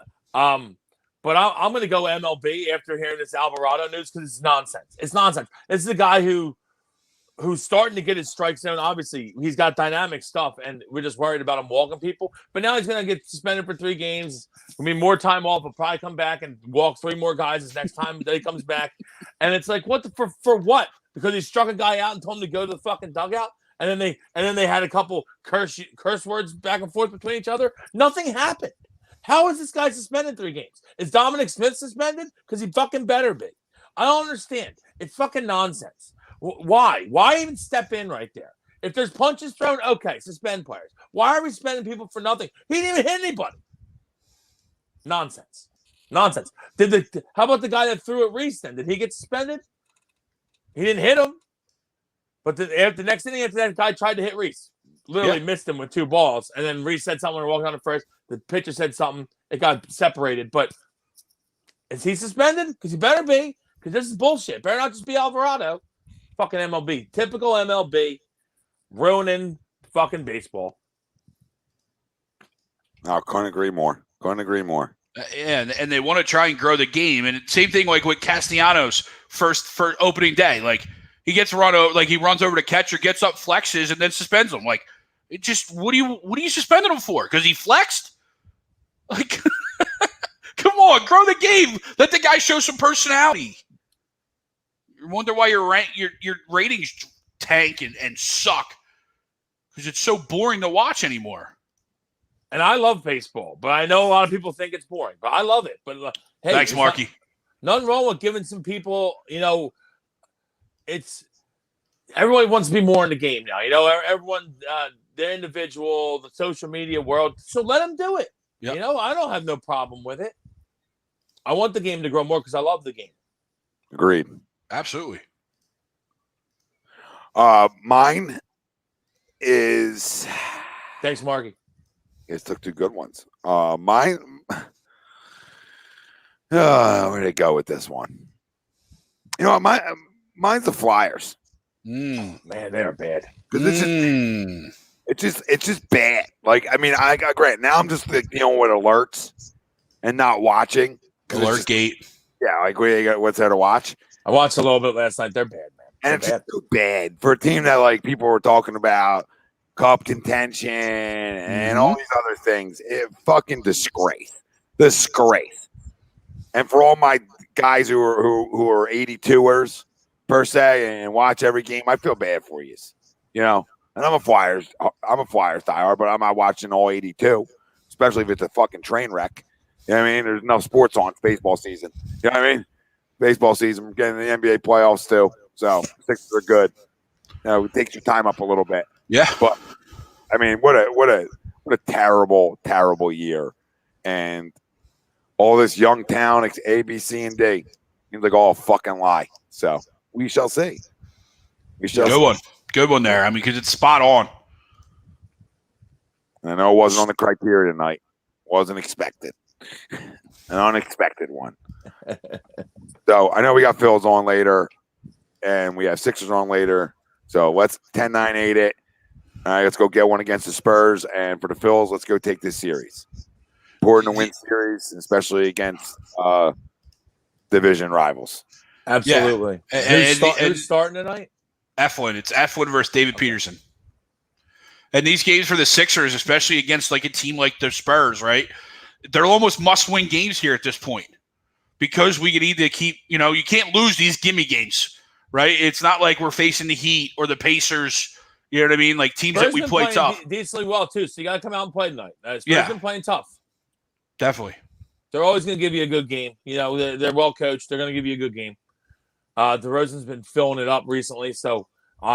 I'm going to go MLB after hearing this Alvarado news because it's nonsense. It's nonsense. This is a guy who's starting to get his strike zone. Obviously, he's got dynamic stuff, and we're just worried about him walking people. But now he's going to get suspended for 3 games. There'll be more time off. He'll probably come back and walk 3 more guys this next time that he comes back. And it's for what? Because he struck a guy out and told him to go to the fucking dugout. And then they had a couple curse words back and forth between each other. Nothing happened. How is this guy suspended 3 games? Is Dominic Smith suspended? Because he fucking better be. I don't understand. It's fucking nonsense. Why? Why even step in right there? If there's punches thrown, okay, suspend players. Why are we suspending people for nothing? He didn't even hit anybody. Nonsense. How about the guy that threw at Reese then? Did he get suspended? He didn't hit him. But the next inning after that guy tried to hit Reese. Literally missed him with 2 balls. And then Reese said something when walking on the first. The pitcher said something. It got separated. But is he suspended? Because he better be. Because this is bullshit. Better not just be Alvarado. Fucking MLB. Typical MLB. Ruining fucking baseball. I couldn't agree more. Couldn't agree more. And they want to try and grow the game. And same thing like with Castellanos first opening day. Like he gets run over, like he runs over to catcher, gets up, flexes, and then suspends him. Like it just what are you suspending him for? Because he flexed? Like come on, grow the game. Let the guy show some personality. You wonder why your ratings tank and suck. Because it's so boring to watch anymore. And I love baseball, but I know a lot of people think it's boring. But I love it. But hey, thanks, Marky. Nothing wrong with giving some people, it's everyone wants to be more in the game now. Everyone, their individual, the social media world. So let them do it. Yep. I don't have no problem with it. I want the game to grow more because I love the game. Agreed. Absolutely. Mine is. Thanks, Marky. You guys took two good ones. Mine. Where did it go with this one? Mine's the Flyers. Man, they're bad. It's just bad. Like, I mean, I got great. Now I'm just dealing with alerts and not watching. Alertgate. Yeah, like what's there to watch? I watched a little bit last night. They're bad, man. And it's just so bad for a team that like people were talking about cup contention and all these other things. It fucking disgrace. And for all my guys who are 82ers per se and watch every game, I feel bad for you. And I'm a Flyers diehard, but I'm not watching all 82, especially if it's a fucking train wreck. You know what I mean? There's enough sports on. It's baseball season. You know what I mean? Baseball season. We're getting the NBA playoffs too. So Sixers are good. It takes your time up a little bit. Yeah. But I mean, what a terrible, terrible year. And all this young town, A, B, C, and D. Seems like all a fucking lie. So we shall see. Good one there. I mean, because it's spot on. I know it wasn't on the criteria tonight. Wasn't expected. An unexpected one. So I know we got Phil's on later, and we have Sixers on later. So let's 10-9-8 it. All right, let's go get one against the Spurs. And for the Phils, let's go take this series. Important to win series, especially against division rivals. Absolutely. Yeah. Who's starting tonight? Eflin. It's Eflin versus David Peterson. And these games for the Sixers, especially against like a team like the Spurs, right? They're almost must-win games here at this point because we can either keep, you can't lose these gimme games, right? It's not like we're facing the Heat or the Pacers, you know what I mean? Like teams Spurs that we play tough. Decently well, too, so you got to come out and play tonight. Spurs been playing tough. Definitely. They're always going to give you a good game. They're well coached. They're going to give you a good game. DeRozan's been filling it up recently, so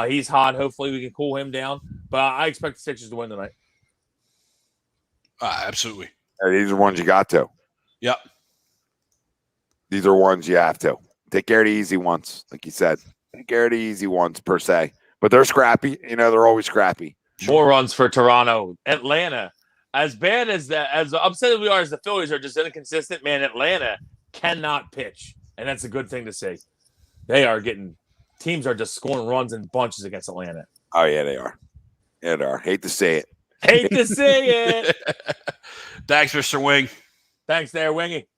he's hot. Hopefully we can cool him down. But I expect the Sixers to win tonight. Absolutely. These are ones you got to. Yep. These are ones you have to. Take care of the easy ones, like you said. Take care of the easy ones, per se. But they're scrappy. They're always scrappy. More runs for Toronto. Atlanta. As bad as upset as we are as the Phillies are just inconsistent, man, Atlanta cannot pitch. And that's a good thing to say. Teams are just scoring runs in bunches against Atlanta. Oh, yeah, they are. Yeah, they are. Hate to say it. Hate to say it. Thanks, Mr. Wing. Thanks there, Wingy.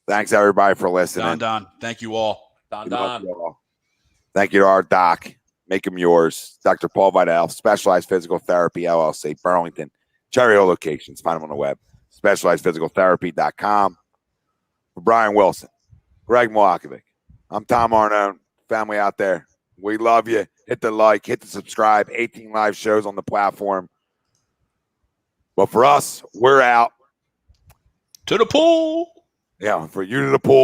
Thanks, everybody, for listening. Don. Thank you all. Don. Thank you to our doc. Make them yours. Dr. Paul Vidal, Specialized Physical Therapy, LLC, Burlington. Cherry Hill locations. Find them on the web. SpecializedPhysicalTherapy.com. For Brian Wilson, Greg Milakovic, I'm Tom Arnone. Family out there, we love you. Hit the like, hit the subscribe. 18 live shows on the platform. But for us, we're out. To the pool. Yeah, for you to the pool.